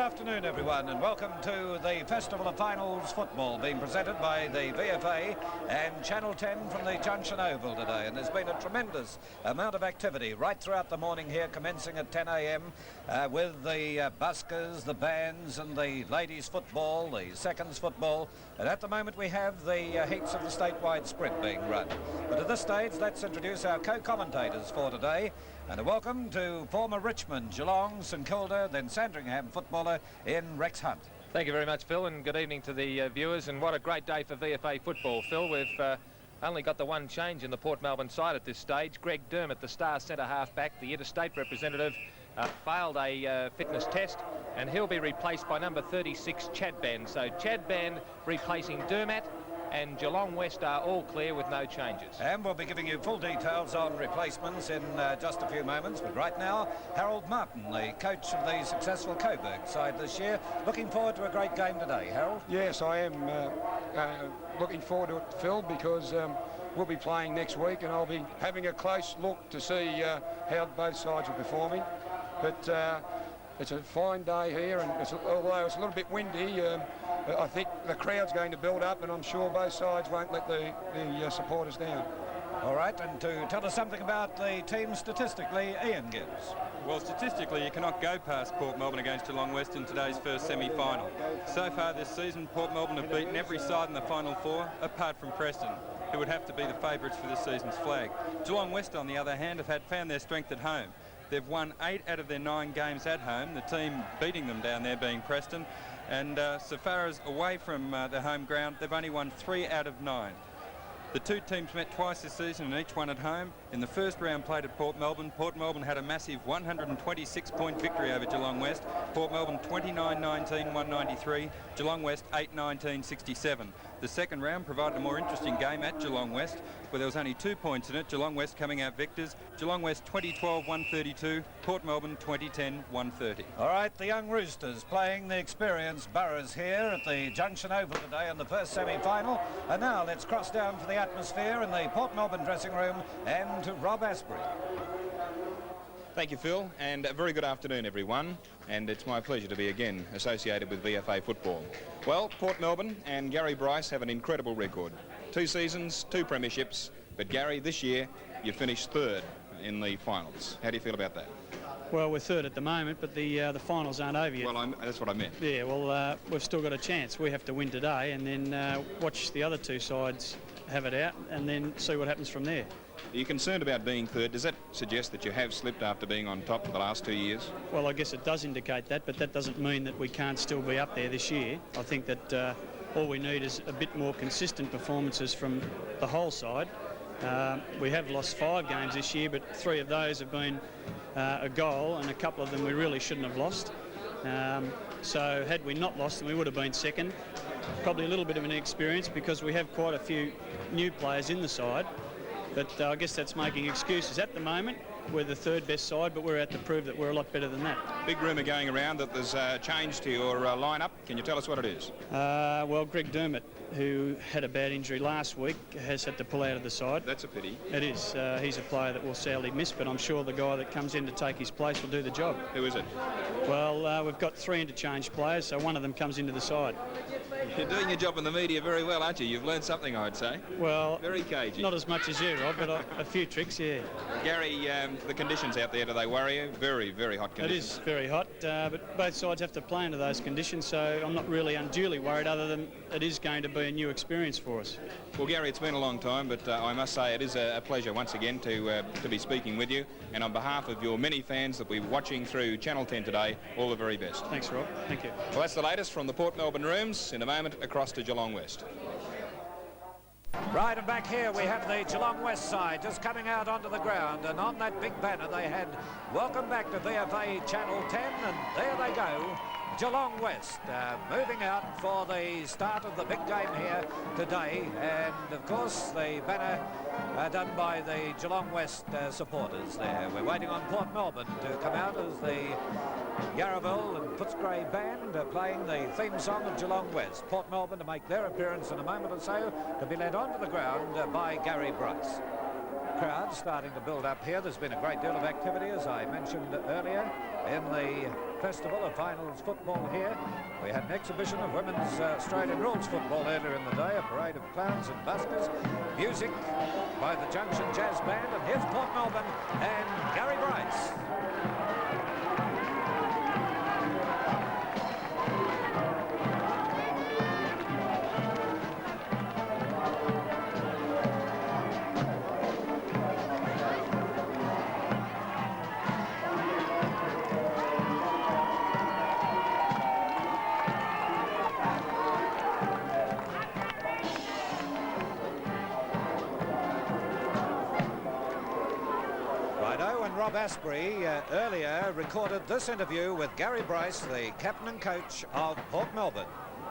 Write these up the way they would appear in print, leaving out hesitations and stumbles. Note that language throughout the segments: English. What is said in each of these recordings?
afternoon, everyone, and welcome to the Festival of Finals football being presented by the VFA and Channel 10 from the Junction Oval today. And there's been a tremendous amount of activity right throughout the morning here, commencing at 10 a.m. With the buskers, the bands and the ladies football, the seconds football. And at the moment we have the heats of the statewide sprint being run. But at this stage, let's introduce our co-commentators for today. And a welcome to former Richmond, Geelong, St Kilda, then Sandringham footballer in Rex Hunt. Thank you very much, Phil, and good evening to the viewers. And what a great day for VFA football, Phil. We've only got the one change in the Port Melbourne side at this stage. Greg Dermott, the star centre half-back, the interstate representative, failed a fitness test, and he'll be replaced by number 36, Chad Ban. So Chad Ban replacing Dermott, and Geelong West are all clear with no changes. And we'll be giving you full details on replacements in just a few moments. But right now, Harold Martin, the coach of the successful Coburg side this year. Looking forward to a great game today, Harold? Yes, I am looking forward to it, Phil, because we'll be playing next week and I'll be having a close look to see how both sides are performing. But it's a fine day here, and although it's a little bit windy, I think the crowd's going to build up, and I'm sure both sides won't let the supporters down. All right, and to tell us something about the team statistically, Ian Gibbs. Well, statistically, you cannot go past Port Melbourne against Geelong West in today's first semi-final. So far this season, Port Melbourne have beaten every side in the Final Four, apart from Preston, who would have to be the favourites for this season's flag. Geelong West, on the other hand, have found their strength at home. They've won 8 out of their 9 games at home, the team beating them down there being Preston. And so far as away from their home ground, they've only won 3 out of 9. The two teams met twice this season and each one at home. In the first round played at Port Melbourne had a massive 126-point victory over Geelong West. Port Melbourne 29-19, 193. Geelong West 8-19, 67. The second round provided a more interesting game at Geelong West, where there was only 2 points in it. Geelong West coming out victors. Geelong West 2012, 132. Port Melbourne 2010, 130. All right, the young Roosters playing the experienced Boroughs here at the Junction Oval today in the first semi-final. And now let's cross down for the atmosphere in the Port Melbourne dressing room and to Rob Asprey. Thank you, Phil, and a very good afternoon, everyone. And it's my pleasure to be again associated with VFA football. Well, Port Melbourne and Gary Bryce have an incredible record. 2 seasons, 2 premierships. But Gary, this year, you finished 3rd in the finals. How do you feel about that? Well, we're 3rd at the moment, but the finals aren't over yet. Well, that's what I meant. Yeah, well, we've still got a chance. We have to win today and then watch the other 2 sides have it out and then see what happens from there. Are you concerned about being 3rd? Does that suggest that you have slipped after being on top for the last 2 years? Well, I guess it does indicate that, but that doesn't mean that we can't still be up there this year. I think that all we need is a bit more consistent performances from the whole side. We have lost 5 games this year, but 3 of those have been a goal, and a couple of them we really shouldn't have lost. So had we not lost, then we would have been 2nd. Probably a little bit of an inexperience because we have quite a few new players in the side. But I guess that's making excuses. At the moment, we're the 3rd best side, but we're out to prove that we're a lot better than that. Big rumour going around that there's a change to your lineup. Can you tell us what it is? Well, Greg Dermott, who had a bad injury last week, has had to pull out of the side. That's a pity. It is. He's a player that we'll sadly miss, but I'm sure the guy that comes in to take his place will do the job. Who is it? Well, we've got 3 interchange players, so one of them comes into the side. You're doing your job in the media very well, aren't you? You've learned something, I'd say. Well, very cagey. Not as much as you, Rob, but a few tricks, yeah. Gary, the conditions out there, do they worry you? Very, very hot conditions. It is very hot, but both sides have to play under those conditions, so I'm not really unduly worried, other than it is going to be a new experience for us. Well, Gary, it's been a long time, but I must say it is a pleasure once again to be speaking with you. And on behalf of your many fans that we're watching through Channel 10 today, all the very best. Thanks, Rob. Thank you. Well, that's the latest from the Port Melbourne rooms. In a moment, across to Geelong West. Right, and back here we have the Geelong West side just coming out onto the ground, and on that big banner they had "Welcome back to VFA Channel 10," and there they go. Geelong West moving out for the start of the big game here today, and of course the banner done by the Geelong West supporters there. We're waiting on Port Melbourne to come out as the Yarraville and Footscray band playing the theme song of Geelong West. Port Melbourne to make their appearance in a moment or so, to be led onto the ground by Gary Bryce. crowd starting to build up here. There's been a great deal of activity, as I mentioned earlier, in the Festival of Finals football here. We had an exhibition of women's Australian rules football earlier in the day, a parade of clowns and buskers, music by the Junction Jazz Band, and here's Port Melbourne and Gary Bryce. Rob Asprey earlier recorded this interview with Gary Bryce, the captain and coach of Port Melbourne.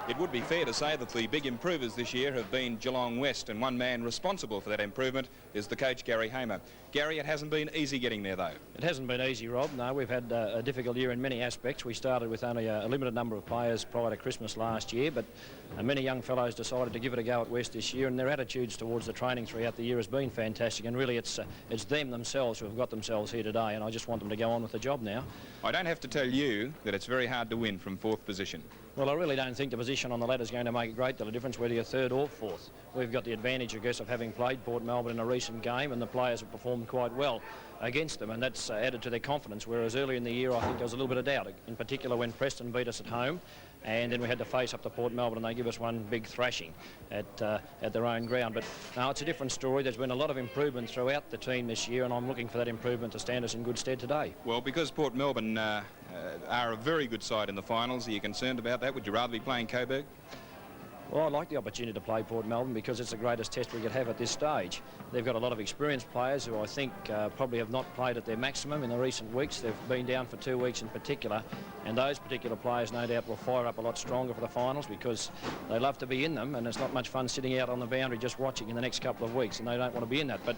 It would be fair to say that the big improvers this year have been Geelong West, and one man responsible for that improvement is the coach, Gary Hamer. Gary, it hasn't been easy getting there, though. It hasn't been easy, Rob. No, we've had a difficult year in many aspects. We started with only a limited number of players prior to Christmas last year, but many young fellows decided to give it a go at West this year, and their attitudes towards the training throughout the year has been fantastic, and really it's them themselves who have got themselves here today, and I just want them to go on with the job now. I don't have to tell you that it's very hard to win from fourth position. Well, I really don't think the position on the ladder is going to make a great deal of difference whether you're third or fourth. We've got the advantage, I guess, of having played Port Melbourne in a recent game, and the players have performed quite well against them, and that's added to their confidence, whereas earlier in the year I think there was a little bit of doubt, in particular when Preston beat us at home, and then we had to face up to Port Melbourne and they give us one big thrashing at their own ground. But now it's a different story. There's been a lot of improvement throughout the team this year, and I'm looking for that improvement to stand us in good stead today. Well, because Port Melbourne are a very good side in the finals, are you concerned about that? Would you rather be playing Coburg? Well, I'd like the opportunity to play Port Melbourne because it's the greatest test we could have at this stage. They've got a lot of experienced players who I think probably have not played at their maximum in the recent weeks. They've been down for 2 weeks in particular, and those particular players no doubt will fire up a lot stronger for the finals because they love to be in them, and it's not much fun sitting out on the boundary just watching in the next couple of weeks, and they don't want to be in that. But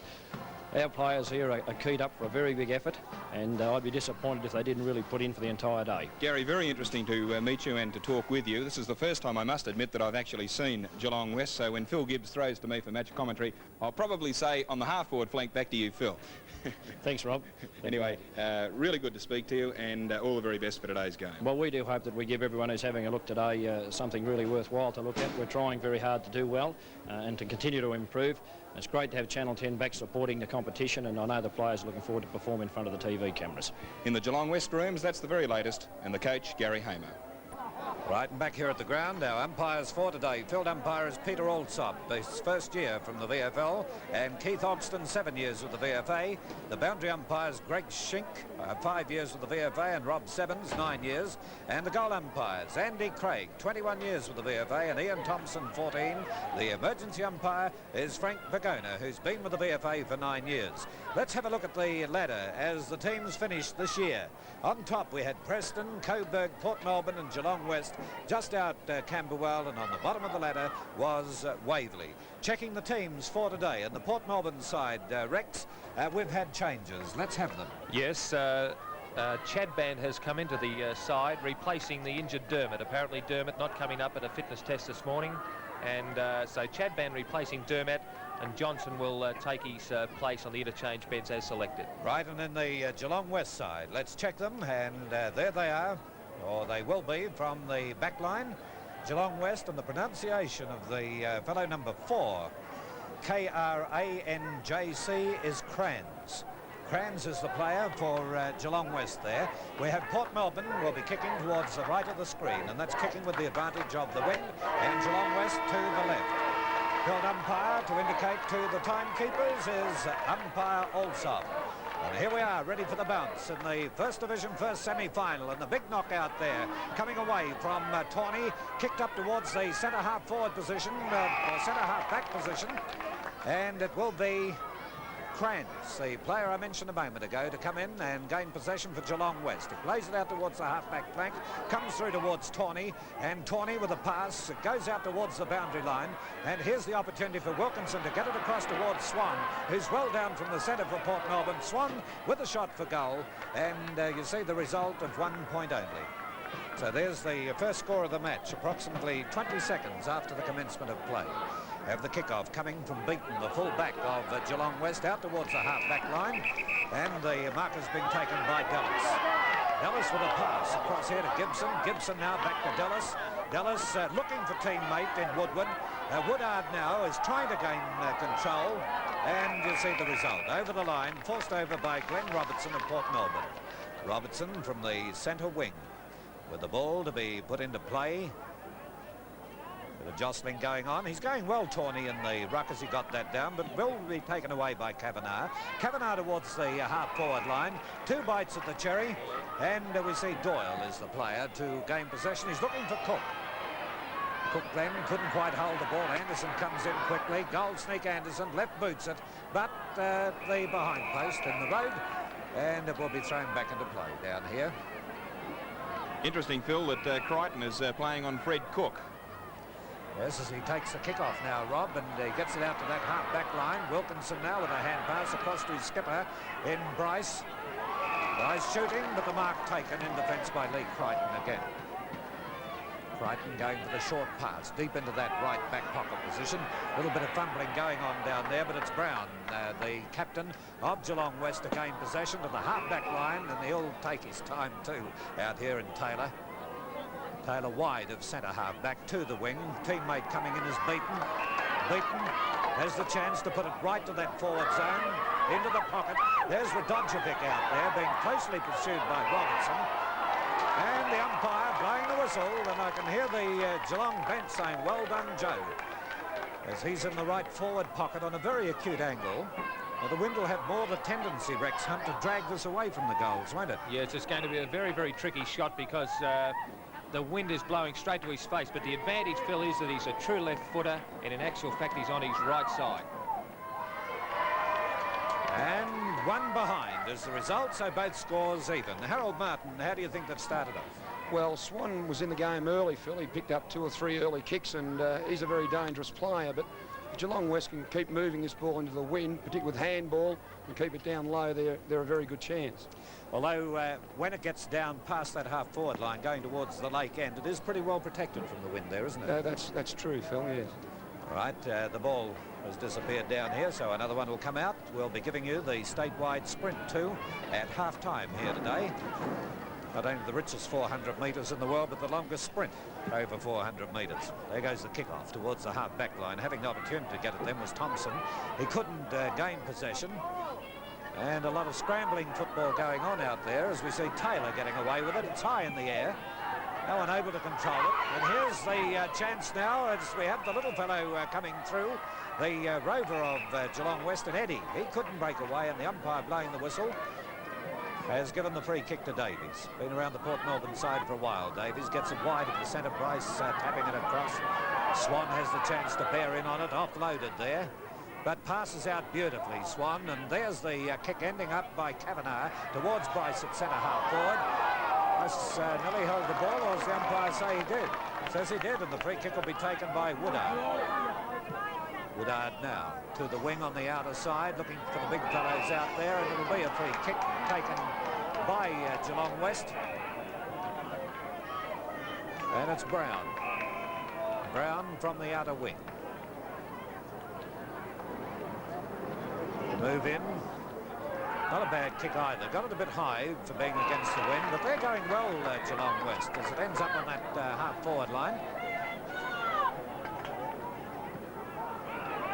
our players here are keyed up for a very big effort, and I'd be disappointed if they didn't really put in for the entire day. Gary, very interesting to meet you and to talk with you. This is the first time, I must admit, that I've actually seen Geelong West, so when Phil Gibbs throws to me for match commentary, I'll probably say on the half-forward flank, back to you, Phil. Thanks, Rob. Anyway, really good to speak to you, and all the very best for today's game. Well, we do hope that we give everyone who's having a look today something really worthwhile to look at. We're trying very hard to do well and to continue to improve. It's great to have Channel 10 back supporting the competition, and I know the players are looking forward to perform in front of the TV cameras. In the Geelong West rooms, that's the very latest, and the coach, Gary Hamer. Right, and back here at the ground, our umpires for today. Field umpire is Peter Alsop, his first year from the VFL, and Keith Ogston, 7 years with the VFA. The boundary umpires, Greg Schink, 5 years with the VFA, and Rob Sevens, 9 years. And the goal umpires, Andy Craig, 21 years with the VFA, and Ian Thompson, 14. The emergency umpire is Frank Pagona, who's been with the VFA for 9 years. Let's have a look at the ladder as the teams finished this year. On top, we had Preston, Coburg, Port Melbourne, and Geelong West, just out Camberwell, and on the bottom of the ladder was Waverley. Checking the teams for today, and the Port Melbourne side, Rex, we've had changes. Let's have them. Yes, Chad Band has come into the side, replacing the injured Dermott. Apparently Dermott not coming up at a fitness test this morning, and so Chad Band replacing Dermott, and Johnson will take his place on the interchange beds as selected. Right, and in the Geelong West side, let's check them, and there they are, or they will be from the back line. Geelong West, and the pronunciation of the fellow number 4, Kranjc, is Crans. Crans is the player for Geelong West there. We have Port Melbourne will be kicking towards the right of the screen, and that's kicking with the advantage of the wind, and Geelong West to the left. Field umpire to indicate to the timekeepers is umpire Alsop. And here we are, ready for the bounce in the First Division first semi-final, and the big knockout there, coming away from Tawney, kicked up towards the centre-half forward position, or centre-half back position, and it will be Crans, the player I mentioned a moment ago, to come in and gain possession for Geelong West. He plays it out towards the half-back flank, comes through towards Tawney, and Tawney with a pass, it goes out towards the boundary line, and here's the opportunity for Wilkinson to get it across towards Swan, who's well down from the centre for Port Melbourne. Swan with a shot for goal, and you see the result of 1 point only. So there's the first score of the match, approximately 20 seconds after the commencement of play. have the kickoff coming from Beaton, the full-back of Geelong West, out towards the half-back line. And the mark has been taken by Dallas. Dallas with a pass across here to Gibson. Gibson now back to Dallas. Dallas looking for teammate in Woodward. Woodard now is trying to gain control. And you see the result. Over the line, forced over by Glenn Robertson of Port Melbourne. Robertson from the centre wing with the ball to be put into play. Bit of jostling going on. He's going well, Tawney, in the ruck as he got that down, but will be taken away by Kavanagh. Kavanagh towards the half-forward line. 2 bites at the cherry, and we see Doyle is the player to gain possession. He's looking for Cook. Cook then couldn't quite hold the ball. Anderson comes in quickly. Goal sneak Anderson, left boots it, but the behind post in the road, and it will be thrown back into play down here. Interesting, Phil, that Crichton is playing on Fred Cook. Yes, as he takes the kick-off now, Rob, and he gets it out to that half-back line. Wilkinson now with a hand pass across to his skipper in Bryce. Bryce shooting, but the mark taken in defence by Lee Crichton again. Crichton going for the short pass, deep into that right back pocket position. A little bit of fumbling going on down there, but it's Brown, the captain of Geelong West, to gain possession to the half-back line, and he'll take his time too out here in Taylor. Taylor wide of centre-half, back to the wing. Teammate coming in is Beaton. Beaton has the chance to put it right to that forward zone, into the pocket. There's Radojevic out there, being closely pursued by Robertson. And the umpire blowing the whistle, and I can hear the Geelong bench saying, "Well done, Joe," as he's in the right forward pocket on a very acute angle. Now, the wind will have more of a tendency, Rex Hunt, to drag this away from the goals, won't it? Yeah, it's just going to be a very, very tricky shot because the wind is blowing straight to his face, but the advantage, Phil, is that he's a true left footer, and in actual fact he's on his right side. And 1 behind is the result, so both scores even. Harold Martin, how do you think that started off? Well, Swan was in the game early, Phil. He picked up 2 or 3 early kicks, and he's a very dangerous player, but Geelong West can keep moving this ball into the wind, particularly with handball, and keep it down low. They're a very good chance. Although when it gets down past that half-forward line going towards the lake end, it is pretty well protected from the wind there, isn't it? That's true, Phil, yes. All right, the ball has disappeared down here, so another one will come out. We'll be giving you the statewide sprint too at half-time here today. Not only the richest 400 metres in the world, but the longest sprint over 400 metres. There goes the kick-off towards the half-back line. Having the opportunity to get it then was Thompson. He couldn't gain possession. And a lot of scrambling football going on out there as we see Taylor getting away with it. It's high in the air. No one able to control it. And here's the chance now as we have the little fellow coming through. The rover of Geelong West, and Eddie. He couldn't break away, and the umpire blowing the whistle has given the free kick to Davies. Been around the Port Melbourne side for a while. Davies gets it wide at the centre. Bryce tapping it across. Swan has the chance to bear in on it. Offloaded there, but passes out beautifully, Swan. And there's the kick ending up by Kavanagh towards Bryce at centre half forward. Bryce nearly held the ball, or does the umpire say he did? Says he did, and the free kick will be taken by Woodard. Woodard now to the wing on the outer side, looking for the big fellows out there, and it'll be a free kick taken by Geelong West. And it's Brown. Brown from the outer wing. Move in. Not a bad kick either. Got it a bit high for being against the wind, but they're going well, Geelong West, as it ends up on that half-forward line.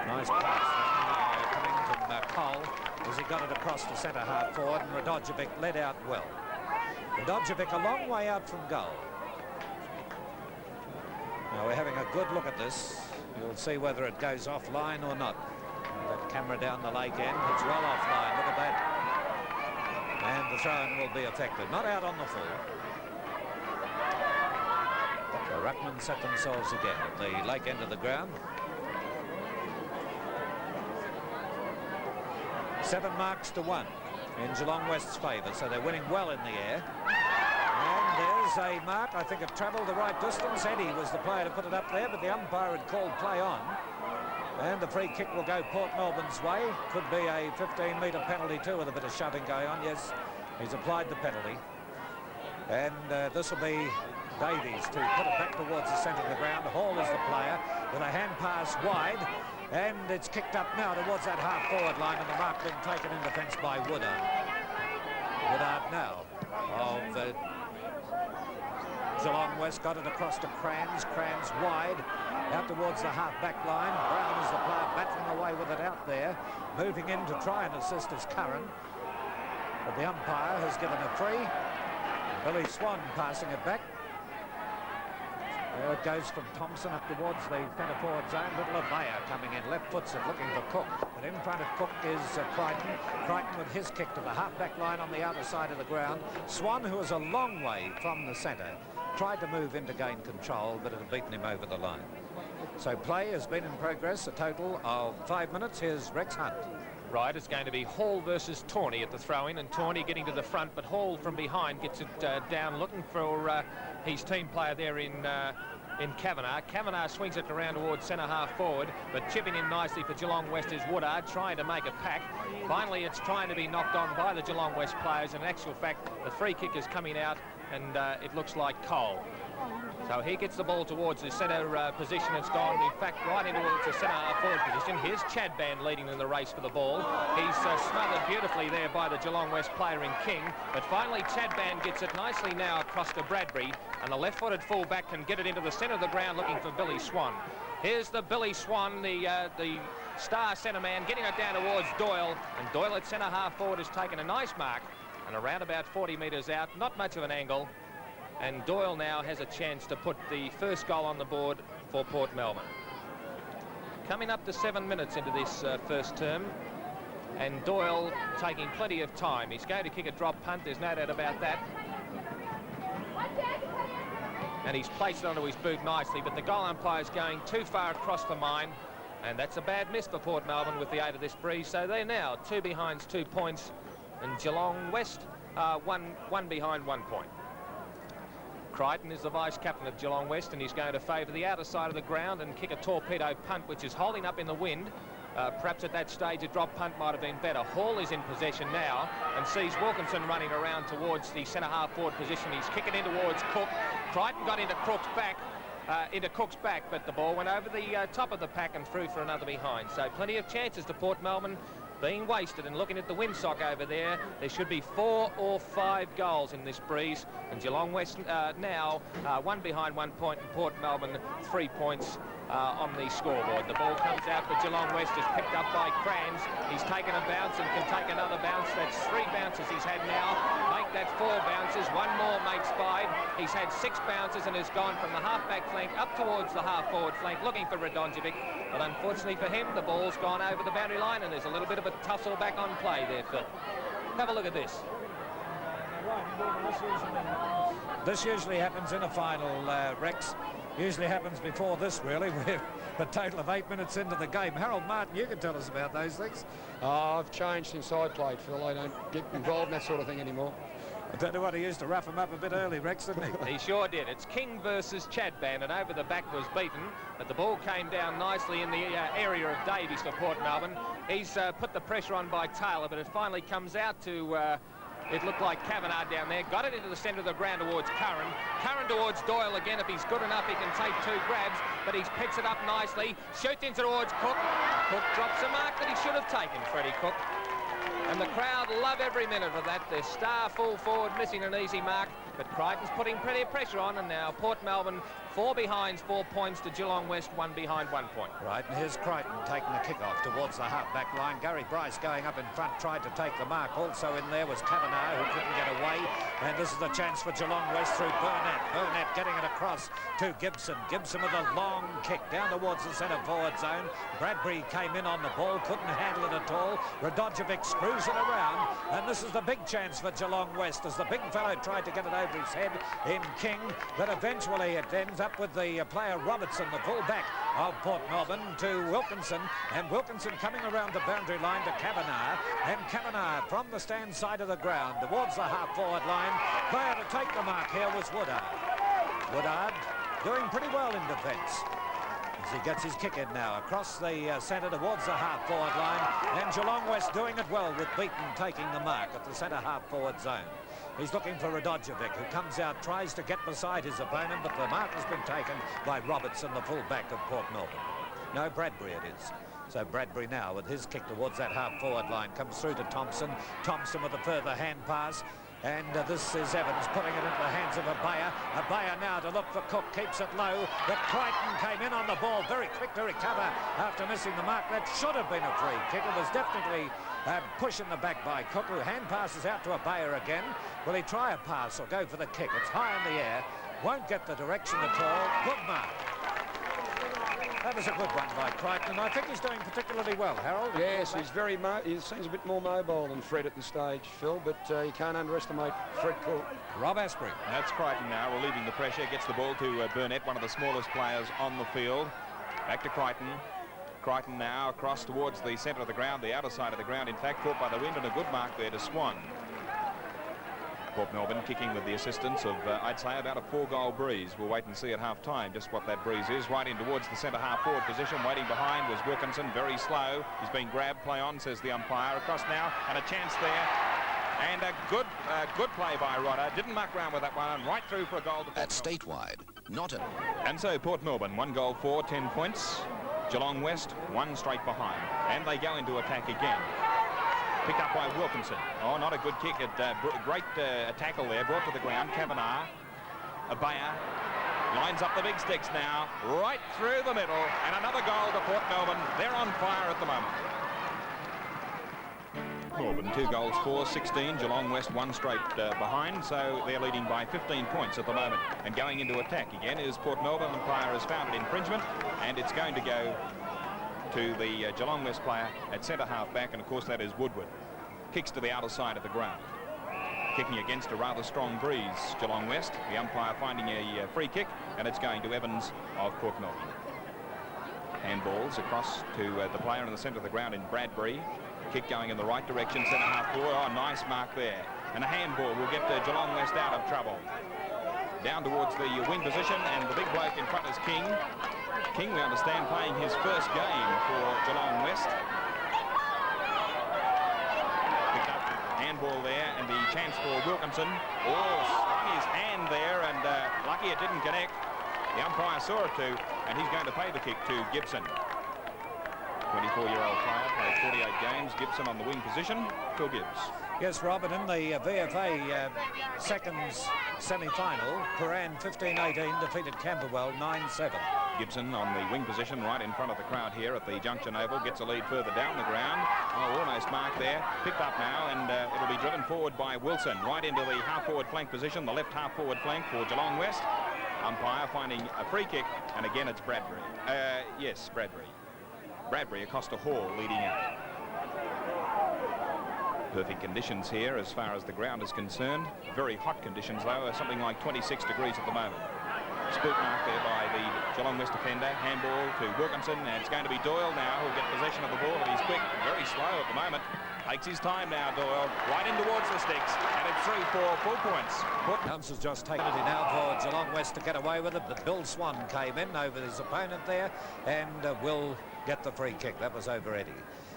Nice pass coming from Cole as he got it across the centre half forward, and Radojevic led out well. Radojevic a long way out from goal. Now we're having a good look at this. You'll see whether it goes offline or not. That camera down the lake end, it's well offline. Look at that. And the throw-in will be effective. Not out on the full. The ruckmen set themselves again at the lake end of the ground. 7 marks to 1 in Geelong West's favour, so they're winning well in the air. And there's a mark. I think it travelled the right distance. Eddie was the player to put it up there, but the umpire had called play on. And the free kick will go Port Melbourne's way. Could be a 15-metre penalty too, with a bit of shoving going on. Yes, he's applied the penalty. And this will be Davies to put it back towards the centre of the ground. Hall is the player with a hand pass wide, and it's kicked up now towards that half-forward line, and the mark being taken in defence by Woodard. Woodard now of Geelong West got it across to Crans. Crans wide out towards the half-back line. Brown is the player battling away with it out there. Moving in to try and assist is Curran. But the umpire has given a free. Billy Swan passing it back. There it goes from Thompson up towards the centre forward zone. Little Avea coming in, left foots it, looking for Cook. But in front of Cook is Crichton. Crichton with his kick to the half-back line on the outer side of the ground. Swan, who is a long way from the centre, tried to move in to gain control, but it had beaten him over the line. So play has been in progress, a total of 5 minutes. Here's Rex Hunt. Right, it's going to be Hall versus Tawney at the throw-in, and Tawney getting to the front, but Hall from behind gets it down, looking for his team player there in Kavanagh. Kavanagh swings it around towards centre half forward, but chipping in nicely for Geelong West is Woodard, trying to make a pack. Finally, it's trying to be knocked on by the Geelong West players. In actual fact, the free kick is coming out, and it looks like Cole. So he gets the ball towards the centre position. It's gone, in fact, right into the centre half forward position. Here's Chadband leading in the race for the ball. He's smothered beautifully there by the Geelong West player in King. But finally, Chadband gets it nicely now across to Bradbury. And the left-footed full-back can get it into the centre of the ground looking for Billy Swan. Here's the Billy Swan, the star centre man, getting it down towards Doyle. And Doyle at centre half forward has taken a nice mark. And around about 40 metres out, not much of an angle. And Doyle now has a chance to put the first goal on the board for Port Melbourne. Coming up to 7 minutes into this first term, and Doyle taking plenty of time. He's going to kick a drop punt, there's no doubt about that. And he's placed it onto his boot nicely, but the goal umpire's going too far across for mine, and that's a bad miss for Port Melbourne with the aid of this breeze. So they're now 2 behinds, 2 points, and Geelong West one behind 1 point. Crichton is the vice-captain of Geelong West, and he's going to favour the outer side of the ground and kick a torpedo punt, which is holding up in the wind. Perhaps at that stage a drop punt might have been better. Hall is in possession now and sees Wilkinson running around towards the centre half forward position. He's kicking in towards Cook. Crichton got into Cook's back, but the ball went over the top of the pack and through for another behind. So plenty of chances to Port Melbourne being wasted, and looking at the windsock over there should be 4 or 5 goals in this breeze, and Geelong West now 1 behind 1 point, and Port Melbourne 3 points on the scoreboard. The ball comes out for Geelong West, is picked up by Crans. He's taken a bounce and can take another bounce. That's 3 bounces he's had now. Make that 4 bounces. 1 more makes 5. He's had 6 bounces and has gone from the half-back flank up towards the half-forward flank looking for Radonjevic. But unfortunately for him, the ball's gone over the boundary line, and there's a little bit of a tussle back on play there, Phil. Have a look at this. This usually happens in a final, Rex. Usually happens before this, really. We're a total of 8 minutes into the game. Harold Martin, you can tell us about those things. I've changed since I played, Phil. I don't get involved in that sort of thing anymore. I don't know what he used to rough him up a bit early, Rex, didn't he? He sure did. It's King versus Chadband, and over the back was beaten, but the ball came down nicely in the area of Davies for Port Melbourne. He's put the pressure on by Taylor, but it finally comes out to... it looked like Kavanagh down there. Got it into the centre of the ground towards Curran. Curran towards Doyle again. If he's good enough, he can take 2 grabs, but he's picks it up nicely. Shoots into towards Cook. Cook drops a mark that he should have taken, Freddie Cook. And the crowd love every minute of that. Their star full forward missing an easy mark, but Crichton's putting plenty of pressure on, and now Port Melbourne 4 behinds, 4 points to Geelong West, 1 behind 1 point. Right, and here's Crichton taking the kick-off towards the half-back line. Gary Bryce going up in front, tried to take the mark. Also in there was Kavanagh, who couldn't get away. And this is the chance for Geelong West through Burnett. Burnett getting it across to Gibson. Gibson with a long kick down towards the centre forward zone. Bradbury came in on the ball, couldn't handle it at all. Radonjevic screws it around, and this is the big chance for Geelong West as the big fellow tried to get it over his head in King, but eventually it ends up with the player Robertson, the full-back of Port Melbourne, to Wilkinson, and Wilkinson coming around the boundary line to Kavanagh, and Kavanagh from the stand side of the ground towards the half-forward line. Player to take the mark here was Woodard. Woodard doing pretty well in defence. Evans. He gets his kick in now across the centre towards the half-forward line, and Geelong West doing it well with Beaton taking the mark at the centre half-forward zone. He's looking for Radojevic, who comes out, tries to get beside his opponent, but the mark has been taken by Robertson, the full-back of Port Melbourne. No, Bradbury it is. So Bradbury now, with his kick towards that half-forward line, comes through to Thompson. Thompson with a further hand pass. And this is Evans putting it into the hands of Abaya. Abaya now to look for Cook, keeps it low. But Crichton came in on the ball, very quick to recover after missing the mark. That should have been a free kick. It was definitely a push in the back by Cook, who hand passes out to Abaya again. Will he try a pass or go for the kick? It's high in the air, won't get the direction at all. Good mark. That was a good one by Crichton. I think he's doing particularly well, Harold. Yes, he's he seems a bit more mobile than Fred at this stage, Phil, but you can't underestimate Fred Cook. Rob Asprey. That's Crichton now, relieving the pressure, gets the ball to Burnett, one of the smallest players on the field. Back to Crichton. Crichton now across towards the centre of the ground, the outer side of the ground, in fact, caught by the wind, and a good mark there to Swan. Port Melbourne kicking with the assistance of, I'd say, about a 4-goal breeze. We'll wait and see at half-time just what that breeze is. Right in towards the centre half-forward position. Waiting behind was Wilkinson, very slow. He's been grabbed. Play on, says the umpire. Across now, and a chance there. And a good play by Rodder. Didn't muck around with that one, and right through for a goal. At statewide, not a... And so Port Melbourne, 1 goal for, 10 points. Geelong West, 1 straight behind. And they go into attack again. Picked up by Wilkinson. Oh, not a good kick. Great tackle there, brought to the ground. Kavanagh, Abaya, lines up the big sticks now, right through the middle, and another goal to Port Melbourne. They're on fire at the moment. Melbourne 2 goals for, 16. Geelong West 1 straight behind, so they're leading by 15 points at the moment. And going into attack again is Port Melbourne. The umpire has found an infringement, and it's going to go to the Geelong West player at centre half back, and of course that is Woodward. Kicks to the outer side of the ground. Kicking against a rather strong breeze, Geelong West. The umpire finding a free kick, and it's going to Evans of Port Melbourne. Handballs across to the player in the centre of the ground in Bradbury. Kick going in the right direction, centre half forward. Oh, nice mark there. And a handball will get Geelong West out of trouble. Down towards the wing position, and the big bloke in front is King. King, we understand, playing his first game for Geelong West. Picked up, handball there, and the chance for Wilkinson. Oh, stuck his hand there, and lucky it didn't connect. The umpire saw it too, and he's going to pay the kick to Gibson. 24-year-old player, played 48 games. Gibson on the wing position. Phil Gibbs. Yes, Robert, in the VFA seconds semi-final, Paran 15-18 defeated Camberwell 9-7. Gibson on the wing position right in front of the crowd here at the Junction Oval. Gets a lead further down the ground. Oh, almost marked there. Picked up now, and it'll be driven forward by Wilson. Right into the half-forward flank position, the left half-forward flank for Geelong West. Umpire finding a free kick, and again it's Bradbury. Yes, Bradbury. Bradbury, Acosta Hall leading out. Perfect conditions here as far as the ground is concerned. Very hot conditions though, something like 26 degrees at the moment. Spook mark there by the Geelong West defender. Handball to Wilkinson, and it's going to be Doyle now who'll get possession of the ball, but he's quick, very slow at the moment. Takes his time now, Doyle, right in towards the sticks, and it's through for full points. Comes has just taken it now for Geelong West to get away with it, but Bill Swan came in over his opponent there, and will get the free kick. That was over Eddie.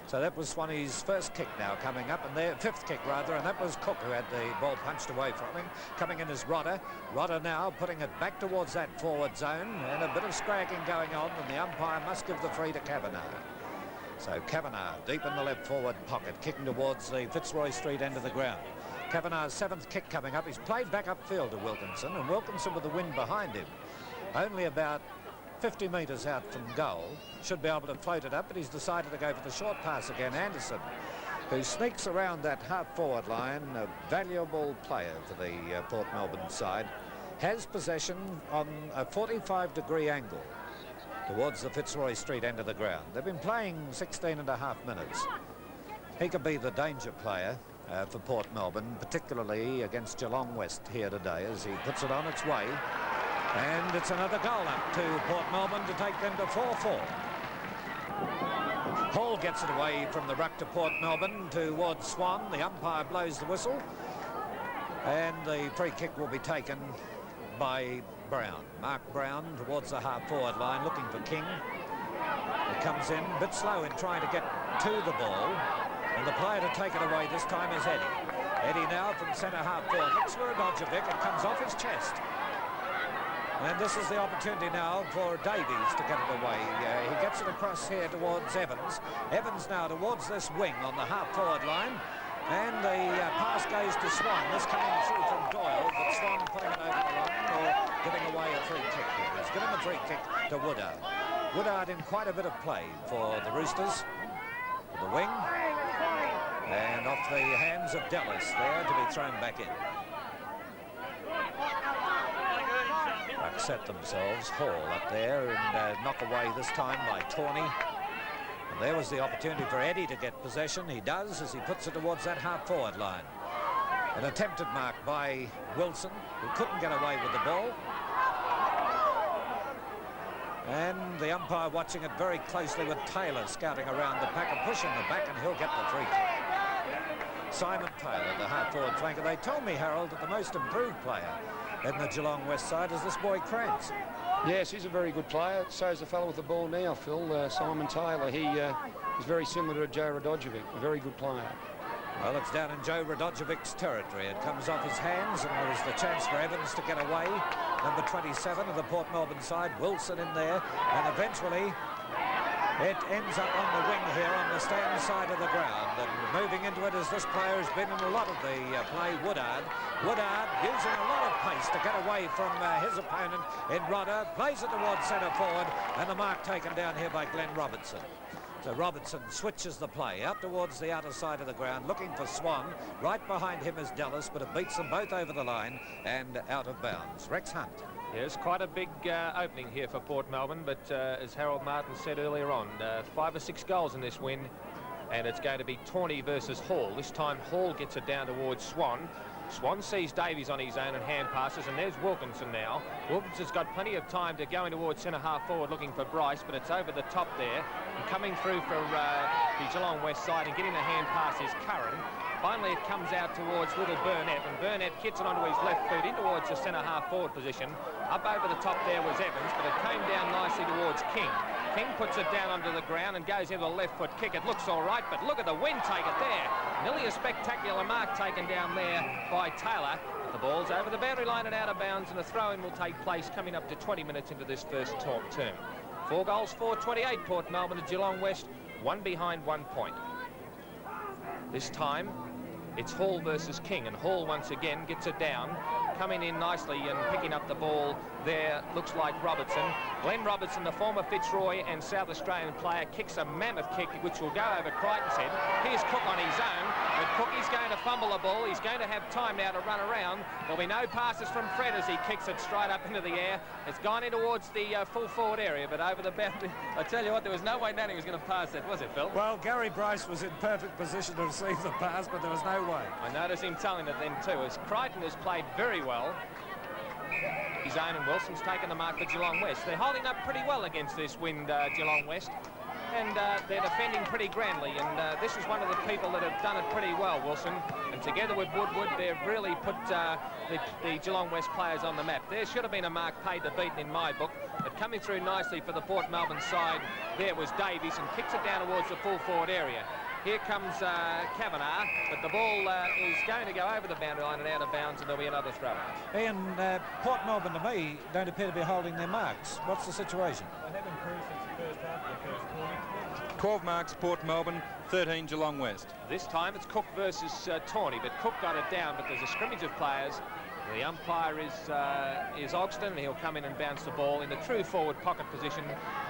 So that was Swanee's first kick now coming up, and their fifth kick rather, and that was Cook who had the ball punched away from him. Coming in is Rodder. Rodder now putting it back towards that forward zone, and a bit of scragging going on, and the umpire must give the free to Kavanagh. So Kavanagh deep in the left forward pocket, kicking towards the Fitzroy Street end of the ground. Kavanagh's 7th kick coming up. He's played back upfield to Wilkinson, and Wilkinson with the wind behind him. Only about 50 metres out from goal, should be able to float it up, but he's decided to go for the short pass again. Anderson, who sneaks around that half-forward line, a valuable player for the Port Melbourne side, has possession on a 45-degree angle towards the Fitzroy Street end of the ground. They've been playing 16 and a half minutes. He could be the danger player for Port Melbourne, particularly against Geelong West here today, as he puts it on its way. And it's another goal up to Port Melbourne to take them to 4-4. Hall gets it away from the ruck to Port Melbourne towards Swan. The umpire blows the whistle, and the free kick will be taken by Brown. Mark Brown towards the half-forward line, looking for King. It comes in a bit slow in trying to get to the ball, and the player to take it away this time is Eddie. Eddie now from centre half forward. Looks for Radojevic. It comes off his chest. And this is the opportunity now for Davies to get it away. He gets it across here towards Evans. Evans now towards this wing on the half-forward line. And the pass goes to Swan. This coming through from Doyle, but Swan putting it over the line or giving away a free kick. He's given a free kick to Woodard. Woodard in quite a bit of play for the Roosters. The wing. And off the hands of Dallas there to be thrown back in. Upset themselves. Hall up there and knock away this time by Tawney. And there was the opportunity for Eddie to get possession. He does as he puts it towards that half-forward line. An attempted mark by Wilson, who couldn't get away with the ball. And the umpire watching it very closely with Taylor scouting around the pack and pushing the back, and he'll get the free kick. Simon Taylor, the half-forward flanker. They told me, Harold, that the most improved player in the Geelong West side is this boy Krantz. Yes, he's a very good player. So is the fellow with the ball now, Phil, Simon Taylor. He is very similar to Joe Radojevic, a very good player. Well, it's down in Joe Radojevic's territory. It comes off his hands, and there's the chance for Evans to get away. Number 27 of the Port Melbourne side, Wilson in there, and eventually it ends up on the wing here on the stand side of the ground. And moving into it as this player has been in a lot of the play, Woodard. Woodard using a lot of pace to get away from his opponent in Rodder. Plays it towards centre forward, and the mark taken down here by Glenn Robertson. So Robertson switches the play out towards the outer side of the ground, looking for Swan. Right behind him is Dallas, but it beats them both over the line and out of bounds. Rex Hunt. Yes, quite a big opening here for Port Melbourne, but as Harold Martin said earlier on, 5 or 6 goals in this win, and it's going to be Tawney versus Hall. This time Hall gets it down towards Swan. Swan sees Davies on his own and hand passes, and there's Wilkinson now. Wilkinson's got plenty of time to go in towards centre half forward looking for Bryce, but it's over the top there. And coming through for the Geelong West side and getting the hand pass is Curran. Finally it comes out towards little Burnett, and Burnett kits it onto his left foot in towards the centre half forward position. Up over the top there was Evans, but it came down nicely towards King. King puts it down onto the ground and goes into the left foot kick. It looks all right, but look at the wind take it there. Nearly a spectacular mark taken down there by Taylor. The ball's over the boundary line and out of bounds, and a throw-in will take place coming up to 20 minutes into this first term. 4 goals, 4-28 Port Melbourne to Geelong West, 1 behind 1 point. This time it's Hall versus King, and Hall once again gets it down, coming in nicely and picking up the ball there. Looks like Robertson. Glenn Robertson, the former Fitzroy and South Australian player, kicks a mammoth kick which will go over Crichton's head. Here's Cook on his own, but Cook is going to fumble the ball. He's going to have time now to run around. There'll be no passes from Fred as he kicks it straight up into the air. It's gone in towards the full forward area, but over the boundary. I tell you what, there was no way Nanny was going to pass that, was it, Phil? Well, Gary Bryce was in perfect position to receive the pass, but there was no way. I noticed him telling it then too, as Crichton has played very well. His own, and Wilson's taken the mark for Geelong West. They're holding up pretty well against this wind, Geelong West, and they're defending pretty grandly, and this is one of the people that have done it pretty well, Wilson, and together with Woodward they've really put the Geelong West players on the map. There should have been a mark paid to beaten in my book, but coming through nicely for the Port Melbourne side there was Davies, and kicks it down towards the full forward area. Here comes Kavanagh, but the ball is going to go over the boundary line and out of bounds, and there'll be another throw. Ian, Port Melbourne to me don't appear to be holding their marks. What's the situation? They have improved since the first half of the first quarter. 12 marks Port Melbourne, 13 Geelong West. This time it's Cook versus Tawney, but Cook got it down, but there's a scrimmage of players. The umpire is Ogston, and he'll come in and bounce the ball in the true forward pocket position,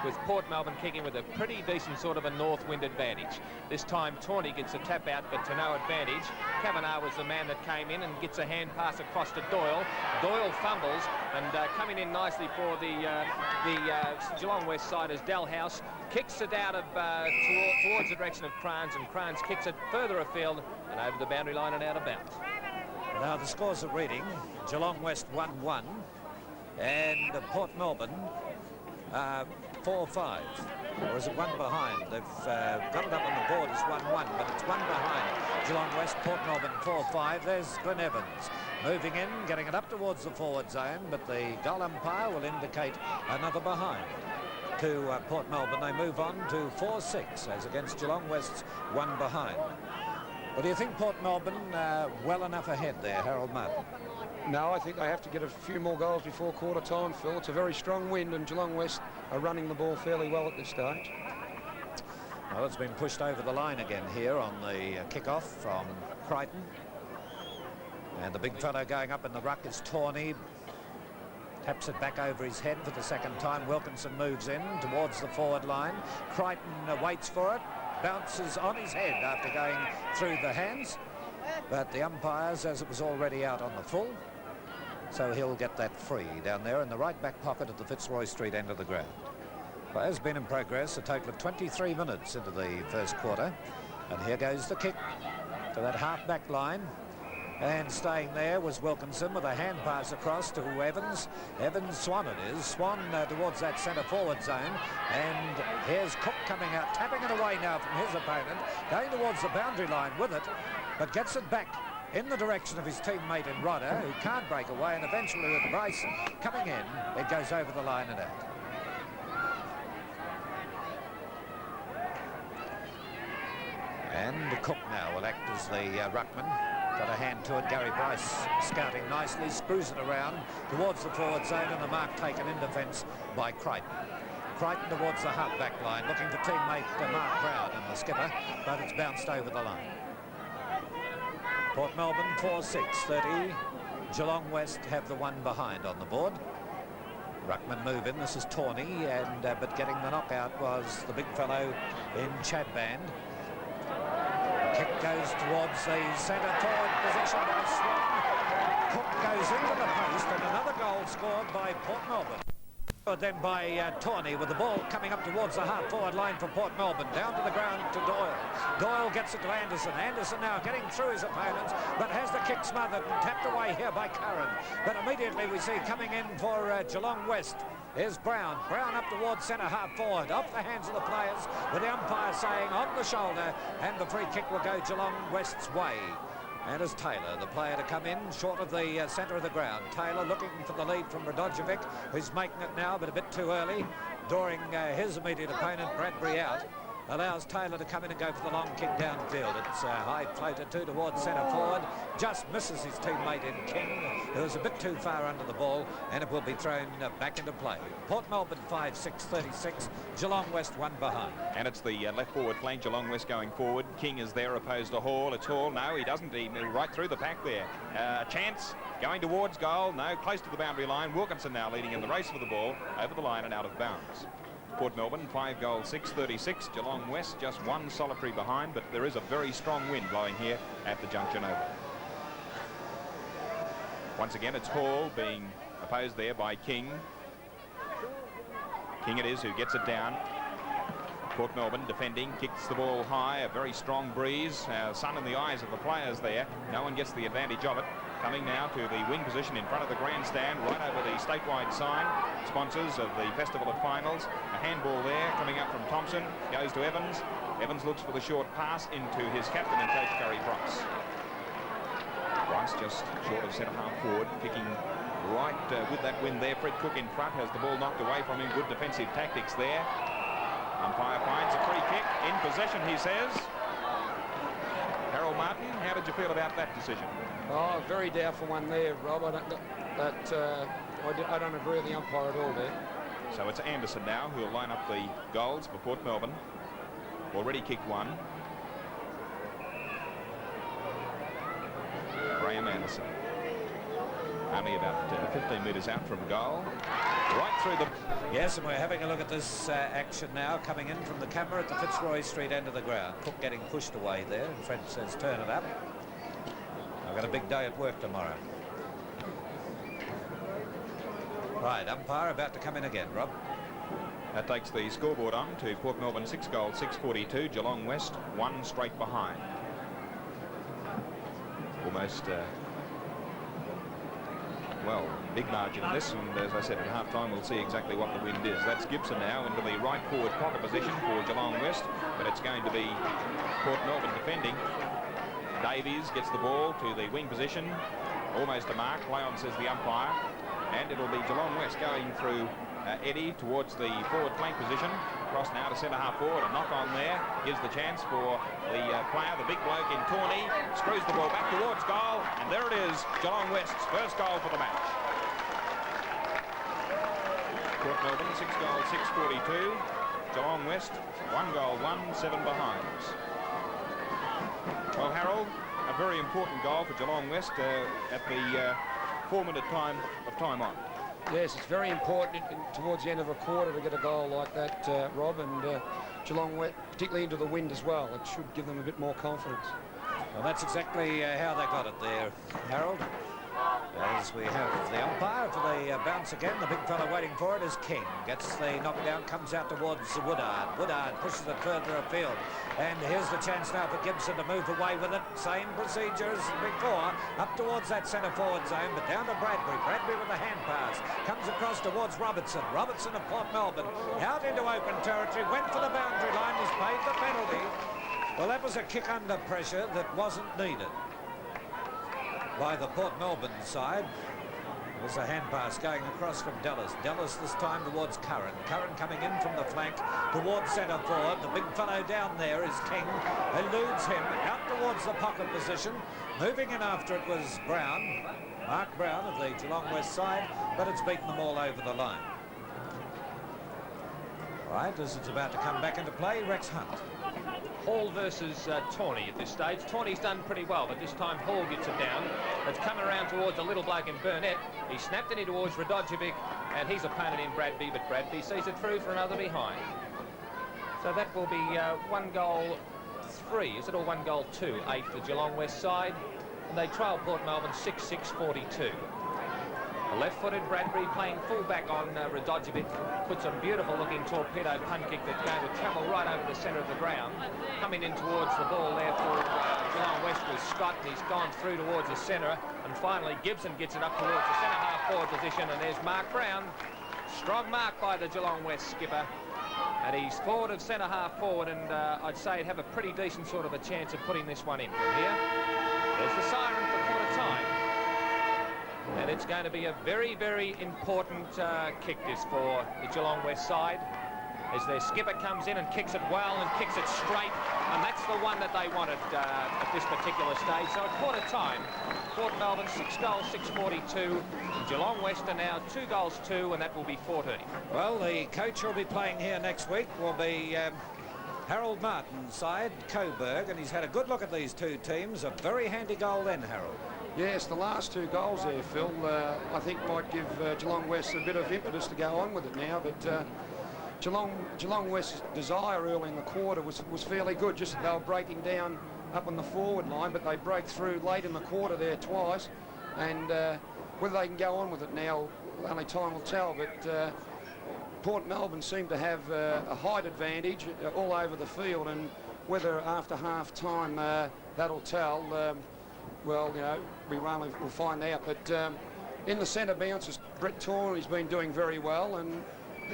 with Port Melbourne kicking with a pretty decent sort of a north wind advantage. This time Tawney gets a tap out, but to no advantage. Kavanagh was the man that came in and gets a hand pass across to Doyle. Doyle fumbles, and coming in nicely for the Geelong West side is Dalhouse. Kicks it out of towards the direction of Krantz, and Krantz kicks it further afield and over the boundary line and out of bounds. Now the scores are reading. Geelong West 1-1 and Port Melbourne 4-5. Or is it 1 behind? They've got it up on the board as 1-1, but it's 1 behind. Geelong West, Port Melbourne 4-5. There's Glenn Evans moving in, getting it up towards the forward zone, but the goal umpire will indicate another behind. to Port Melbourne. They move on to 4-6 as against Geelong West's 1 behind. But do you think Port Melbourne well enough ahead there, Harold Martin? No, I think they have to get a few more goals before quarter time, Phil. It's a very strong wind and Geelong West are running the ball fairly well at this stage. Well, it's been pushed over the line again here on the kick-off from Crichton. And the big fellow going up in the ruck is Tawney. Taps it back over his head for the second time. Wilkinson moves in towards the forward line. Crichton waits for it. Bounces on his head after going through the hands. But the umpires, as it was already out on the full, so he'll get that free down there in the right back pocket at the Fitzroy Street end of the ground. Play has been in progress a total of 23 minutes into the first quarter. And here goes the kick to that half-back line. And staying there was Wilkinson with a hand pass across to Evans. Evans, Swan it is. Swan towards that centre-forward zone. And here's Cook coming out, tapping it away now from his opponent, going towards the boundary line with it, but gets it back in the direction of his teammate in Rodder, who can't break away, and eventually with Bryce coming in, it goes over the line and out. And Cook now will act as the ruckman. Got a hand to it. Gary Bryce scouting nicely, screws it around towards the forward zone, and the mark taken in defence by Crichton. Crichton towards the half-back line, looking for teammate Mark Brown and the skipper, but it's bounced over the line. Port Melbourne 4-6, 30. Geelong West have the 1 behind on the board. Ruckman move in. This is Tawney, and but getting the knockout was the big fellow in Chadband. Kick goes towards the centre forward position by Swan. Cook goes into the post, and another goal scored by Port Melbourne. Then by Tawney with the ball coming up towards the half-forward line for Port Melbourne. Down to the ground to Doyle. Doyle gets it to Anderson. Anderson now getting through his opponents, but has the kick smothered and tapped away here by Curran. But immediately we see coming in for Geelong West is Brown. Brown up towards centre half forward, off the hands of the players, with the umpire saying on the shoulder, and the free kick will go Geelong West's way. And as Taylor, the player to come in short of the centre of the ground. Taylor looking for the lead from Radojevic, who's making it now, but a bit too early, drawing his immediate opponent Bradbury out. Allows Taylor to come in and go for the long kick downfield. It's high floater too towards centre forward. Just misses his teammate in King, who is a bit too far under the ball, and it will be thrown back into play. Port Melbourne 5-6, 36. Geelong West 1 behind. And it's the left forward flank, Geelong West going forward. King is there opposed to Hall. It's Hall. No, he doesn't. He right through the pack there. Chance going towards goal. No, close to the boundary line. Wilkinson now leading in the race for the ball over the line and out of bounds. Port Melbourne 5 goals, 6-36. Geelong West just 1 solitary behind, but there is a very strong wind blowing here at the Junction Oval. Once again, it's Hall being opposed there by King. King it is who gets it down. Port Melbourne defending, kicks the ball high, a very strong breeze. Sun in the eyes of the players there. No one gets the advantage of it. Coming now to the wing position in front of the grandstand, right over the statewide sign. Sponsors of the Festival of Finals. A handball there coming up from Thompson. Goes to Evans. Evans looks for the short pass into his captain and coach, Gary Bryce. Bryce just short of centre half forward, kicking right with that wind there. Fred Cook in front has the ball knocked away from him. Good defensive tactics there. Umpire finds a free kick. In possession, he says. Harold Martin, how did you feel about that decision? Oh, very doubtful one there, Rob. I don't agree with the umpire at all there. So it's Anderson now who will line up the goals for Port Melbourne. Already kicked 1. Graham Anderson. Only about 15 metres out from goal. Right through the... Yes, and we're having a look at this action now, coming in from the camera at the Fitzroy Street end of the ground. Cook getting pushed away there. Fred says turn it up. I've got a big day at work tomorrow. Right, umpire about to come in again, Rob. That takes the scoreboard on to Port Melbourne 6 goals, 6-42. Geelong West 1 straight behind. Almost... well, big margin in this, and as I said, at half-time we'll see exactly what the wind is. That's Gibson now into the right forward pocket position for Geelong West, but it's going to be Port Melbourne defending. Davies gets the ball to the wing position, almost a mark. Lyon says the umpire, and it'll be Geelong West going through Eddie towards the forward flank position. Cross now to centre-half forward. A knock on there gives the chance for the player, the big bloke in Tawney. Screws the ball back towards goal. And there it is, Geelong West's first goal for the match. Port Melbourne, 6 goals, 6:42. Geelong West, 1 goal, 1-7 behind. Well, Harold, a very important goal for Geelong West at the 4-minute time of time on. Yes, it's very important towards the end of a quarter to get a goal like that, Rob, and Geelong West, particularly into the wind as well. It should give them a bit more confidence. Well, that's exactly how they got it there, Harold. As we have the umpire for the bounce again, the big fella waiting for it is King. Gets the knockdown, comes out towards Woodard. Woodard pushes it further afield. And here's the chance now for Gibson to move away with it. Same procedure as before, up towards that centre forward zone, but down to Bradbury. Bradbury with a hand pass. Comes across towards Robertson. Robertson of Port Melbourne. Out into open territory, went for the boundary line, has paid the penalty. Well, that was a kick under pressure that wasn't needed by the Port Melbourne side. There's a hand pass going across from Dallas. Dallas this time towards Curran. Curran coming in from the flank towards centre forward. The big fellow down there is King. Eludes him out towards the pocket position. Moving in after it was Brown. Mark Brown of the Geelong West side, but it's beaten them all over the line. All right, as it's about to come back into play, Rex Hunt. Hall versus Tawney at this stage. Tawney's done pretty well, but this time Hall gets it down. It's coming around towards a little bloke in Burnett. He snapped it in towards Radojevic, and his opponent in Bradby, but Bradby sees it through for another behind. So that will be 1 goal 3, is it, or 1 goal 2, 8 for Geelong West side. And they trail Port Melbourne 6-6-42. A left-footed Bradbury playing full-back on Radojevic puts a beautiful-looking torpedo punt kick that's going to travel right over the centre of the ground. Coming in towards the ball there for Geelong West was Scott, and he's gone through towards the centre. And finally, Gibson gets it up towards the centre-half forward position, and there's Mark Brown. Strong mark by the Geelong West skipper. And he's forward of centre-half forward, and I'd say he'd have a pretty decent sort of a chance of putting this one in from here. There's the siren for quarter time. And it's going to be a very, very important kick this for the Geelong West side, as their skipper comes in and kicks it well and kicks it straight, and that's the one that they wanted at this particular stage. So at quarter time, Port Melbourne 6 goals, 6:42. Geelong West are now 2 goals 2, and that will be 14. Well, the coach who'll be playing here next week will be Harold Martin's side, Coburg, and he's had a good look at these two teams. A very handy goal then, Harold. Yes, the last 2 goals there, Phil, I think might give Geelong West a bit of impetus to go on with it now, but Geelong West's desire early in the quarter was fairly good, just that they were breaking down up on the forward line, but they break through late in the quarter there twice, and whether they can go on with it now, only time will tell, but Port Melbourne seem to have a height advantage all over the field, and whether after half-time that'll tell, well, you know, we'll find out. But in the centre bounces, Brett Tawney's been doing very well, and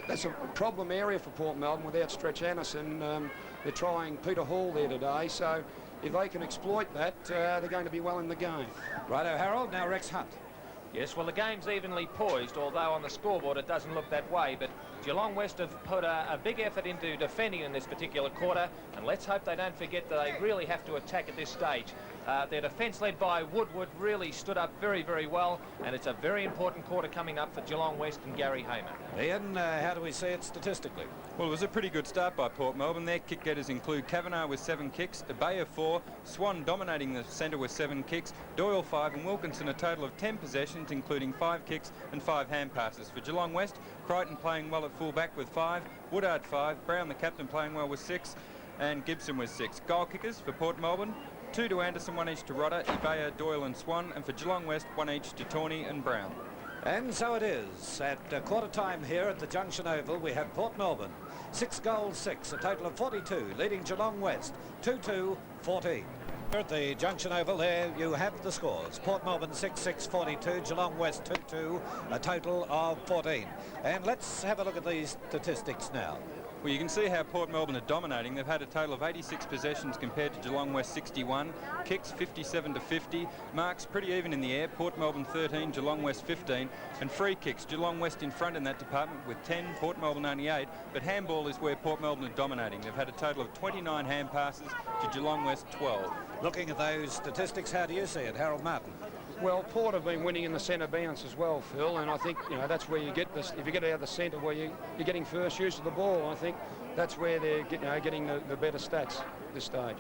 that's a problem area for Port Melbourne without Stretch Anderson. They're trying Peter Hall there today, so if they can exploit that, they're going to be well in the game. Righto, Harold. Now Rex Hunt. Yes, well, the game's evenly poised, although on the scoreboard it doesn't look that way, but Geelong West have put a big effort into defending in this particular quarter, and let's hope they don't forget that they really have to attack at this stage. Their defence led by Woodward really stood up very, very well, and it's a very important quarter coming up for Geelong West and Gary Hayman. Ian, how do we see it statistically? Well, it was a pretty good start by Port Melbourne. Their kick getters include Kavanagh with 7 kicks, Abaya 4, Swan dominating the centre with 7 kicks, Doyle 5, and Wilkinson a total of 10 possessions, including 5 kicks and 5 hand passes. For Geelong West, Crichton playing well at full-back with 5, Woodard 5, Brown the captain playing well with 6, and Gibson with 6. Goal kickers for Port Melbourne, 2 to Anderson, 1 each to Rodder, Ibea, Doyle and Swan, and for Geelong West, 1 each to Tawney and Brown. And so it is. At quarter time here at the Junction Oval, we have Port Melbourne 6 goals 6, a total of 42, leading Geelong West 2-2-14. At the Junction Oval, there you have the scores. Port Melbourne 6-6-42, Geelong West 2-2, a total of 14. And let's have a look at these statistics now. Well, you can see how Port Melbourne are dominating. They've had a total of 86 possessions compared to Geelong West 61. Kicks 57 to 50. Marks pretty even in the air. Port Melbourne 13, Geelong West 15. And free kicks, Geelong West in front in that department with 10, Port Melbourne only 8. But handball is where Port Melbourne are dominating. They've had a total of 29 hand passes to Geelong West 12. Looking at those statistics, how do you see it, Harold Martin? Well, Port have been winning in the centre bounce as well, Phil, and I think, you know, that's where you get this. If you get out of the centre where you're getting first use of the ball, I think that's where they're getting the better stats at this stage.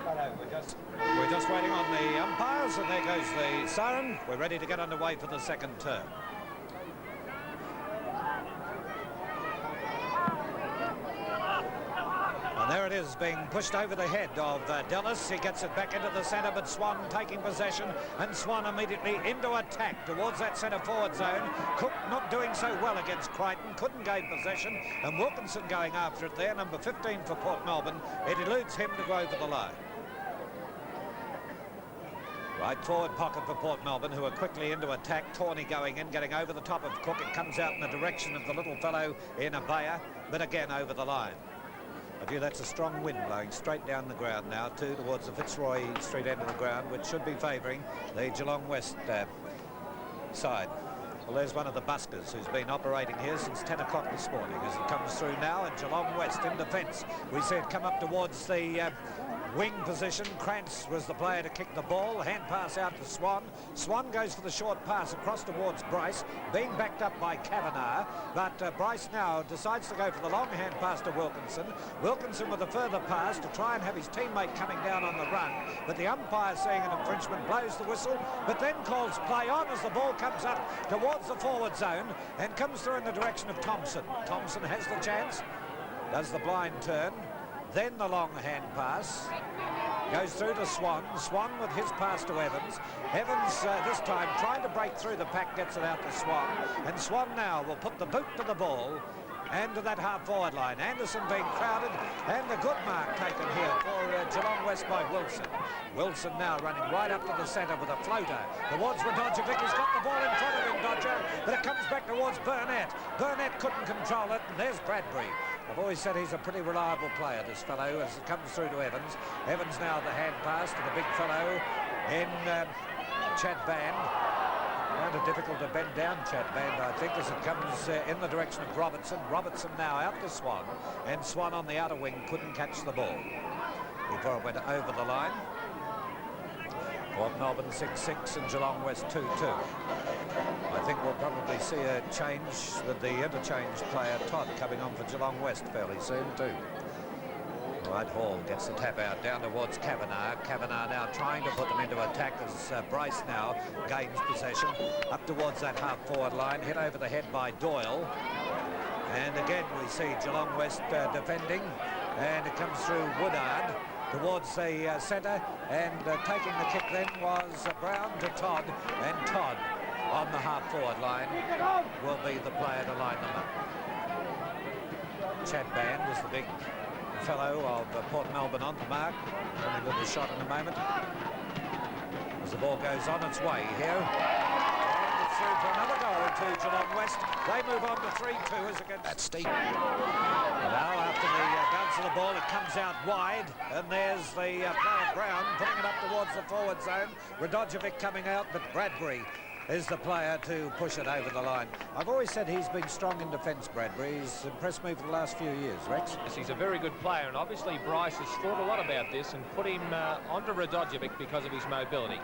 We're just waiting on the umpires, and there goes the siren. We're ready to get underway for the second term. And there it is, being pushed over the head of Dallas. He gets it back into the centre, but Swan taking possession, and Swan immediately into attack towards that centre forward zone. Cook not doing so well against Crichton, couldn't gain possession, and Wilkinson going after it there, number 15 for Port Melbourne. It eludes him to go over the line. Right forward pocket for Port Melbourne, who are quickly into attack. Tawney going in, getting over the top of Cook. It comes out in the direction of the little fellow in Abaya, but again over the line. I view that's a strong wind blowing straight down the ground now, too, towards the Fitzroy Street end of the ground, which should be favouring the Geelong West side. Well, there's one of the buskers who's been operating here since 10 o'clock this morning as it comes through now, and Geelong West in defence. We see it come up towards the wing position. Krantz was the player to kick the ball. Hand pass out to Swan. Swan goes for the short pass across towards Bryce, being backed up by Kavanagh, but Bryce now decides to go for the long hand pass to Wilkinson. Wilkinson with a further pass to try and have his teammate coming down on the run, but the umpire, seeing an infringement, blows the whistle, but then calls play on as the ball comes up towards the forward zone and comes through in the direction of Thompson. Thompson has the chance, does the blind turn, then the long hand pass, goes through to Swan. Swan with his pass to Evans. Evans this time trying to break through the pack, gets it out to Swan. And Swan now will put the boot to the ball and to that half-forward line. Anderson being crowded, and a good mark taken here for Geelong West by Wilson. Wilson now running right up to the centre with a floater towards Radojevic. He's got the ball in front of him, Dodger, but it comes back towards Burnett. Burnett couldn't control it, and there's Bradbury. I've always said he's a pretty reliable player, this fellow, as it comes through to Evans. Evans now the hand pass to the big fellow in Chad Band. Kind of difficult to bend down Chad Band, I think, as it comes in the direction of Robertson. Robertson now out to Swan, and Swan on the outer wing couldn't catch the ball before it went over the line. Port Melbourne 6-6 and Geelong West 2-2. I think we'll probably see a change with the interchange player Todd coming on for Geelong West fairly soon too. Right, Hall gets the tap out down towards Kavanagh. Kavanagh now trying to put them into attack as Bryce now gains possession up towards that half-forward line, hit over the head by Doyle. And again we see Geelong West defending, and it comes through Woodard towards the centre, and taking the kick then was Brown to Todd, and Todd on the half-forward line will be the player to line them up. Chad Band is the big fellow of Port Melbourne on the mark, coming with the shot in a moment. As the ball goes on its way here, and it's through for another goal to Geelong West. They move on to 3-2 as against... At stake. Now, after the bounce of the ball, it comes out wide, and there's the player Brown putting it up towards the forward zone. Radojevic coming out, but Bradbury is the player to push it over the line. I've always said he's been strong in defence, Bradbury. He's impressed me for the last few years, Rex. Yes, he's a very good player, and obviously Bryce has thought a lot about this and put him onto Radojevic because of his mobility.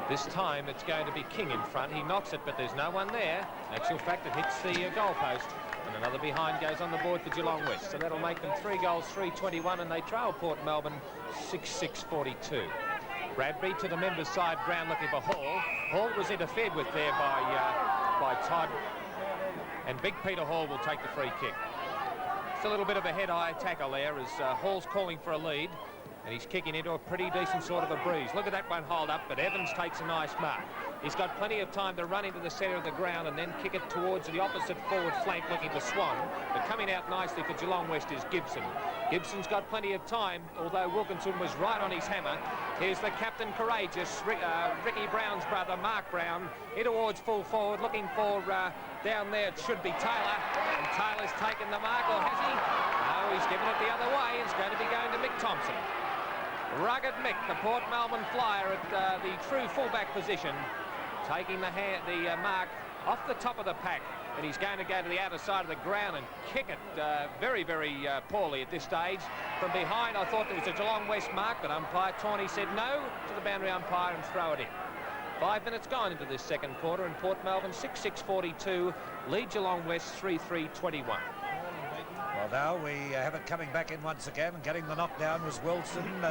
This time it's going to be King in front. He knocks it, but there's no one there. Actual fact, it hits the goal post, and another behind goes on the board for Geelong West. So that'll make them 3 goals, 3-21, and they trail Port Melbourne 6-6-42. Bradbury to the members' side ground looking for Hall. Hall was interfered with there by Todd, and Big Peter Hall will take the free kick. It's a little bit of a head-eye tackle there as Hall's calling for a lead, And he's kicking into a pretty decent sort of a breeze. Look at that one hold up, but Evans takes a nice mark. He's got plenty of time to run into the centre of the ground and then kick it towards the opposite forward flank looking for Swan. But coming out nicely for Geelong West is Gibson. Gibson's got plenty of time, although Wilkinson was right on his hammer. Here's the captain courageous, Ricky Brown's brother, Mark Brown, in towards full forward, looking for down there. It should be Taylor. And Taylor's taken the mark, or has he? No, he's given it the other way. It's going to be going to Mick Thompson. Rugged Mick, the Port Melbourne flyer at the true fullback position, taking the mark off the top of the pack, and he's going to go to the outer side of the ground and kick it very, very poorly at this stage. From behind, I thought there was a Geelong West mark, but umpire Tawney said no to the boundary umpire and throw it in. 5 minutes gone into this second quarter, and Port Melbourne 6-6-42, lead Geelong West 3-3-21. Well, now we have it coming back in once again, and getting the knockdown was Wilson. The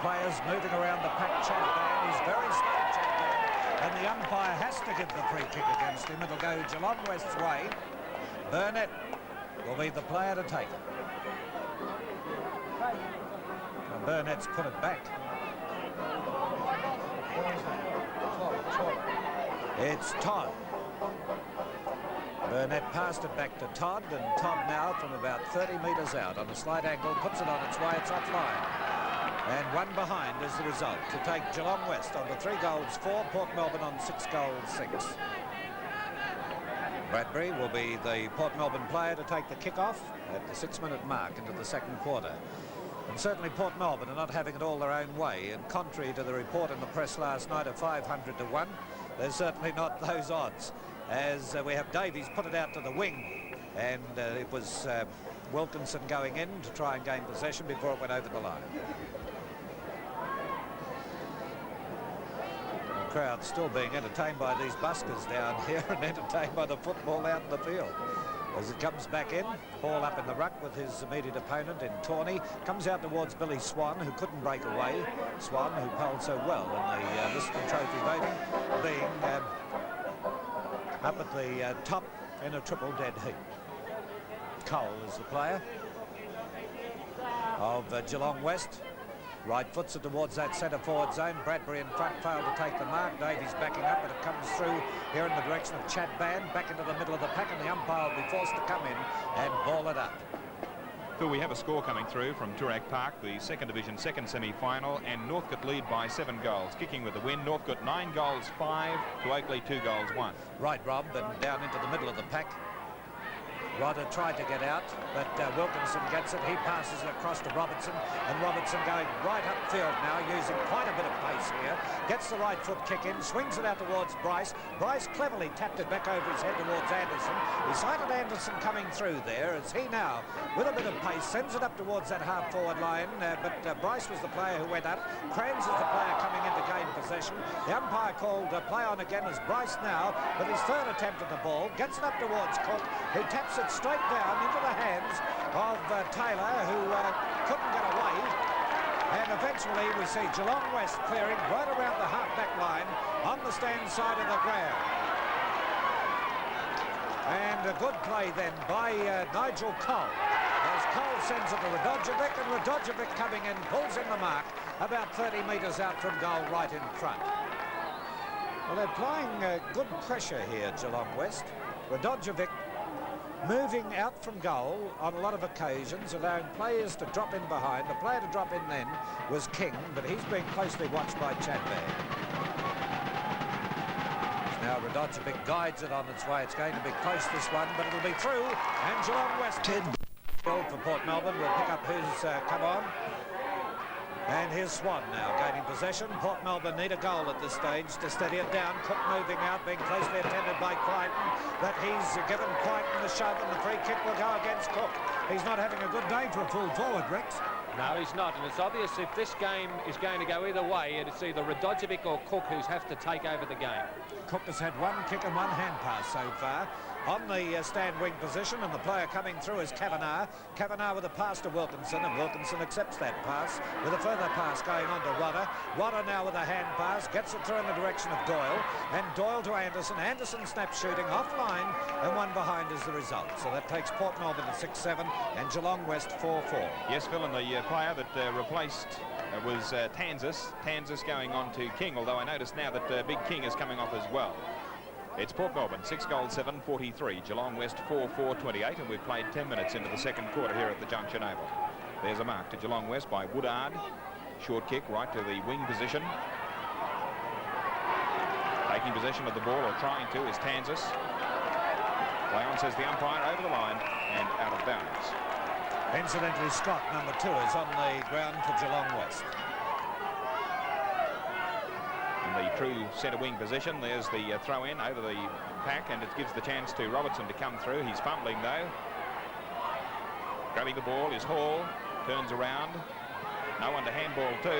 players moving around the pack. Chad Band is very slow, Chad Band, and the umpire has to give the free kick against him. It'll go Geelong West's way. Burnett will be the player to take it. And Burnett's put it back. It's Todd. Burnett passed it back to Todd, and Todd now from about 30 metres out on a slight angle puts it on its way. It's offline. And one behind is the result to take Geelong West on the 3 goals 4, Port Melbourne on 6 goals 6. Bradbury will be the Port Melbourne player to take the kick-off at the 6-minute mark into the second quarter. And certainly Port Melbourne are not having it all their own way, and contrary to the report in the press last night of 500 to 1, there's certainly not those odds, as we have Davies put it out to the wing, and it was Wilkinson going in to try and gain possession before it went over the line. The crowd still being entertained by these buskers down here and entertained by the football out in the field. As it comes back in, Hall up in the ruck with his immediate opponent in Tawney, comes out towards Billy Swan, who couldn't break away. Swan, who polled so well in the Liston Trophy voting, being up at the top in a triple dead heat. Cole is the player of Geelong West. Right foots it towards that centre forward zone. Bradbury in front failed to take the mark. Davies backing up, but it comes through here in the direction of Chad Band, back into the middle of the pack, and the umpire will be forced to come in and ball it up. Phil, we have a score coming through from Toorak Park, the second division second semi-final, and Northcote lead by 7 goals. Kicking with the win, Northcote 9 goals 5 to Oakley 2 goals 1. Right, Rob, and down into the middle of the pack. Rodder tried to get out, but Wilkinson gets it. He passes it across to Robertson, and Robertson going right upfield now, using quite a bit of pace here. Gets the right foot kick in, swings it out towards Bryce. Bryce cleverly tapped it back over his head towards Anderson. He sighted Anderson coming through there, as he now, with a bit of pace, sends it up towards that half-forward line, but Bryce was the player who went up. Kranz is the player coming in to gain possession. The umpire called play on again as Bryce now, with his third attempt at the ball, gets it up towards Cook, who taps it straight down into the hands of Taylor, who couldn't get away. And eventually we see Geelong West clearing right around the half-back line on the stand side of the ground. And a good play then by Nigel Cole, as Cole sends it to Radojevic, and Radojevic coming in pulls in the mark about 30 metres out from goal right in front. Well, they're applying good pressure here, Geelong West. Radojevic moving out from goal on a lot of occasions, allowing players to drop in behind. The player to drop in then was King, but he's being closely watched by Chad Band. Now Radojevic guides it on its way. It's going to be close, this one, but it'll be through, and Geelong West for Port Melbourne will pick up who's come on. And here's Swan now gaining possession. Port Melbourne need a goal at this stage to steady it down. Cook moving out, being closely attended by Crichton, but he's given Crichton the shove, and the free kick will go against Cook. He's not having a good day for a full forward, Rex. No, he's not, and it's obvious if this game is going to go either way, it's either Radojevic or Cook who's have to take over the game. Cook has had one kick and one hand pass so far. on the stand wing position, and the player coming through is Kavanagh. Kavanagh with a pass to Wilkinson, and Wilkinson accepts that pass with a further pass going on to Wadder. Wadder now with a hand pass, gets it through in the direction of Doyle, and Doyle to Anderson. Anderson snaps shooting offline, and one behind is the result. So that takes Port Melbourne to 6-7 and Geelong West 4-4. Yes, Phil, and the player that replaced was Tansis. Tansis going on to King, although I notice now that Big King is coming off as well. It's Port Melbourne 6 goals 7-43, Geelong West 4-4-28, and we've played 10 minutes into the second quarter here at the Junction Oval. There's a mark to Geelong West by Woodard. Short kick right to the wing position. Taking possession of the ball, or trying to, is Tansis. Play on, says the umpire, over the line and out of bounds. Incidentally, Scott, number 2, is on the ground for Geelong West. In the true centre wing position, there's the throw in over the pack, and it gives the chance to Robertson to come through. He's fumbling though. Grabbing the ball is Hall, turns around. No one to handball to.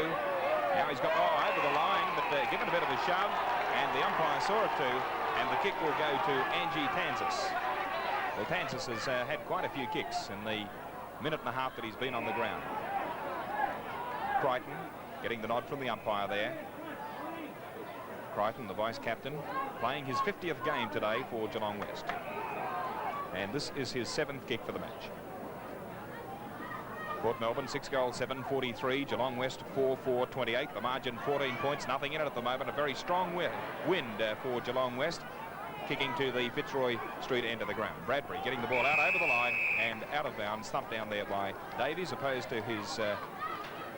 Now he's got over the line, but given a bit of a shove, and the umpire saw it too, and the kick will go to Angie Tansis. Well, Tansis has had quite a few kicks in the minute and a half that he's been on the ground. Crichton getting the nod from the umpire there. Crichton, the vice-captain, playing his 50th game today for Geelong West. And this is his 7th kick for the match. Port Melbourne 6 goals 7-43, Geelong West 4-4-28. The margin 14 points, nothing in it at the moment. A very strong wind for Geelong West, kicking to the Fitzroy Street end of the ground. Bradbury getting the ball out over the line and out of bounds, thumped down there by Davies, opposed to his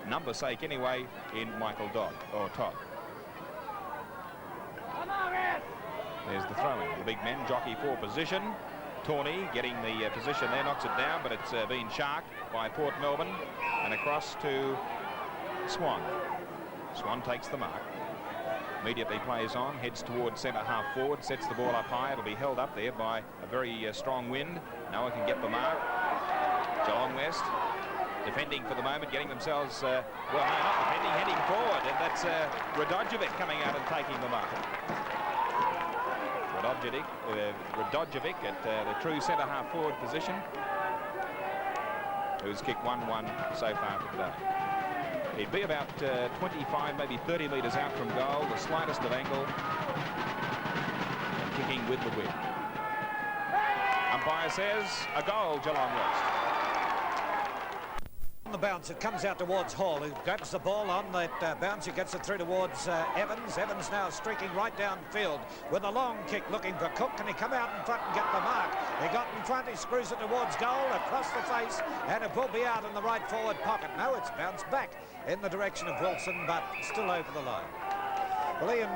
number's sake anyway, in Michael Todd. There's the throw-in. The big men jockey for position. Tawney getting the position there, knocks it down, but it's been sharked by Port Melbourne, and across to Swan. Swan takes the mark. Immediately plays on, heads towards centre half forward, sets the ball up high. It'll be held up there by a very strong wind. No one can get the mark. Geelong West defending for the moment, getting themselves, well, no, not defending, heading forward, and that's Radojevic coming out and taking the mark. Radojevic at the true centre half forward position, who's kicked 1-1 so far today. He'd be about 25, maybe 30 metres out from goal, the slightest of angle, and kicking with the wind. Umpire says a goal, Geelong West. On the bounce, it comes out towards Hall, who grabs the ball on that bounce. He gets it through towards Evans. Evans now streaking right downfield with a long kick, looking for Cook. Can he come out in front and get the mark? He got in front, he screws it towards goal, across the face, and it will be out in the right forward pocket. No, it's bounced back in the direction of Wilson, but still over the line. Well, Ian,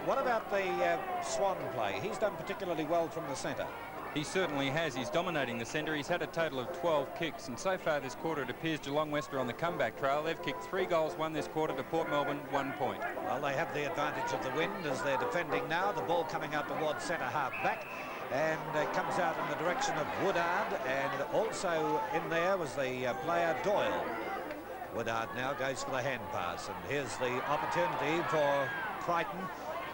what about the Swan play? He's done particularly well from the centre. He certainly has. He's dominating the centre. He's had a total of 12 kicks, and so far this quarter it appears Geelong West are on the comeback trail. They've kicked 3 goals, 1 this quarter to Port Melbourne, 1 point. Well, they have the advantage of the wind as they're defending now. The ball coming out towards centre half back, and it comes out in the direction of Woodard, and also in there was the player Doyle. Woodard now goes for the hand pass, and here's the opportunity for Crichton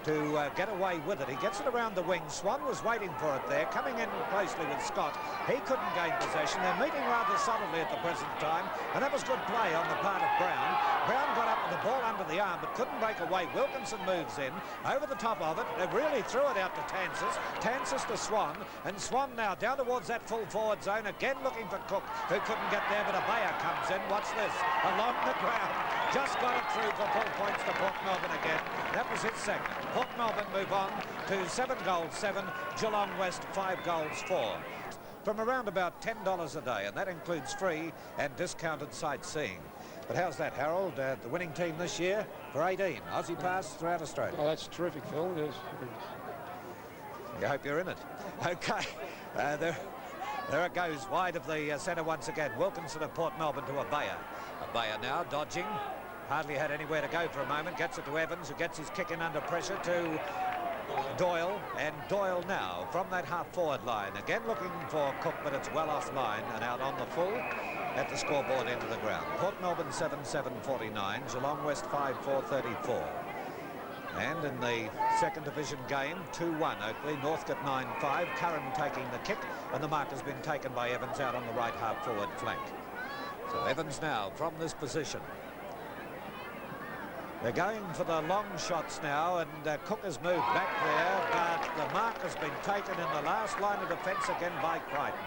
to get away with it. He gets it around the wing. Swan was waiting for it there, coming in closely with Scott. He couldn't gain possession. They're meeting rather solidly at the present time, and that was good play on the part of Brown. Brown got up with the ball under the arm, but couldn't break away. Wilkinson moves in, over the top of it. They really threw it out to Tansis. Tansis to Swan, and Swan now down towards that full forward zone, again looking for Cook, who couldn't get there, but Abaya comes in. What's this? Along the ground. Just got it through for full points to Port Melbourne again. That was his second. Port Melbourne move on to 7 goals 7, Geelong West 5 goals 4. From around about $10 a day, and that includes free and discounted sightseeing. But how's that, Harold? The winning team this year for 18 Aussie Pass throughout Australia. Oh, that's terrific, Phil. Yes. I hope you're in it. Okay, there it goes, wide of the centre once again. Wilkinson of Port Melbourne to Abaya. Abaya now dodging. Hardly had anywhere to go for a moment. Gets it to Evans, who gets his kick in under pressure to Doyle. And Doyle now from that half-forward line. Again looking for Cook, but it's well offline and out on the full at the scoreboard into the ground. Port Melbourne 7-7-49. Geelong West 5-4-34. And in the second division game, 2-1 Oakley, Northcote 9-5, Curran taking the kick, and the mark has been taken by Evans out on the right half forward flank. So Evans now from this position. They're going for the long shots now, and Cook has moved back there, but the mark has been taken in the last line of defence again by Crichton.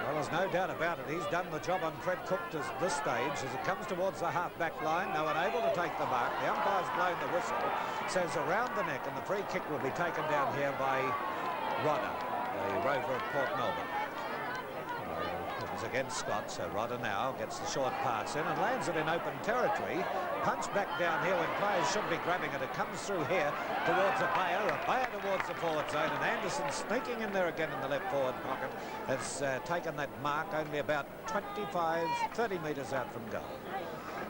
Well, there's no doubt about it. He's done the job on Fred Cook to this stage as it comes towards the half-back line. No one able to take the mark. The umpire's blown the whistle. Says around the neck, and the free kick will be taken down here by Rodder, the rover of Port Melbourne. It was against Scott, so Rodder now gets the short pass in and lands it in open territory. Punch back down here when players should be grabbing it. It comes through here towards a Bayer towards the forward zone, and Anderson sneaking in there again in the left forward pocket has taken that mark only about 25-30 metres out from goal.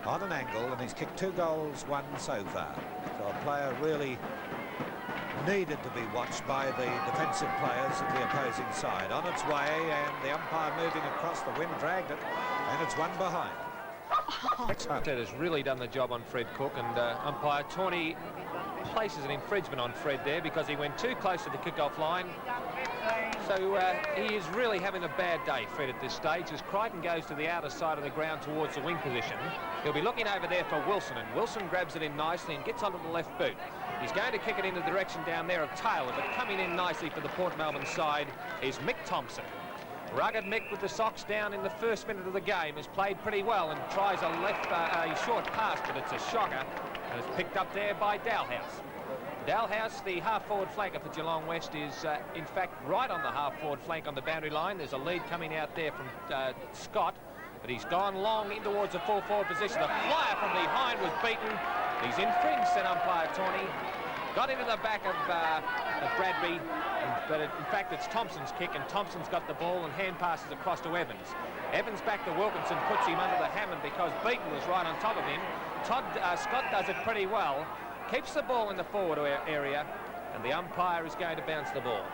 On an angle, and he's kicked 2 goals, 1 so far. So a player really needed to be watched by the defensive players of the opposing side. On its way, and the umpire moving across the wind dragged it, and it's one behind. Ted has really done the job on Fred Cook, and umpire Tawney places an infringement on Fred there because he went too close to the kick-off line. So he is really having a bad day, Fred, at this stage, as Crichton goes to the outer side of the ground towards the wing position. He'll be looking over there for Wilson, and Wilson grabs it in nicely and gets onto the left boot. He's going to kick it in the direction down there of Taylor, but coming in nicely for the Port Melbourne side is Mick Thompson. Rugged Mick with the socks down in the first minute of the game has played pretty well and tries a short pass, but it's a shocker, and it's picked up there by Dalhouse. Dalhouse, the half-forward flanker for Geelong West, is in fact right on the half-forward flank on the boundary line. There's a lead coming out there from Scott, but he's gone long in towards the full-forward position. The flyer from behind was beaten. He's infringed, said umpire Tawney. Got into the back of Bradbury, but in fact it's Thompson's kick, and Thompson's got the ball and hand passes across to Evans. Evans back to Wilkinson, puts him under the Hammond because Beaton was right on top of him. Scott does it pretty well, keeps the ball in the forward area, and the umpire is going to bounce the ball.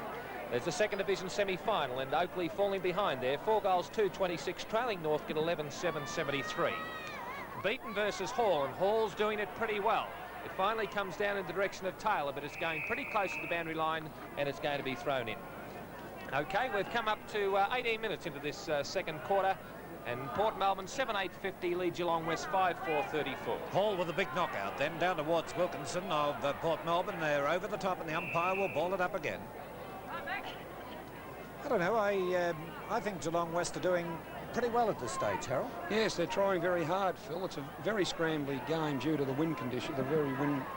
There's the second division semi-final, and Oakley falling behind there, 4 goals, 2-26, trailing Northcote 11-7-73. Beaton versus Hall, and Hall's doing it pretty well. It finally comes down in the direction of Taylor, but it's going pretty close to the boundary line, and it's going to be thrown in. OK, we've come up to 18 minutes into this second quarter, and Port Melbourne 7-8-50 lead Geelong West 5-4-34. Hall with a big knockout, then down towards Wilkinson of Port Melbourne. They're over the top, and the umpire will ball it up again. I don't know, I think Geelong West are doing pretty well at this stage, Harold. Yes, they're trying very hard, Phil. It's a very scrambly game due to the wind condition, the very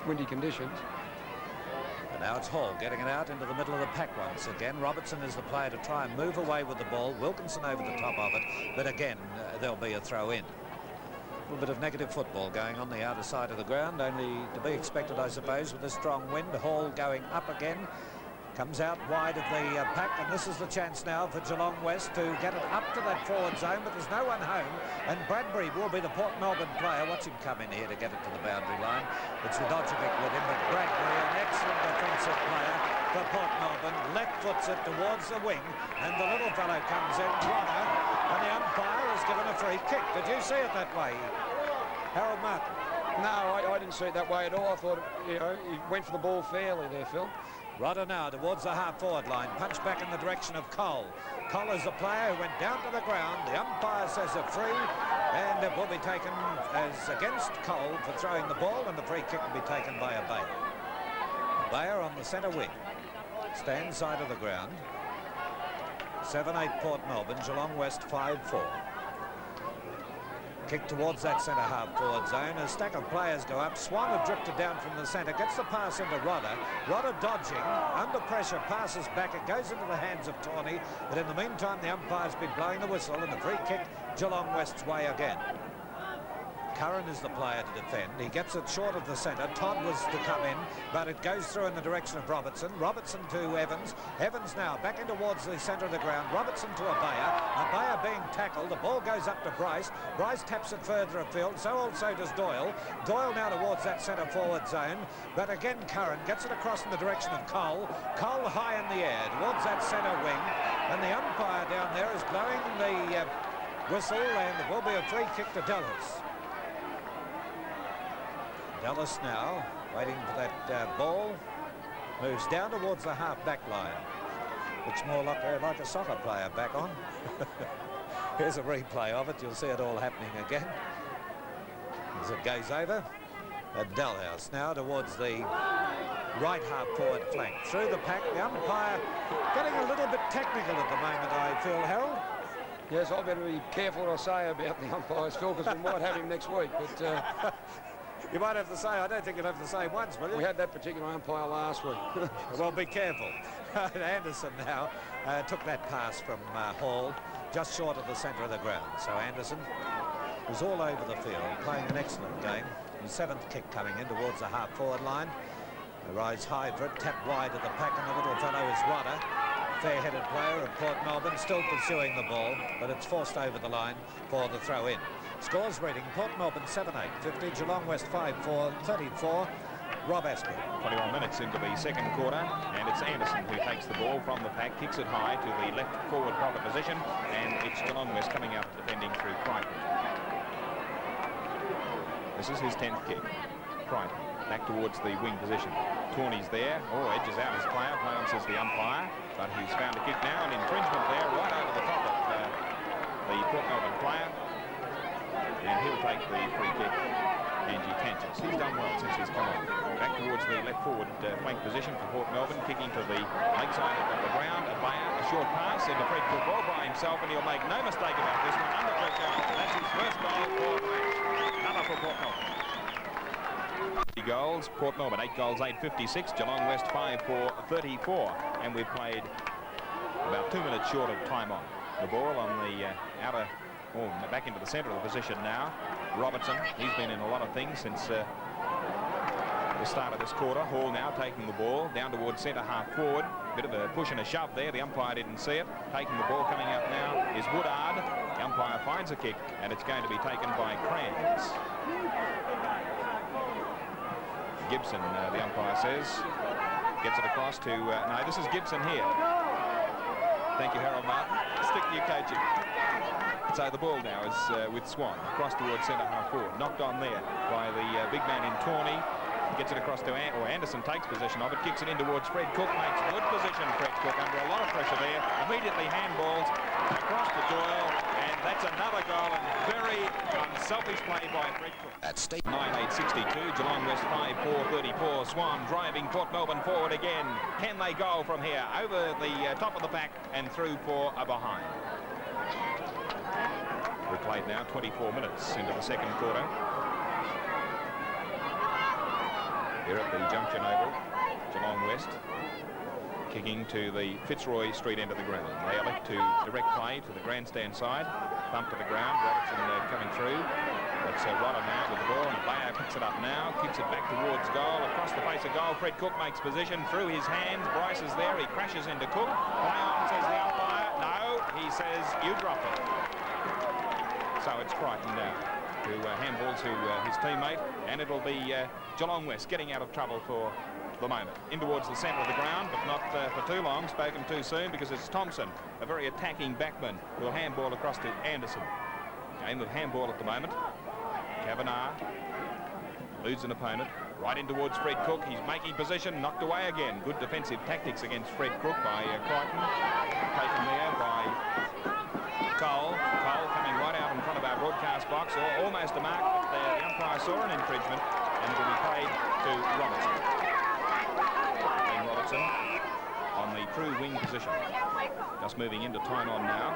windy conditions. And now it's Hall getting it out into the middle of the pack once again. Robertson is the player to try and move away with the ball. Wilkinson over the top of it, but again, there'll be a throw in. A little bit of negative football going on the outer side of the ground, only to be expected, I suppose, with a strong wind. Hall going up again. Comes out wide of the pack, and this is the chance now for Geelong West to get it up to that forward zone, but there's no one home, and Bradbury will be the Port Melbourne player. Watch him come in here to get it to the boundary line. It's Radojevic with him, but Bradbury, an excellent defensive player for Port Melbourne, left foots it towards the wing, and the little fellow comes in, Rodder, and the umpire has given a free kick. Did you see it that way, Harold Martin? No, I didn't see it that way at all. I thought, he went for the ball fairly there, Phil. Rodder now towards the half-forward line. Punch back in the direction of Cole. Cole is the player who went down to the ground. The umpire says a free, and it will be taken as against Cole for throwing the ball, and the free kick will be taken by a Bayer. Bayer on the centre wing. Stand side of the ground. 7-8 Port Melbourne. Geelong West 5-4. Kick towards that centre half forward zone. A stack of players go up. Swan have drifted down from the centre. Gets the pass into Rodder. Rodder dodging. Under pressure. Passes back. It goes into the hands of Tawney. But in the meantime, the umpire's been blowing the whistle, and the free kick Geelong West's way again. Curran is the player to defend. He gets it short of the centre. Todd was to come in, but it goes through in the direction of Robertson. Robertson to Evans. Evans now back in towards the centre of the ground. Robertson to a Bayer being tackled. The ball goes up to Bryce. Bryce taps it further afield. So also does Doyle. Doyle now towards that centre forward zone. But again, Curran gets it across in the direction of Cole. Cole high in the air towards that centre wing. And the umpire down there is blowing the whistle, and there will be a free kick to Dallas. Dallas now waiting for that ball moves down towards the half-back line. Looks more like a soccer player back on. Here's a replay of it. You'll see it all happening again. As it goes over. Dalhouse now towards the right half-forward flank. Through the pack, the umpire getting a little bit technical at the moment, I feel, Harold. Yes, I better be careful what I say about the umpires, Phil, because we might have him next week. But you might have to say, I don't think you'll have to say once, will you? We had that particular umpire last week. Well, be careful. Anderson now took that pass from Hall just short of the centre of the ground. So Anderson was all over the field, playing an excellent game. His 7th kick coming in towards the half-forward line. A rise high for it, tapped wide of the pack, and the little fellow is Wadder. Fair-headed player of Port Melbourne, still pursuing the ball, but it's forced over the line for the throw-in. Scores reading, Port Melbourne 7-8, 50, Geelong West 5-4, 34. Rob Askew. 21 minutes into the second quarter, and it's Anderson who takes the ball from the pack, kicks it high to the left forward proper position, and it's Geelong West coming out defending through Crichton. This is his 10th kick. Crichton back towards the wing position. Tawney's there. Oh, edges out his player, balances the umpire, but he's found a kick now, an infringement there right over the top of the Port Melbourne player, and he'll take the free kick. Angie Tanchas. He's done well since he's come on. Back towards the left forward flank position for Port Melbourne, kicking to the leg side of the ground. A Bayer, a short pass into Fred Cook all by himself, and he'll make no mistake about this one. Under pressure. That's his first goal for the match. Another for Port Melbourne. 3 goals. Port Melbourne 8 goals, 8.56. Geelong West 5-4-34, and we've played about 2 minutes short of time on. The ball on the outer. Oh, back into the centre of the position now. Robertson, he's been in a lot of things since the start of this quarter. Hall now taking the ball down towards centre half forward. Bit of a push and a shove there. The umpire didn't see it. Taking the ball coming out now is Woodard. The umpire finds a kick, and it's going to be taken by Crans. Gibson, the umpire says, gets it across to... no, this is Gibson here. Thank you, Harold Martin. Stick to your coaching. So the ball now is with Swan, across towards centre half forward. Knocked on there by the big man in Tawney. Gets it across to Anderson, takes possession of it, kicks it in towards Fred Cook, makes good position, Fred Cook, under a lot of pressure there. Immediately handballs across to Doyle, and that's another goal, and very unselfish play by Fred Cook. At stake. 9-8-62, Geelong West 5-4-34. Swan driving Port Melbourne forward again. Can they go from here? Over the top of the pack and through for a behind. We've played now 24 minutes into the second quarter. Here at the Junction Oval, Geelong West kicking to the Fitzroy Street end of the ground. They elect to direct play to the grandstand side. Bump to the ground, Robertson coming through. That's Rodder now with the ball, and Bayer picks it up now, kicks it back towards goal, across the face of goal. Fred Cook makes position through his hands. Bryce is there, he crashes into Cook. Play on, says the umpire. No, he says, you dropped it. So it's Crichton now who handballs to his teammate, and it'll be Geelong West getting out of trouble for the moment. In towards the centre of the ground, but not for too long, spoken too soon, because it's Thompson, a very attacking backman, who'll handball across to Anderson. Game of handball at the moment. Kavanagh eludes an opponent, right in towards Fred Cook. He's making position, knocked away again. Good defensive tactics against Fred Cook by Crichton. Taken there by Cole. Cole coming right out in front of our broadcast box, almost a mark, but the umpire saw an infringement, and it will be played to Robertson. Then Robertson on the true wing position. Just moving into time on now.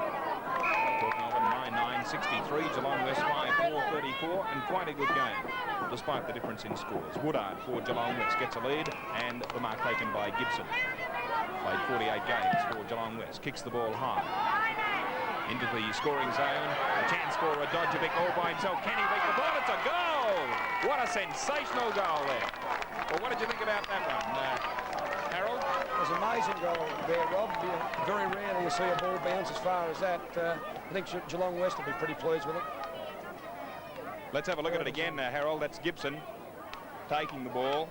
Port Melbourne 9-9-63, Geelong West 5-4-34, and quite a good game, despite the difference in scores. Woodard for Geelong West gets a lead, and the mark taken by Gibson. Played 48 games for Geelong West, kicks the ball high. Into the scoring zone, a chance for a Dodjevic all by himself. Can he beat the ball? It's a goal! What a sensational goal there. Well, what did you think about that one, Harold? It was an amazing goal there, Rob. Very rarely you see a ball bounce as far as that. I think Geelong West will be pretty pleased with it. Let's have a look at it again, Harold. That's Gibson taking the ball.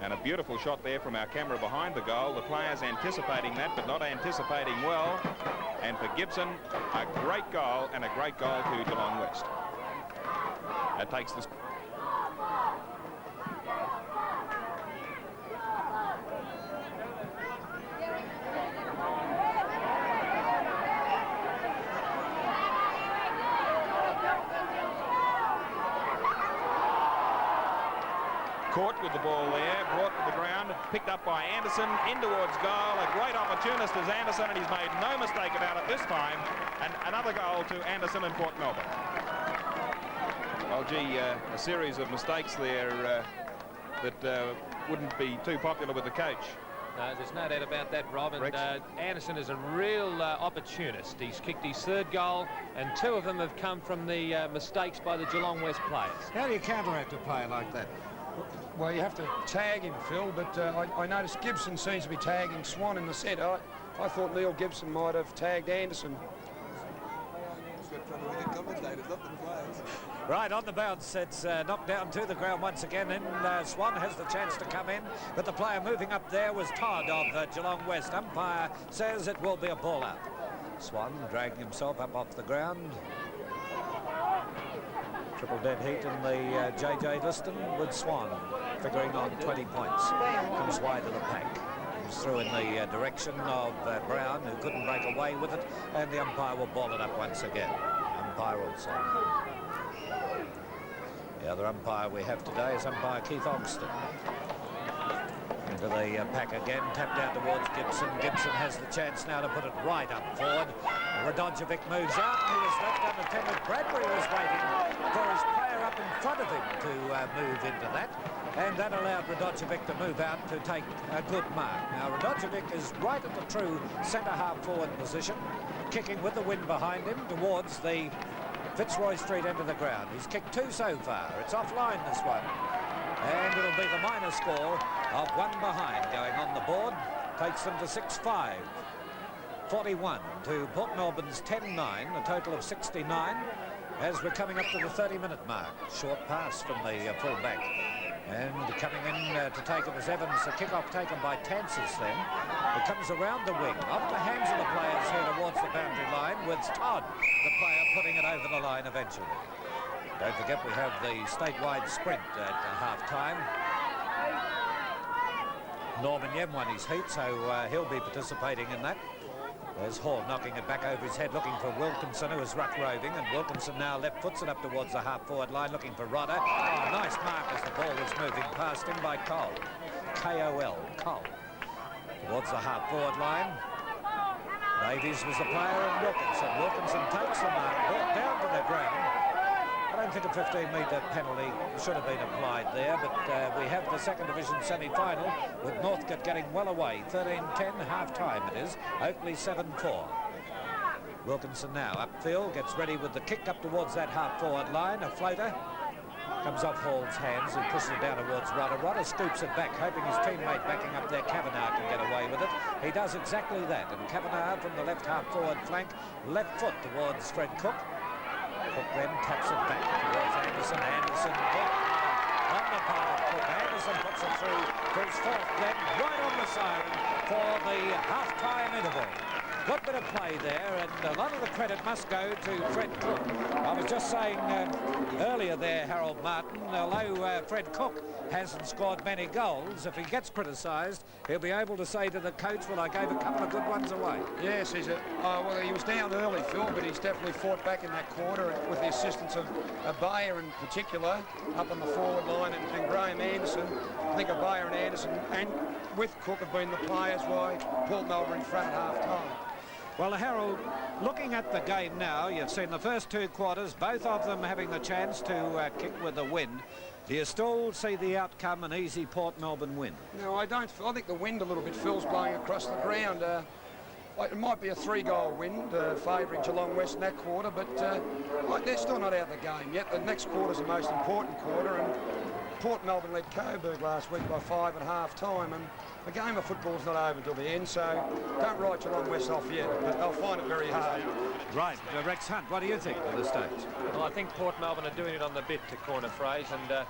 And a beautiful shot there from our camera behind the goal. The players anticipating that, but not anticipating well. And for Gibson, a great goal, and a great goal to Geelong West. That takes this. Caught with the ball there, brought to the ground, picked up by Anderson, in towards goal. A great opportunist is Anderson, and he's made no mistake about it this time. And another goal to Anderson and Port Melbourne. Well, gee, a series of mistakes there that wouldn't be too popular with the coach. No, there's no doubt about that, Rob. And Anderson is a real opportunist. He's kicked his third goal, and 2 of them have come from the mistakes by the Geelong West players. How do you counteract a player like that? Well, you have to tag him, Phil, but I noticed Gibson seems to be tagging Swan in the centre. I thought Neil Gibson might have tagged Anderson. Right, on the bounce, it's knocked down to the ground once again, and Swan has the chance to come in, but the player moving up there was Todd of Geelong West. Umpire says it will be a ball out. Swan dragging himself up off the ground. Triple dead heat in the JJ Liston with Swan figuring on 20 points. Comes wide of the pack. Comes through in the direction of Brown, who couldn't break away with it, and the umpire will ball it up once again. Umpire also. The other umpire we have today is umpire Keith Ogston. Into the pack again, tapped out towards Gibson. Gibson has the chance now to put it right up forward. Radojevic moves out, and he was left unattended. Bradbury was waiting for his player up in front of him to move into that, and that allowed Radojevic to move out to take a good mark. Now, Radojevic is right at the true centre-half forward position, kicking with the wind behind him towards the Fitzroy Street end of the ground. He's kicked 2 so far. It's offline, this one. And it'll be the minor score of 1 behind going on the board. Takes them to 6-5. 41 to Port Melbourne's 10-9, a total of 69 as we're coming up to the 30-minute mark. Short pass from the full-back. And coming in to take it as Evans, a kick-off taken by Tansis then. It comes around the wing, off the hands of the players here towards the boundary line, with Todd, the player, putting it over the line eventually. Don't forget we have the statewide sprint at half-time. Norman Yem won his heat, so he'll be participating in that. There's Hall knocking it back over his head, looking for Wilkinson, who is ruck roving, and Wilkinson now left foots it up towards the half-forward line, looking for Rodder. Oh, nice mark as the ball was moving past him by Cole. K-O-L, Cole. Towards the half-forward line. Davies was the player, and Wilkinson. Wilkinson takes the mark, brought down to the ground. I don't think a 15-metre penalty should have been applied there, but we have the second division semi-final with Northcote getting well away. 13-10, half-time it is. Oakley 7-4. Wilkinson now upfield, gets ready with the kick up towards that half-forward line. A floater comes off Hall's hands. He pushes it down towards Rodder. Rodder scoops it back, hoping his teammate backing up there, Kavanagh, can get away with it. He does exactly that, and Kavanagh from the left half-forward flank, left foot towards Fred Cook. Cook then taps it back towards Anderson. Anderson on the part of Cook. Anderson puts it through for his 4th then, right on the siren for the half-time interval. Good bit of play there, and a lot of the credit must go to Fred Cook. I was just saying earlier there, Harold Martin, although Fred Cook hasn't scored many goals, if he gets criticised, he'll be able to say to the coach, well, I gave a couple of good ones away. Yes, well, he was down early, Phil, but he's definitely fought back in that quarter with the assistance of Bayer in particular, up on the forward line, and Graham Anderson. I think Bayer and Anderson, and with Cook, have been the players why Port Melbourne in front at half-time. Well, Harold, looking at the game now, you've seen the first 2 quarters, both of them having the chance to kick with the wind. Do you still see the outcome an easy Port Melbourne win? No, I don't. I think the wind a little bit, Phil's blowing across the ground. It might be a 3-goal wind favouring Geelong West in that quarter, but they're still not out of the game yet. The next quarter's the most important quarter, and Port Melbourne led Coburg last week by 5 at half-time, and the game of football's not over until the end, so don't write Geelong West off yet, but they'll find it very hard. Right, Rex Hunt, what do you think at this stage? Well, I think Port Melbourne are doing it on the bit, to coin a phrase, and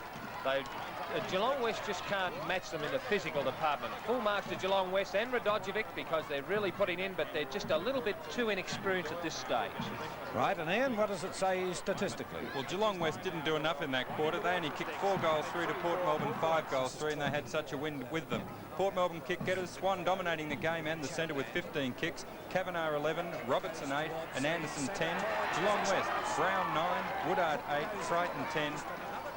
Geelong West just can't match them in the physical department. Full marks to Geelong West and Radojevic because they're really putting in, but they're just a little bit too inexperienced at this stage. Right, and Ian, what does it say statistically? Well, Geelong West didn't do enough in that quarter. They only kicked 4 goals through to Port Melbourne 5 goals through, and they had such a wind with them. Port Melbourne kick getters, Swan dominating the game and the centre with 15 kicks, Kavanagh 11, Robertson 8 and Anderson 10. Geelong West, Brown 9, Woodard 8, Crichton 10,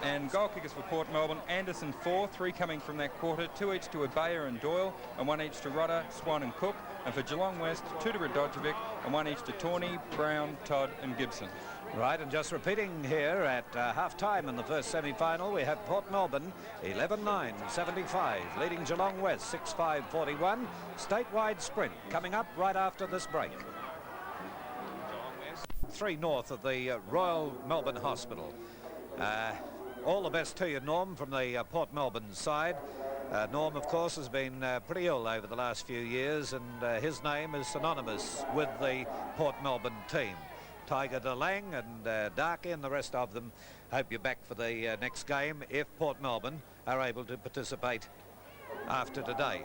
And goal kickers for Port Melbourne, Anderson 4, 3 coming from that quarter, 2 each to Abaya and Doyle, and 1 each to Rodder, Swan and Cook. And for Geelong West, 2 to Radojevic, and 1 each to Tawney, Brown, Todd and Gibson. Right, and just repeating here at half-time in the first semi-final, we have Port Melbourne 11-9-75, leading Geelong West 6-5-41. Statewide sprint coming up right after this break. 3 north of the Royal Melbourne Hospital. All the best to you, Norm, from the Port Melbourne side. Norm, of course, has been pretty ill over the last few years, and his name is synonymous with the Port Melbourne team. Tiger DeLang and Darky and the rest of them hope you're back for the next game if Port Melbourne are able to participate after today.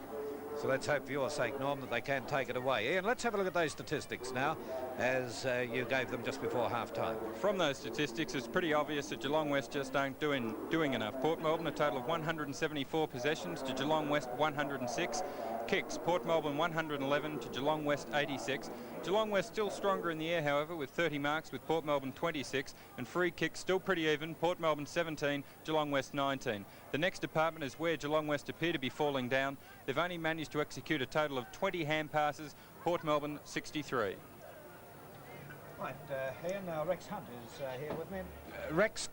So let's hope for your sake, Norm, that they can take it away. Ian, let's have a look at those statistics now, as you gave them just before half-time. From those statistics, it's pretty obvious that Geelong West just aren't doing enough. Port Melbourne, a total of 174 possessions to Geelong West 106. Kicks, Port Melbourne 111 to Geelong West 86. Geelong West still stronger in the air, however, with 30 marks, with Port Melbourne 26, and free kicks still pretty even, Port Melbourne 17, Geelong West 19. The next department is where Geelong West appear to be falling down. They've only managed to execute a total of 20 hand passes, Port Melbourne 63. Right, Ian, now Rex Hunt is here with me. Rex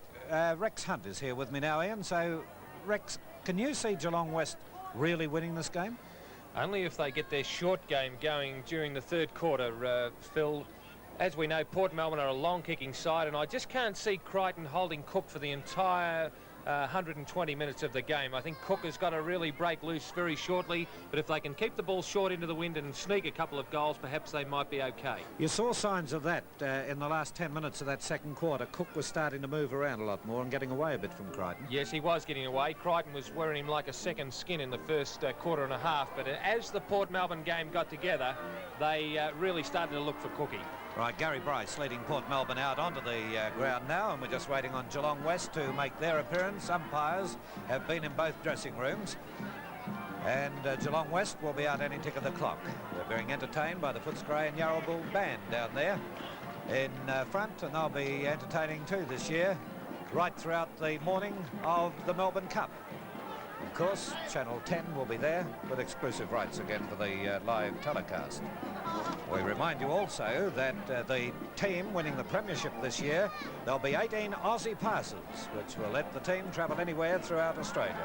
Hunt is here with me now, Ian. So, Rex, can you see Geelong West really winning this game? Only if they get their short game going during the third quarter, Phil. As we know, Port Melbourne are a long-kicking side, and I just can't see Crichton holding Cook for the entire 120 minutes of the game. I think Cook has got to really break loose very shortly, but if they can keep the ball short into the wind and sneak a couple of goals, perhaps they might be okay. You saw signs of that in the last 10 minutes of that second quarter. Cook was starting to move around a lot more and getting away a bit from Crichton. Yes, he was getting away. Crichton was wearing him like a second skin in the first quarter and a half, but as the Port Melbourne game got together, they really started to look for Cookie. Right, Gary Bryce leading Port Melbourne out onto the ground now, and we're just waiting on Geelong West to make their appearance. Umpires have been in both dressing rooms, and Geelong West will be out any tick of the clock. They're being entertained by the Footscray and Yarraville band down there in front, and they'll be entertaining too this year, right throughout the morning of the Melbourne Cup. Of course, Channel 10 will be there with exclusive rights again for the live telecast. We remind you also that the team winning the premiership this year, there'll be 18 Aussie passes, which will let the team travel anywhere throughout Australia.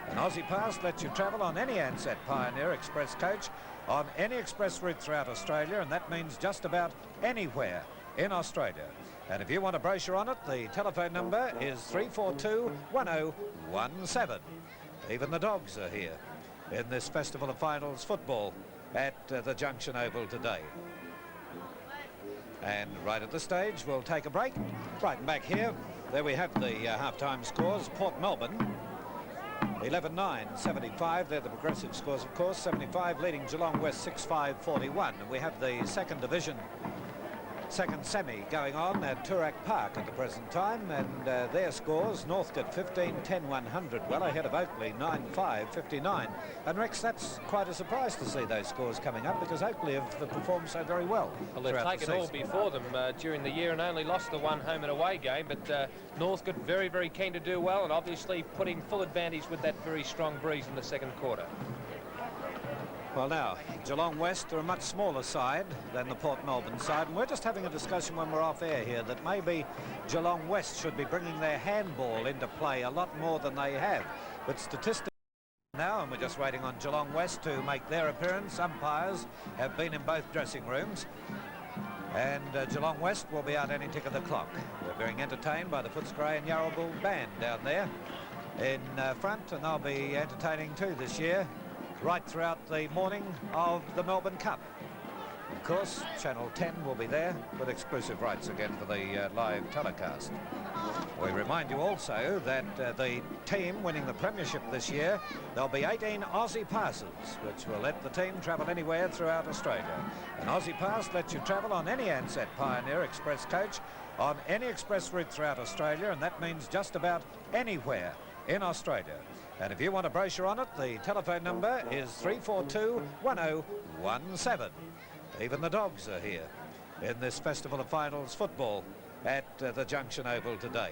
An Aussie pass lets you travel on any Ansett Pioneer Express coach on any express route throughout Australia, and that means just about anywhere in Australia. And if you want a brochure on it, the telephone number is 342 1017. Even the Dogs are here in this Festival of Finals football at the Junction Oval today. And right at this stage, we'll take a break. Right, and back here, there we have the half-time scores. Port Melbourne, 11-9-75. They're the progressive scores, of course. 75 leading Geelong West 6-5-41. And we have the second division, second semi going on at Toorak Park at the present time, and their scores: Northcote 15-10-100, well ahead of Oakley 9-5-59. And Rex, that's quite a surprise to see those scores coming up, because Oakley have performed so very well. Well, they've taken all before them during the year and only lost the one home and away game, but Northcote very, very keen to do well, and obviously putting full advantage with that very strong breeze in the second quarter. Well, now, Geelong West are a much smaller side than the Port Melbourne side, and we're just having a discussion when we're off air here that maybe Geelong West should be bringing their handball into play a lot more than they have. But statistically now, and we're just waiting on Geelong West to make their appearance. Umpires have been in both dressing rooms, and Geelong West will be out any tick of the clock. They're being entertained by the Footscray and Yarraville band down there in front, and they'll be entertaining too this year, right throughout the morning of the Melbourne Cup. Of course, Channel 10 will be there with exclusive rights again for the live telecast. We remind you also that the team winning the premiership this year, there'll be 18 Aussie passes, which will let the team travel anywhere throughout Australia. An Aussie pass lets you travel on any Ansett Pioneer Express coach on any express route throughout Australia, and that means just about anywhere in Australia. And if you want a brochure on it, the telephone number is 342 1017. Even the Dogs are here in this Festival of Finals football at the Junction Oval today.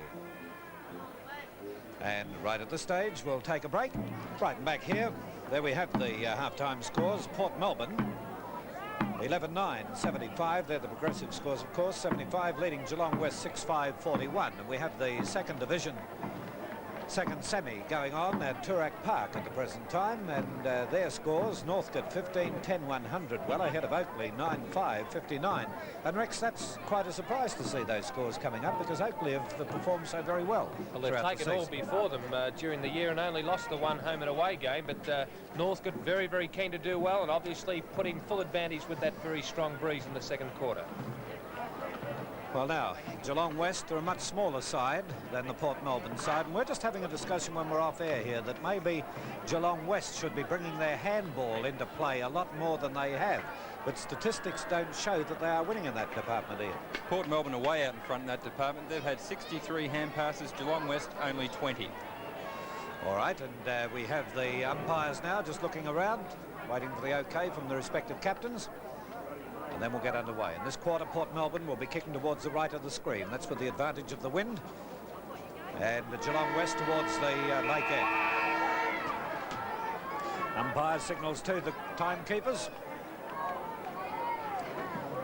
And right at this stage, we'll take a break. Right, and back here, there we have the half-time scores. Port Melbourne, 11-9, 75. They're the progressive scores, of course. 75 leading Geelong West 6-5, 41. And we have the second division, second semi going on at Toorak Park at the present time, and their scores: Northcote 15-10, 100, well ahead of Oakley 9-5, 59. And Rex, that's quite a surprise to see those scores coming up, because Oakley have performed so very well. Well, they've taken all before them during the year and only lost the one home and away game, but Northcote very, very keen to do well, and obviously putting full advantage with that very strong breeze in the second quarter. Well, now, Geelong West are a much smaller side than the Port Melbourne side, and we're just having a discussion when we're off air here that maybe Geelong West should be bringing their handball into play a lot more than they have. But statistics don't show that they are winning in that department here. Port Melbourne are way out in front in that department. They've had 63 hand passes, Geelong West only 20. All right, and we have the umpires now just looking around, waiting for the OK from the respective captains. And then we'll get underway. In this quarter, Port Melbourne will be kicking towards the right of the screen. That's with the advantage of the wind. And the Geelong West towards the lake end. Umpire signals to the timekeepers.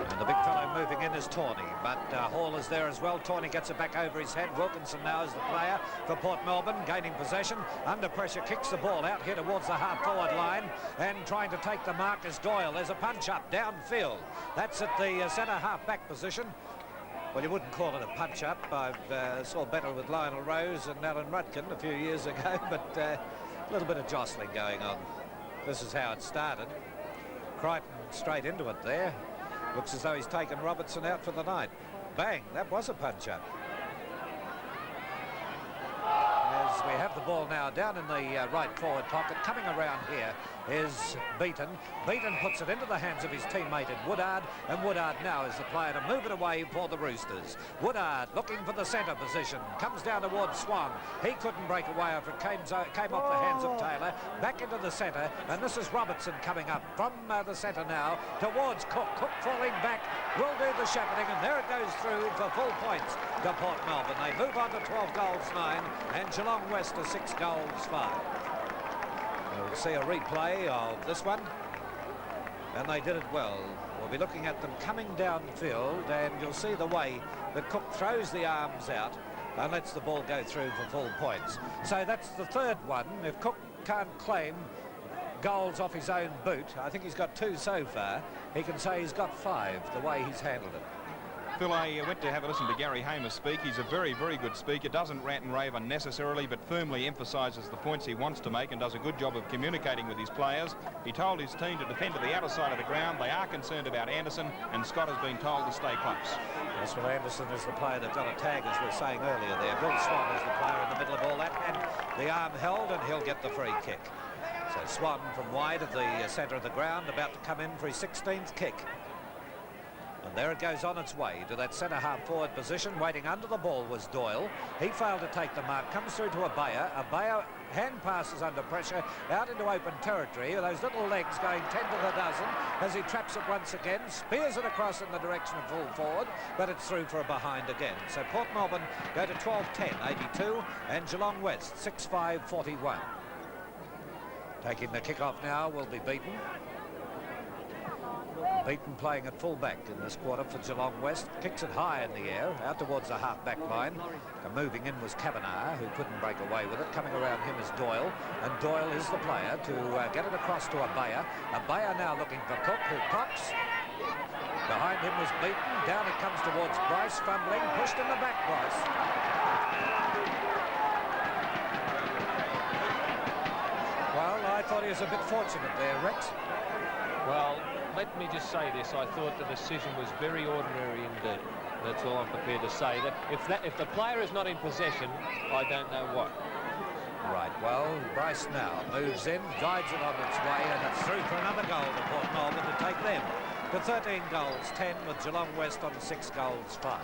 And the big fellow moving in is Tawney, but Hall is there as well. Tawney gets it back over his head. Wilkinson now is the player for Port Melbourne, gaining possession. Under pressure, kicks the ball out here towards the half-forward line, and trying to take the mark is Doyle. There's a punch-up downfield. That's at the centre half-back position. Well, you wouldn't call it a punch-up. I saw better with Lionel Rose and Alan Rudkin a few years ago, but a little bit of jostling going on. This is how it started. Crichton straight into it there. Looks as though he's taken Robertson out for the night. Bang, that was a punch-up. As we have the ball now down in the right forward pocket, coming around here is Beaton. Beaton puts it into the hands of his teammate in Woodard, and Woodard now is the player to move it away for the Roosters. Woodard looking for the centre position, comes down towards Swan. He couldn't break away after it came off the hands of Taylor, back into the centre, and this is Robertson coming up from the centre now towards Cook. Cook falling back, will do the shepherding, and there it goes through for full points to Port Melbourne. They move on to 12 goals 9, and Geelong West to 6 goals 5. We'll see a replay of this one, and they did it well. We'll be looking at them coming downfield, and you'll see the way that Cook throws the arms out and lets the ball go through for full points. So that's the third one. If Cook can't claim goals off his own boot, I think he's got 2 so far, he can say he's got 5, the way he's handled it. Phil, I went to have a listen to Gary Hamer speak. He's a very, very good speaker, doesn't rant and rave unnecessarily, but firmly emphasises the points he wants to make and does a good job of communicating with his players. He told his team to defend to the outer side of the ground. They are concerned about Anderson, and Scott has been told to stay close. Yes, well, Anderson is the player that got a tag, as we were saying earlier there. Bill Swan is the player in the middle of all that, and the arm held, and he'll get the free kick. So Swan from wide of the centre of the ground, about to come in for his 16th kick. And there it goes on its way to that centre half forward position. Waiting under the ball was Doyle. He failed to take the mark, comes through to Abaya. Abaya hand passes under pressure out into open territory. Those little legs going 10 to the dozen as he traps it once again, spears it across in the direction of full forward, but it's through for a behind again. So Port Melbourne go to 12-10, 82, and Geelong West 6-5, 41. Taking the kick-off now will be Beaton. Beaton playing at full-back in this quarter for Geelong West. Kicks it high in the air, out towards the half-back line. And moving in was Kavanagh, who couldn't break away with it. Coming around him is Doyle, and Doyle is the player to get it across to Abaya. Abaya now looking for Cook, who pops. Behind him was Beaton. Down it comes towards Bryce, fumbling, pushed in the back, Bryce. Well, I thought he was a bit fortunate there, Rex. Well, let me just say this. I thought the decision was very ordinary indeed. That's all I'm prepared to say. That if the player is not in possession, I don't know what. Right, well, Bryce now moves in, guides it on its way, and it's through for another goal to Port Melbourne to take them to 13 goals 10, with Geelong West on 6 goals 5.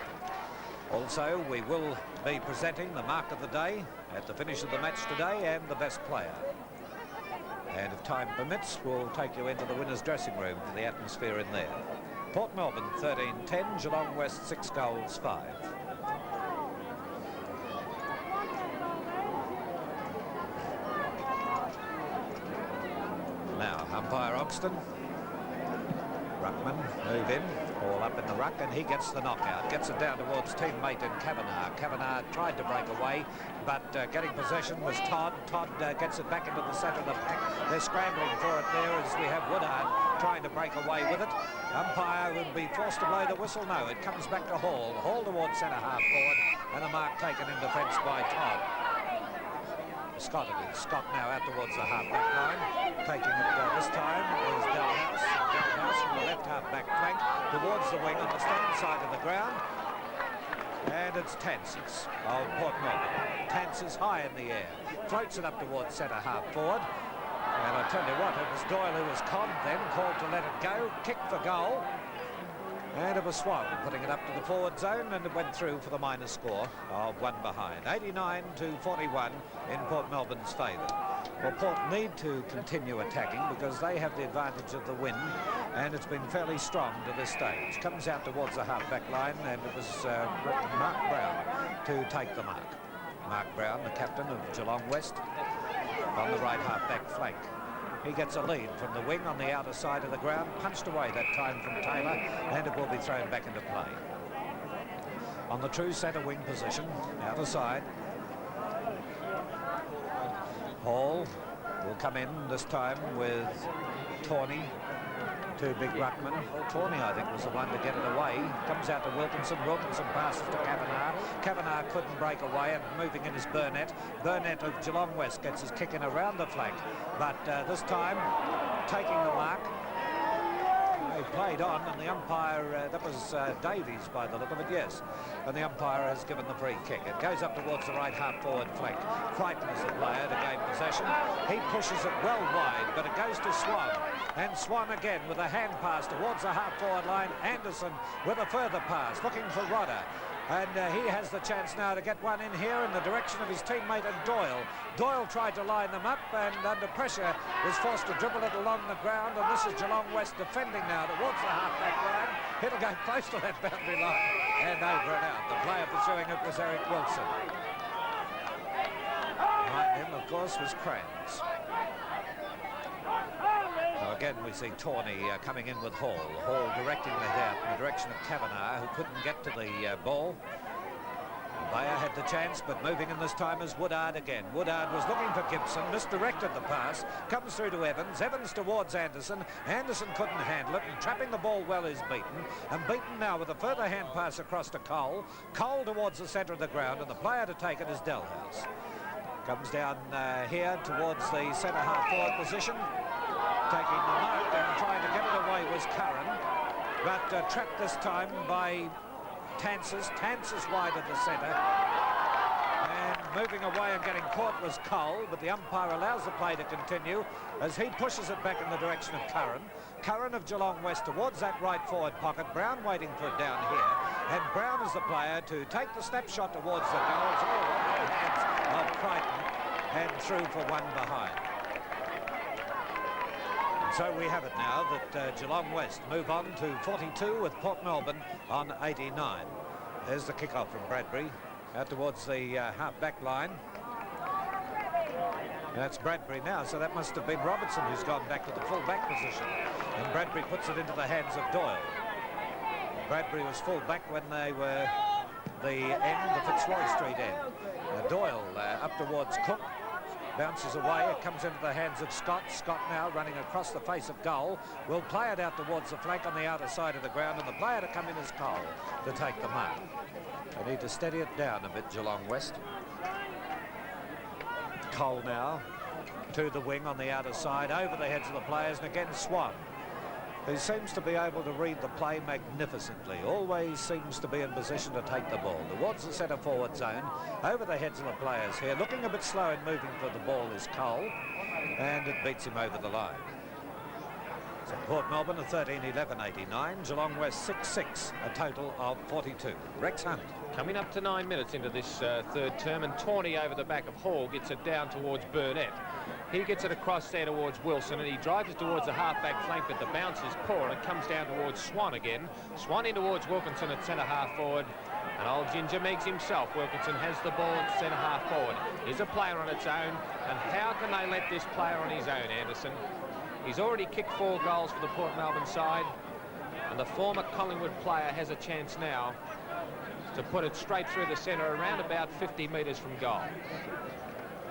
Also, we will be presenting the mark of the day at the finish of the match today, and the best player. And if time permits, we'll take you into the winner's dressing room for the atmosphere in there. Port Melbourne 13-10, Geelong West 6 goals 5. umpire Oxton. Ruckman move in, all up in the ruck, and he gets the knockout. Gets it down towards teammate in Kavanagh. Kavanagh tried to break away, but getting possession was Todd. Todd gets it back into the centre of the pack. They're scrambling for it there as we have Woodard trying to break away with it. Umpire will be forced to blow the whistle. No, it comes back to Hall. Hall towards centre half forward, and a mark taken in defence by Todd. Scott it is. Scott now out towards the half-back line. Taking it this time is Delhouse. Delhouse from the left half-back flank towards the wing on the stand side of the ground. And it's Tansis of Port Melbourne. Tansis high in the air. Floats it up towards centre half forward. And I tell you what, it was Doyle who was conned then, called to let it go. Kick for goal. And it was Swan putting it up to the forward zone, and it went through for the minor score of 1 behind. 89-41 in Port Melbourne's favour. Well, Port need to continue attacking because they have the advantage of the wind, and it's been fairly strong to this stage. Comes out towards the half-back line, and it was Mark Brown to take the mark. Mark Brown, the captain of Geelong West, on the right half-back flank. He gets a lead from the wing on the outer side of the ground, punched away that time from Taylor, and it will be thrown back into play. On the true centre wing position, outer side, Hall will come in this time with Tawney. Two big ruckmen. Tawney, I think, was the one to get it away. Comes out to Wilkinson. Wilkinson passes to Kavanagh. Kavanagh couldn't break away, and moving in is Burnett. Burnett of Geelong West gets his kick in around the flank, but this time taking the mark. They played on, and the umpire, that was Davies by the look of it, yes. And the umpire has given the free kick. It goes up towards the right half-forward flank. Frighten is the player to gain possession. He pushes it well wide, but it goes to Swan. And Swan again with a hand pass towards the half-forward line. Anderson with a further pass, looking for Rodder. And he has the chance now to get one in here in the direction of his teammate and Doyle. Doyle tried to line them up, and under pressure was forced to dribble it along the ground, and this is Geelong West defending now towards the half-back line. It'll go close to that boundary line and over and out. The player pursuing it was Eric Wilson. Behind him, of course, was Crans. So again, we see Tawney coming in with Hall. Hall directing that out in the direction of Kavanagh, who couldn't get to the ball. Bayer had the chance, but moving in this time is Woodard again. Woodard was looking for Gibson, misdirected the pass, comes through to Evans. Evans towards Anderson. Anderson couldn't handle it, and trapping the ball well is Beaton. And Beaton now with a further hand pass across to Cole. Cole towards the centre of the ground, and the player to take it is Delhouse. Comes down here towards the centre half-forward position. Taking the mark and trying to get it away was Curran, but trapped this time by Tansis. Tansis wide of the centre, and moving away and getting caught was Cole, but the umpire allows the play to continue as he pushes it back in the direction of Curran. Curran of Geelong West towards that right forward pocket. Brown waiting for it down here, and Brown is the player to take the snapshot towards the goals, all in the hands of Crichton, and through for 1 behind. So we have it now that Geelong West move on to 42 with Port Melbourne on 89. There's the kick-off from Bradbury out towards the half-back line. That's Bradbury now, so that must have been Robertson who's gone back to the full-back position. And Bradbury puts it into the hands of Doyle. Bradbury was full-back when they were the end, the Fitzroy Street end. Doyle up towards Cook. Bounces away, it comes into the hands of Scott. Scott now running across the face of goal. Will play it out towards the flank on the outer side of the ground, and the player to come in is Cole to take the mark. They need to steady it down a bit, Geelong West. Cole now to the wing on the outer side, over the heads of the players, and again Swan, who seems to be able to read the play magnificently. Always seems to be in position to take the ball towards the centre forward zone, over the heads of the players here. Looking a bit slow in moving for the ball is Cole, and it beats him over the line. So Port Melbourne a 13-11-89, Geelong West 6-6, a total of 42. Rex Hunt. Coming up to 9 minutes into this third term, and Tawney over the back of Hall gets it down towards Burnett. He gets it across there towards Wilson, and he drives it towards the half-back flank, but the bounce is poor, and it comes down towards Swan again. Swan in towards Wilkinson at centre-half forward. And old Ginger Meigs himself. Wilkinson has the ball at centre-half forward. He's a player on its own, and how can they let this player on his own, Anderson? He's already kicked 4 goals for the Port Melbourne side, and the former Collingwood player has a chance now to put it straight through the centre around about 50 metres from goal.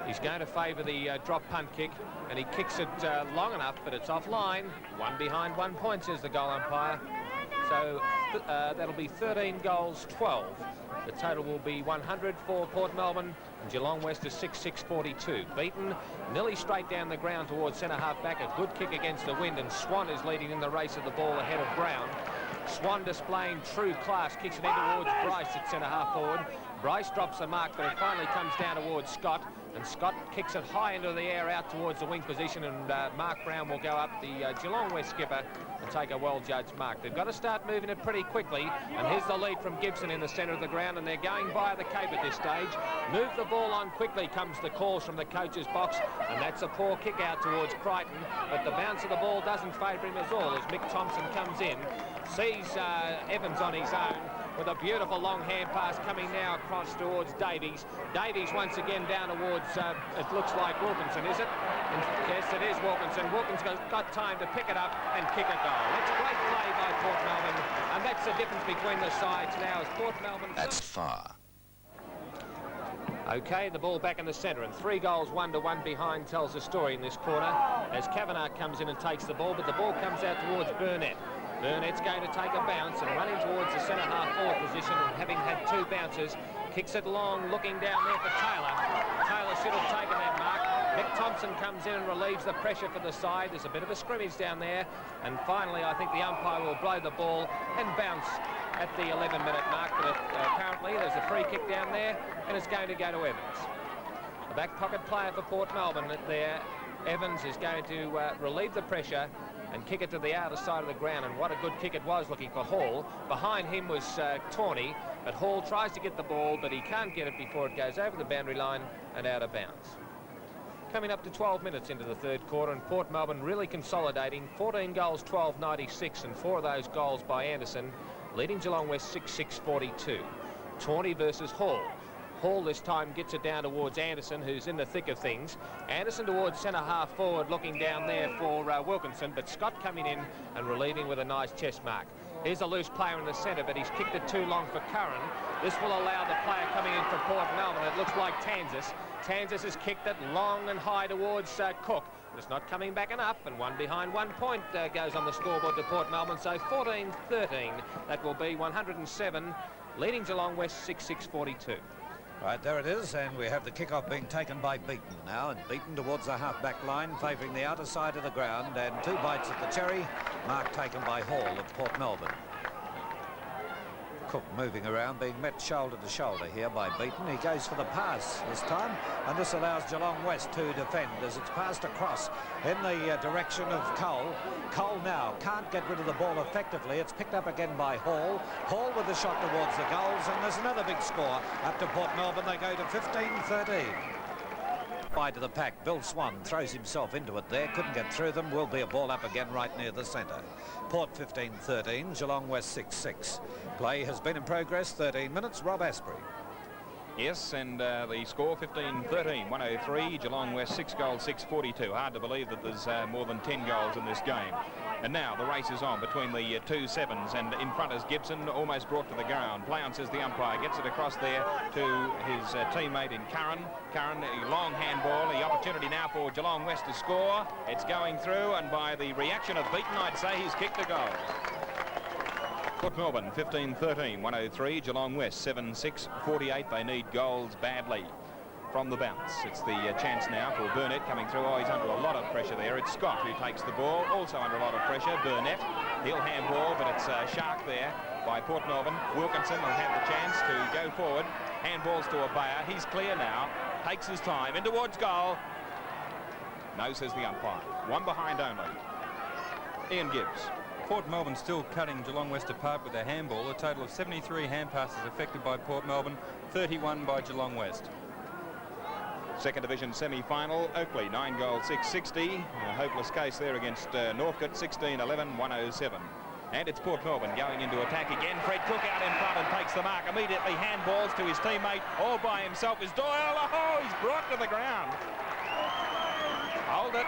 He's going to favour the drop punt kick, and he kicks it long enough, but it's offline. 1 behind 1 point, says the goal umpire. So that'll be 13 goals, 12. The total will be 100 for Port Melbourne, and Geelong West is 6-6-42. Beaten nearly straight down the ground towards centre-half back. A good kick against the wind, and Swan is leading in the race of the ball ahead of Brown. Swan displaying true class, kicks it in towards Bryce at centre-half forward. Bryce drops the mark, but it finally comes down towards Scott, and Scott kicks it high into the air out towards the wing position, and Mark Brown will go up, the Geelong West skipper, and take a well-judged mark. They've got to start moving it pretty quickly, and here's the lead from Gibson in the centre of the ground, and they're going via the cape at this stage. Move the ball on quickly comes the calls from the coach's box, and that's a poor kick out towards Crichton, but the bounce of the ball doesn't favour him at all as Mick Thompson comes in, sees Evans on his own, with a beautiful long hand pass coming now across towards Davies. Davies once again down towards, it looks like Wilkinson, is it? Yes, it is Wilkinson. Wilkinson's got time to pick it up and kick a goal. It's great play by Port Melbourne, and that's the difference between the sides now as Port Melbourne... That's far. Okay, the ball back in the centre, and 3 goals, 1-1 behind tells the story in this corner as Kavanagh comes in and takes the ball, but the ball comes out towards Burnett. Burnett's going to take a bounce and running towards the centre-half forward position, and having had 2 bounces, kicks it long, looking down there for Taylor. Taylor should have taken that mark. Mick Thompson comes in and relieves the pressure for the side. There's a bit of a scrimmage down there, and finally I think the umpire will blow the ball and bounce at the 11-minute mark, but apparently there's a free kick down there, and it's going to go to Evans. The back pocket player for Port Melbourne there, Evans, is going to relieve the pressure and kick it to the outer side of the ground, and what a good kick it was, looking for Hall. Behind him was Tawney, but Hall tries to get the ball, but he can't get it before it goes over the boundary line and out of bounds. Coming up to 12 minutes into the third quarter, and Port Melbourne really consolidating. 14 goals, 12-96, and 4 of those goals by Anderson, leading Geelong West 6-6-42. Tawney versus Hall. Hall this time gets it down towards Anderson, who's in the thick of things. Anderson towards centre-half forward, looking down there for Wilkinson, but Scott coming in and relieving with a nice chest mark. Here's a loose player in the centre, but he's kicked it too long for Curran. This will allow the player coming in for Port Melbourne, it looks like Tansis. Tansis has kicked it long and high towards Cook, but it's not coming back enough, and 1 behind 1 point goes on the scoreboard to Port Melbourne, so 14-13. That will be 107, leading Geelong West 6-6-42. Right, there it is, and we have the kick-off being taken by Beaton now, and Beaton towards the half-back line, favouring the outer side of the ground, and 2 bites at the cherry, mark taken by Hall of Port Melbourne. Cook moving around, being met shoulder to shoulder here by Beaton. He goes for the pass this time, and this allows Geelong West to defend as it's passed across in the direction of Cole. Cole now can't get rid of the ball effectively. It's picked up again by Hall. Hall with the shot towards the goals, and there's another big score up to Port Melbourne. They go to 15-13. Wide to the pack, Bill Swan throws himself into it there, couldn't get through them. Will be a ball up again right near the centre. Port 15-13, Geelong West 6-6. Play has been in progress, 13 minutes. Rob Asprey. Yes, and the score 15-13, 103, Geelong West 6 goals, 6-42. Hard to believe that there's more than 10 goals in this game. And now the race is on between the 2 sevens, and in front is Gibson, almost brought to the ground. Play on, says the umpire, gets it across there to his teammate in Curran. Curran, a long handball, the opportunity now for Geelong West to score. It's going through, and by the reaction of Beaton, I'd say he's kicked a goal. Port Melbourne 15-13, 103, Geelong West 7-6-48. They need goals badly from the bounce. It's the chance now for Burnett coming through. Oh, he's under a lot of pressure there. It's Scott who takes the ball, also under a lot of pressure. Burnett, he'll handball, but it's shark there by Port Melbourne. Wilkinson will have the chance to go forward. Handballs to Abaya. He's clear now. Takes his time in towards goal. No, says the umpire. 1 behind only. Ian Gibbs. Port Melbourne still cutting Geelong West apart with their handball. A total of 73 hand passes affected by Port Melbourne, 31 by Geelong West. Second Division semi-final, Oakley 9 goals 660. A hopeless case there against Northcote 16-11 107. And it's Port Melbourne going into attack again. Fred Cook out in front and takes the mark. Immediately handballs to his teammate. All by himself is Doyle. Oh, he's brought to the ground. Hold it.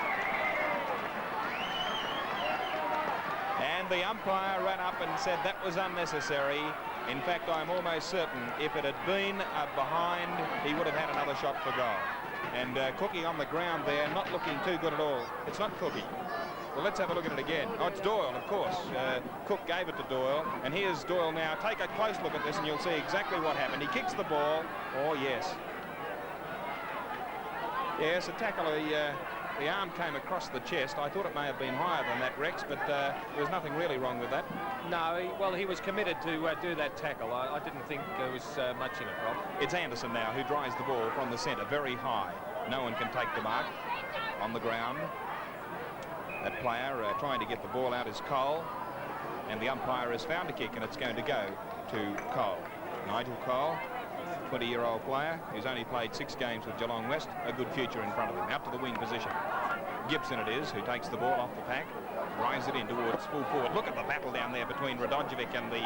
And the umpire ran up and said that was unnecessary. In fact, I'm almost certain if it had been behind, he would have had another shot for goal. And Cookie on the ground there, not looking too good at all. It's not Cookie. Well, let's have a look at it again. Oh, it's Doyle, of course. Cook gave it to Doyle, and here's Doyle now. Take a close look at this, and you'll see exactly what happened. He kicks the ball. Oh, yes. Yes, a tackle. The arm came across the chest. I thought it may have been higher than that, Rex, but there was nothing really wrong with that. No, he was committed to do that tackle. I didn't think there was much in it, Rob. It's Anderson now who drives the ball from the centre, very high. No one can take the mark. On the ground. That player trying to get the ball out is Cole, and the umpire has found a kick, and it's going to go to Cole. Nigel Cole, 20-year-old player who's only played 6 games with Geelong West, a good future in front of him. Out to the wing position. Gibson it is who takes the ball off the pack, drives it in towards full forward. Look at the battle down there between Radojevic and the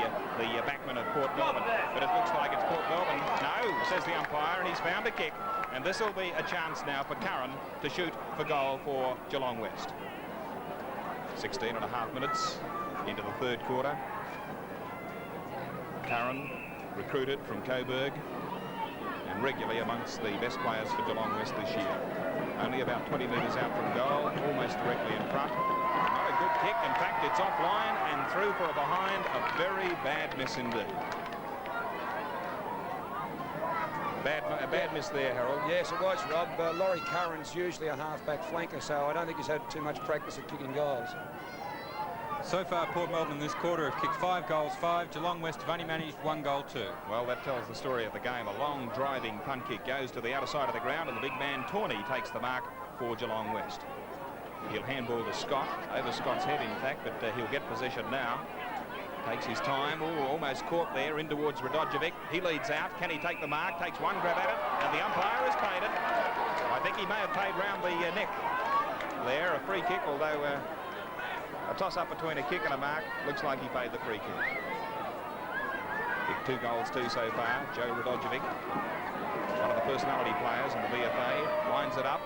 backman of Port Melbourne. But it looks like it's Port Melbourne. No, says the umpire, and he's found a kick. And this will be a chance now for Curran to shoot for goal for Geelong West. 16.5 minutes into the third quarter. Curran, recruited from Coburg and regularly amongst the best players for Geelong West this year. Only about 20 metres out from goal, almost directly in front. Not a good kick. In fact, it's offline and through for a behind. A very bad miss indeed. A bad miss there, Harold. Yes, it was, Rob. Laurie Curran's usually a half-back flanker, so I don't think he's had too much practice at kicking goals. So far, Port Melbourne in this quarter have kicked 5 goals, 5. Geelong West have only managed 1 goal, 2. Well, that tells the story of the game. A long driving punt kick goes to the outer side of the ground, and the big man, Tawney, takes the mark for Geelong West. He'll handball to Scott, over Scott's head, in fact, but he'll get possession now. Takes his time. Oh, almost caught there in towards Radojevic. He leads out. Can he take the mark? Takes one grab at it, and the umpire has paid it. I think he may have paid round the neck there. A free kick, although a toss-up between a kick and a mark. Looks like he paid the free kick. Kicked 2 goals, 2 so far. Joe Radojevic, one of the personality players in the VFA, lines it up.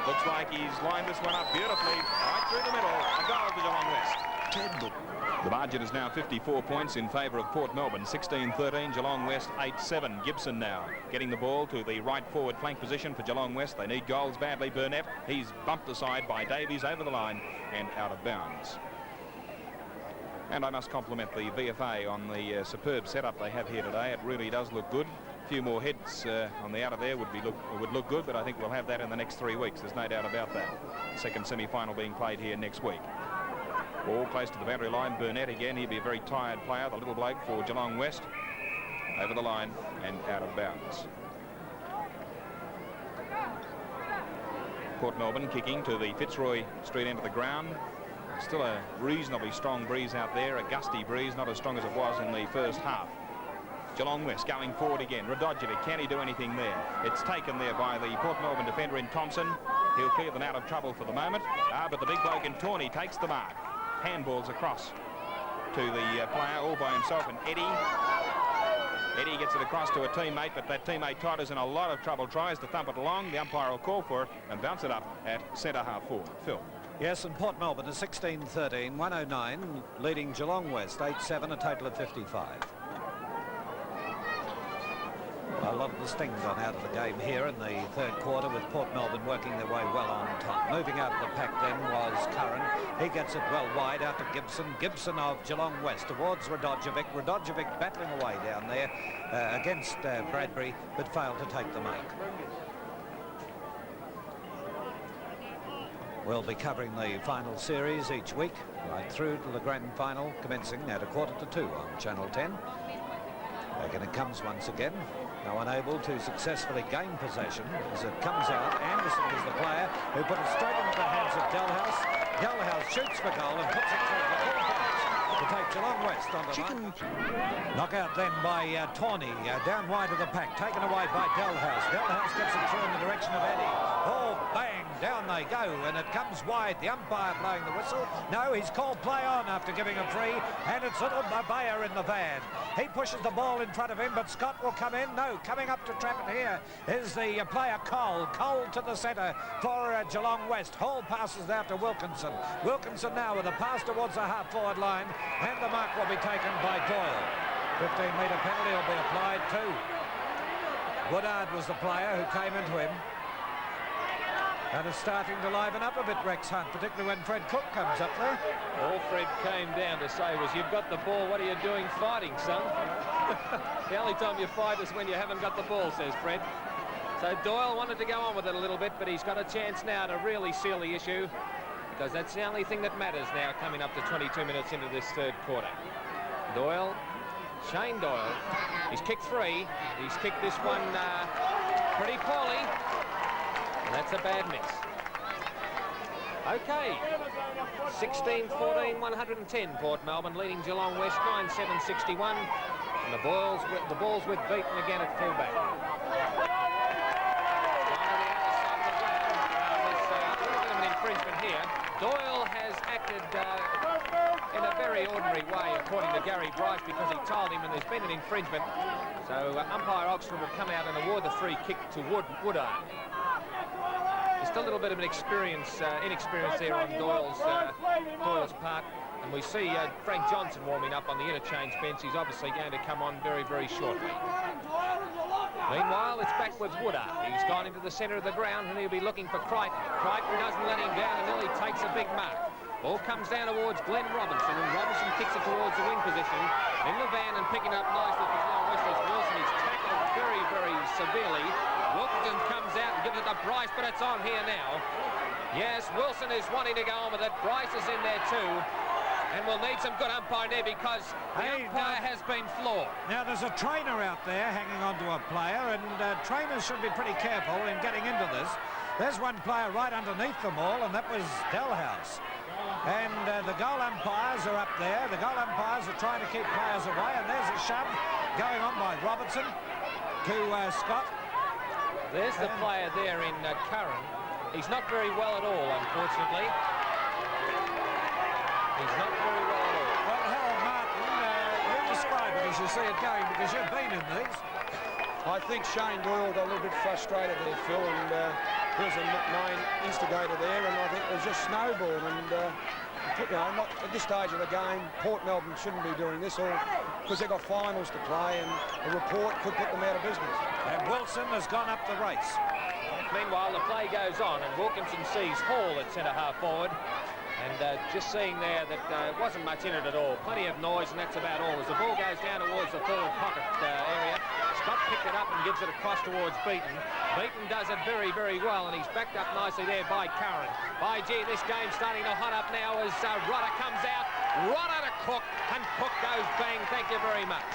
Looks like he's lined this one up beautifully, right through the middle. A goal for Geelong West. The margin is now 54 points in favour of Port Melbourne, 16-13, Geelong West 8-7. Gibson now getting the ball to the right forward flank position for Geelong West. They need goals badly. Burnett, he's bumped aside by Davies over the line and out of bounds. And I must compliment the VFA on the superb setup they have here today. It really does look good. A few more heads on the outer there would look good, but I think we'll have that in the next 3 weeks. There's no doubt about that. Second semi-final being played here next week. Ball close to the boundary line. Burnett again. He'll be a very tired player, the little bloke for Geelong West. Over the line and out of bounds. Port Melbourne kicking to the Fitzroy Street end of the ground. Still a reasonably strong breeze out there, a gusty breeze, not as strong as it was in the first half. Geelong West going forward again. Radojevic, can he do anything there? It's taken there by the Port Melbourne defender in Thompson. He'll clear them out of trouble for the moment. But the big bloke in Tawney takes the mark. Handballs across to the player all by himself, and Eddie gets it across to a teammate, but that teammate Todd is in a lot of trouble, tries to thump it along. The umpire will call for it and bounce it up at centre half forward. Phil. Yes, and Port Melbourne is 16-13, 109, leading Geelong West 8-7, a total of 55. A lot of the sting gone out of the game here in the third quarter, with Port Melbourne working their way well on top. Moving out of the pack then was Curran. He gets it well wide out to Gibson. Gibson of Geelong West towards Radojevic. Radojevic battling away down there against Bradbury, but failed to take the mark. We'll be covering the final series each week, right through to the grand final, commencing at 1:45 on Channel 10. Again, it comes once again. No one able to successfully gain possession as it comes out. Anderson is the player who put it straight into the hands of Delhouse. Delhouse shoots for goal and puts it through the 4 points. to take Geelong West on the line. Knockout then by Tawney, down wide of the pack, taken away by Delhouse. Delhouse gets it through in the direction of Eddie. Oh, bang, down they go, and it comes wide. The umpire blowing the whistle. No, he's called play on after giving a free, and it's little Mabaya in the van. He pushes the ball in front of him, but Scott will come in. No, coming up to trap it here is the player Cole. Cole to the centre for Geelong West. Hall passes out to Wilkinson. Wilkinson now with a pass towards the half-forward line, and the mark will be taken by Doyle. 15-metre penalty will be applied too. Woodard was the player who came into him. And it's starting to liven up a bit, Rex Hunt, particularly when Fred Cook comes up there. All Fred came down to say was, you've got the ball, what are you doing fighting, son? The only time you fight is when you haven't got the ball, says Fred. So Doyle wanted to go on with it a little bit, but he's got a chance now to really seal the issue, because that's the only thing that matters now coming up to 22 minutes into this third quarter. Doyle, Shane Doyle, he's kicked 3. He's kicked this one pretty poorly. That's a bad miss. Okay. 16-14, 110. Port Melbourne leading Geelong West 9-7-61. And the ball's with Beaton again at fullback. There's a little bit of an infringement here. Doyle has acted in a very ordinary way, according to Gary Bryce, because he told him, and there's been an infringement. So umpire Oxford will come out and award the free kick to Woodard. Just a little bit of an inexperience there on Doyle's part. And we see Frank Johnson warming up on the interchange bench. He's obviously going to come on very, very shortly. Meanwhile, it's back with Woodard. He's gone into the centre of the ground, and he'll be looking for Crichton. Crichton doesn't let him down until he takes a big mark. Ball comes down towards Glenn Robinson, and Robinson kicks it towards the wing position. In the van and picking up nicely for Geelong West is Wilson. He's tackled very, very severely. Wilkinson comes out and gives it to Bryce, but it's on here now. Yes, Wilson is wanting to go on with it. Bryce is in there too. And we'll need some good umpiring there, because the umpire has been flawed. Now, there's a trainer out there hanging on to a player, and trainers should be pretty careful in getting into this. There's one player right underneath them all, and that was Delhouse. And the goal umpires are up there. The goal umpires are trying to keep players away, and there's a shove going on by Robertson to Scott. There's the player there in Curran. He's not very well at all, unfortunately. He's not very well at all. Well, Harold Martin, you describe it as you see it going, because you've been in these. I think Shane Doyle got a little bit frustrated there, Phil, and there's a main instigator there, and I think it was just snowballed. And not at this stage of the game, Port Melbourne shouldn't be doing this, because they've got finals to play, and a report could put them out of business. And Wilson has gone up the race. Meanwhile, the play goes on, and Wilkinson sees Hall at centre-half forward. And just seeing there that wasn't much in it at all. Plenty of noise, and that's about all. As the ball goes down towards the forward pocket area, Scott picked it up and gives it across towards Beaton. Beaton does it very, very well, and he's backed up nicely there by Curran. By gee, this game's starting to hot up now as Rodder comes out. Rodder to Cook, and Cook goes bang. Thank you very much.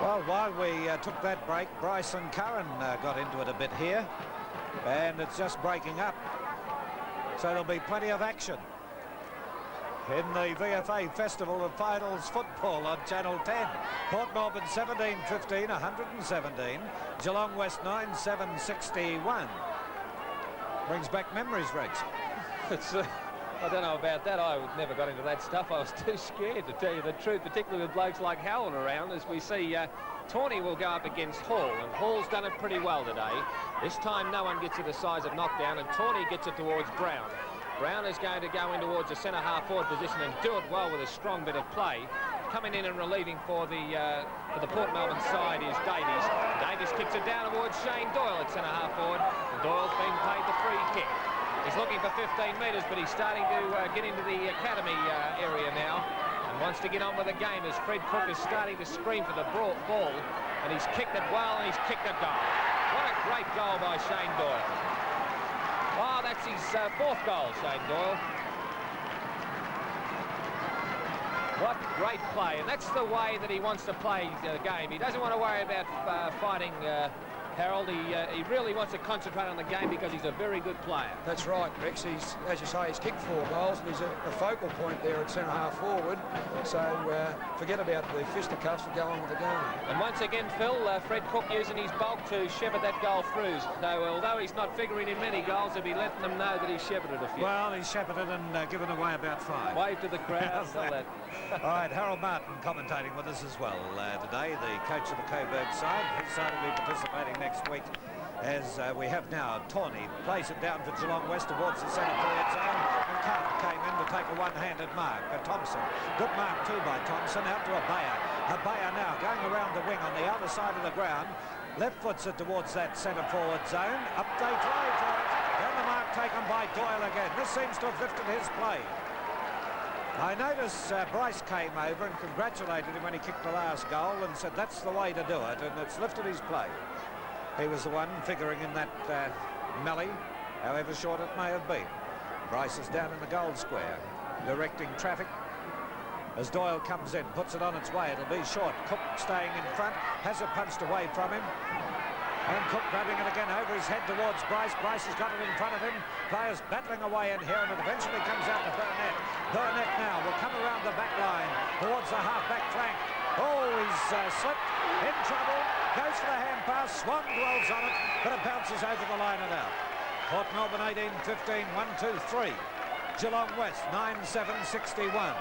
Well, while we took that break, Bryce and Curran got into it a bit here, and it's just breaking up. So there'll be plenty of action in the VFA Festival of Finals Football on Channel 10. Port Melbourne 17-15, 117. Geelong West 9-7-61. Brings back memories, Rex. It's, I don't know about that. I never got into that stuff. I was too scared, to tell you the truth, particularly with blokes like Howell around. As we see, Tawney will go up against Hall, and Hall's done it pretty well today. This time no one gets to the size of knockdown, and Tawney gets it towards Brown. Brown is going to go in towards the centre-half forward position and do it well with a strong bit of play. Coming in and relieving for the Port Melbourne side is Davies. Davies kicks it down towards Shane Doyle at centre-half forward. And Doyle's been paid the free kick. He's looking for 15 metres, but he's starting to get into the academy area now and wants to get on with the game as Fred Cook is starting to scream for the ball, and he's kicked it well, and he's kicked a goal. What a great goal by Shane Doyle. Oh, that's his fourth goal, Shane Doyle. What great play, and that's the way that he wants to play the game. He doesn't want to worry about fighting Harold, he really wants to concentrate on the game because he's a very good player. That's right, Rex. He's, as you say, he's kicked 4 goals and he's a focal point there at centre-half forward. So forget about the fisticuffs and go on with the game. And once again, Phil, Fred Cook using his bulk to shepherd that goal through. So although he's not figuring in many goals, he'll be letting them know that he's shepherded a few. Well, he's shepherded and given away about 5. Wave to the crowd. All that. All right, Harold Martin commentating with us as well today, the coach of the Coburg side. His side will be participating next week as we have now Tawney plays it down for Geelong West towards the centre forward zone, and Carter came in to take a one-handed mark. Thompson, good mark too by Thompson, out to Abaya. Abaya now going around the wing on the other side of the ground, left foots it towards that centre forward zone. Up they try for it, then the mark taken by Doyle again. This seems to have lifted his play. I noticed Bryce came over and congratulated him when he kicked the last goal and said that's the way to do it, and it's lifted his play. He was the one figuring in that melee, however short it may have been. Bryce is down in the goal square, directing traffic. As Doyle comes in, puts it on its way, it'll be short. Cook staying in front, has it punched away from him. And Cook grabbing it again over his head towards Bryce. Bryce has got it in front of him. Players battling away in here, and it eventually comes out to Burnett. Burnett now will come around the back line towards the half-back flank. Oh, he's slipped, in trouble, goes for the hand pass, Swan dwells on it, but it bounces over the line and out. Port Melbourne 18-15, 1-2-3. Geelong West 9-7-61.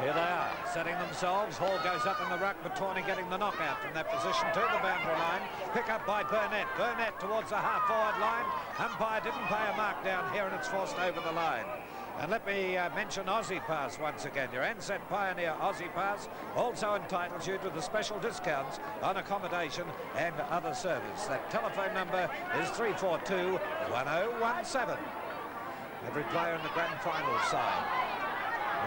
Here they are, setting themselves. Hall goes up in the ruck, but Tawney getting the knockout from that position to the boundary line. Pick up by Burnett. Burnett towards the half-forward line. Umpire didn't pay a mark down here, and it's forced over the line. And let me mention Aussie Pass once again. Your Ansett Pioneer Aussie Pass also entitles you to the special discounts on accommodation and other service. That telephone number is 342-1017. Every player in the grand final side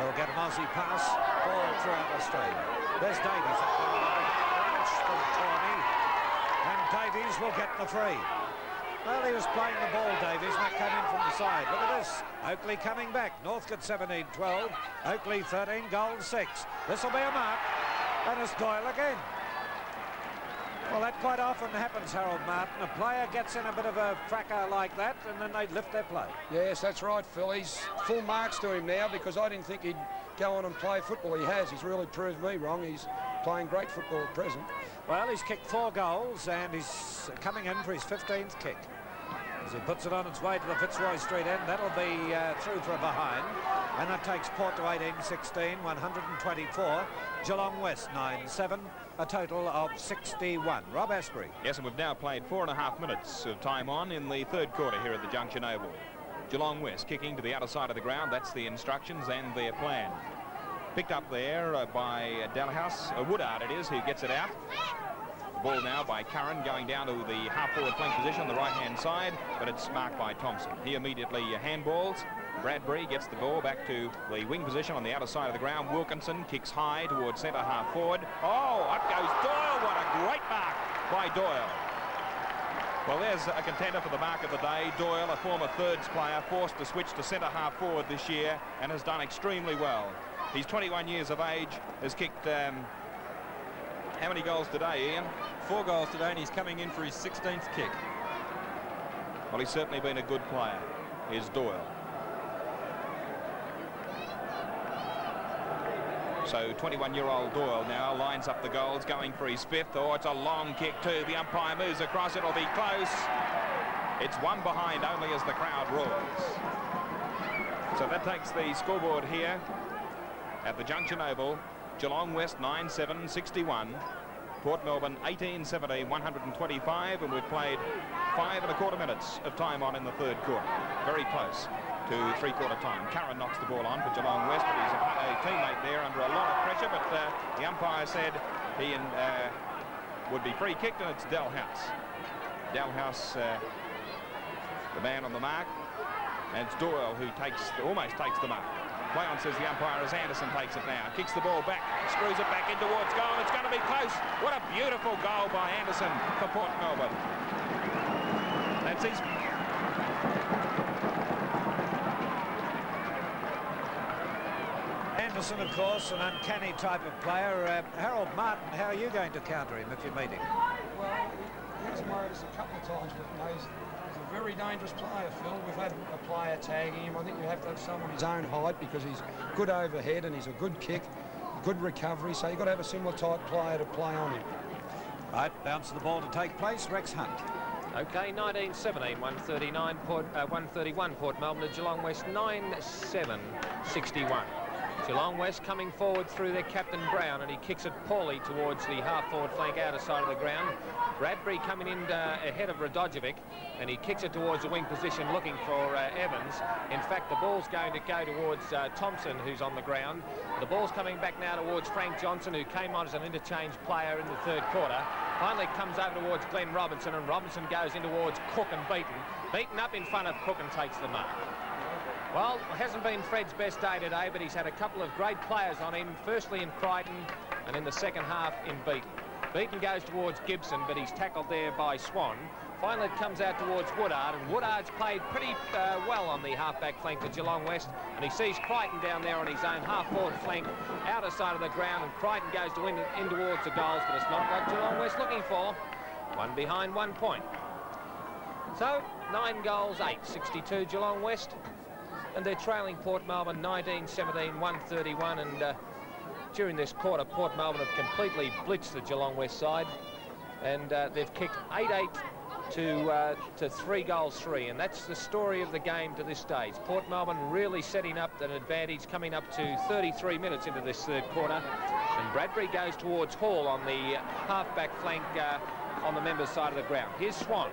will get an Aussie pass all throughout Australia. There's Davies up there. Punch from Tawney. And Davies will get the free. Well, he was playing the ball, Davies, and that came in from the side. Look at this. Oakley coming back. Northcote 17-12. Oakley 13, goal 6. This will be a mark. And it's Doyle again. Well, that quite often happens, Harold Martin. A player gets in a bit of a fracas like that, and then they lift their play. Yes, that's right, Phil. He's full marks to him now because I didn't think he'd go on and play football. He has. He's really proved me wrong. He's playing great football at present. Well, he's kicked 4 goals, and he's coming in for his 15th kick. As he puts it on its way to the Fitzroy Street end, that'll be through for a behind. And that takes Port to 18-16, 124. Geelong West 9-7, a total of 61. Rob Asprey. Yes, and we've now played 4.5 minutes of time on in the third quarter here at the Junction Oval. Geelong West kicking to the outer side of the ground. That's the instructions and their plan. Picked up there by Dalhouse, Woodard it is, who gets it out. The ball now by Curran going down to the half-forward flank position on the right-hand side, but it's marked by Thompson. He immediately handballs. Bradbury gets the ball back to the wing position on the outer side of the ground. Wilkinson kicks high towards centre half forward. Oh, up goes Doyle. What a great mark by Doyle. Well, there's a contender for the mark of the day. Doyle, a former thirds player, forced to switch to centre half forward this year and has done extremely well. He's 21 years of age, has kicked how many goals today, Ian? 4 goals today, and he's coming in for his 16th kick. Well, he's certainly been a good player, is Doyle. So 21-year-old Doyle now lines up the goals, going for his 5th. Oh, it's a long kick too. The umpire moves across. It'll be close. It's one behind only as the crowd roars. So that takes the scoreboard here at the Junction Oval. Geelong West 9-7-61. Port Melbourne 18-17, 125, and we've played 5.25 minutes of time on in the third quarter. Very close to three-quarter time. Curran knocks the ball on for Geelong West, but he's a teammate there under a lot of pressure, but the umpire said he would be free kicked, and it's Dalhouse. Dalhouse, the man on the mark, and it's Doyle who almost takes the mark. Play on, says the umpire, as Anderson takes it now. Kicks the ball back, screws it back in towards goal. It's going to be close. What a beautiful goal by Anderson for Port Melbourne. That's his... And Anderson, of course, an uncanny type of player. Harold Martin, how are you going to counter him if you meet him? Well, he's worried us a couple of times, but you know, he's a very dangerous player, Phil. We've had a player tagging him. I think you have to have someone his own height because he's good overhead and he's a good kick, good recovery, so you've got to have a similar type player to play on him. Right, bounce of the ball to take place, Rex Hunt. Okay, 19-17, 131 Port Melbourne to Geelong West, 9-7-61. Geelong West coming forward through their captain Brown, and he kicks it poorly towards the half-forward flank outer side of the ground. Bradbury coming in ahead of Radojevic, and he kicks it towards the wing position looking for Evans. In fact, the ball's going to go towards Thompson, who's on the ground. The ball's coming back now towards Frank Johnson, who came on as an interchange player in the third quarter. Finally comes over towards Glenn Robinson, and Robinson goes in towards Cook and Beaton. Beaton up in front of Cook and takes the mark. Well, it hasn't been Fred's best day today, but he's had a couple of great players on him, firstly in Crichton and in the second half in Beaton. Beaton goes towards Gibson, but he's tackled there by Swan. Finally, it comes out towards Woodard, and Woodard's played pretty well on the half-back flank to Geelong West, and he sees Crichton down there on his own half-forward flank, outer side of the ground, and Crichton goes to in towards the goals, but it's not what Geelong West looking for. One behind, 1 point. So, 9 goals, 8, 62 Geelong West. And they're trailing Port Melbourne 19-17, 131, and during this quarter, Port Melbourne have completely blitzed the Geelong West side, and they've kicked 8-8 to 3-3, and that's the story of the game to this stage. Port Melbourne really setting up an advantage, coming up to 33 minutes into this third quarter, and Bradbury goes towards Hall on the half-back flank on the members' side of the ground. Here's Swan,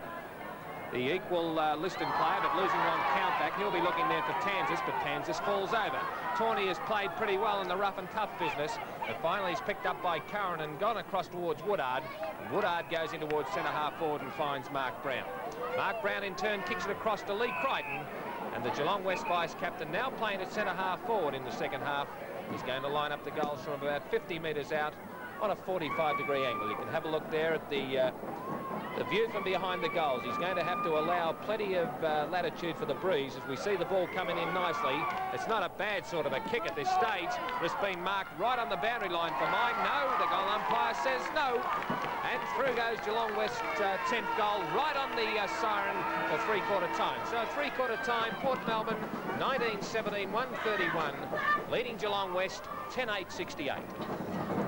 the equal listed player, but losing one count back. He'll be looking there for Tansis, but Tansis falls over. Tawney has played pretty well in the rough and tough business, but finally he's picked up by Curran and gone across towards Woodard. And Woodard goes in towards centre half forward and finds Mark Brown. Mark Brown in turn kicks it across to Lee Crichton, and the Geelong West vice-captain now playing at centre half forward in the second half. He's going to line up the goals from about 50 metres out on a 45-degree angle. You can have a look there at the view from behind the goals. He's going to have to allow plenty of latitude for the breeze as we see the ball coming in nicely. It's not a bad sort of a kick at this stage. It's been marked right on the boundary line for mine. No, the goal umpire says no. And through goes Geelong West's 10th goal, right on the siren for three-quarter time. So three-quarter time, Port Melbourne, 19-17, 131, leading Geelong West, 10-8-68.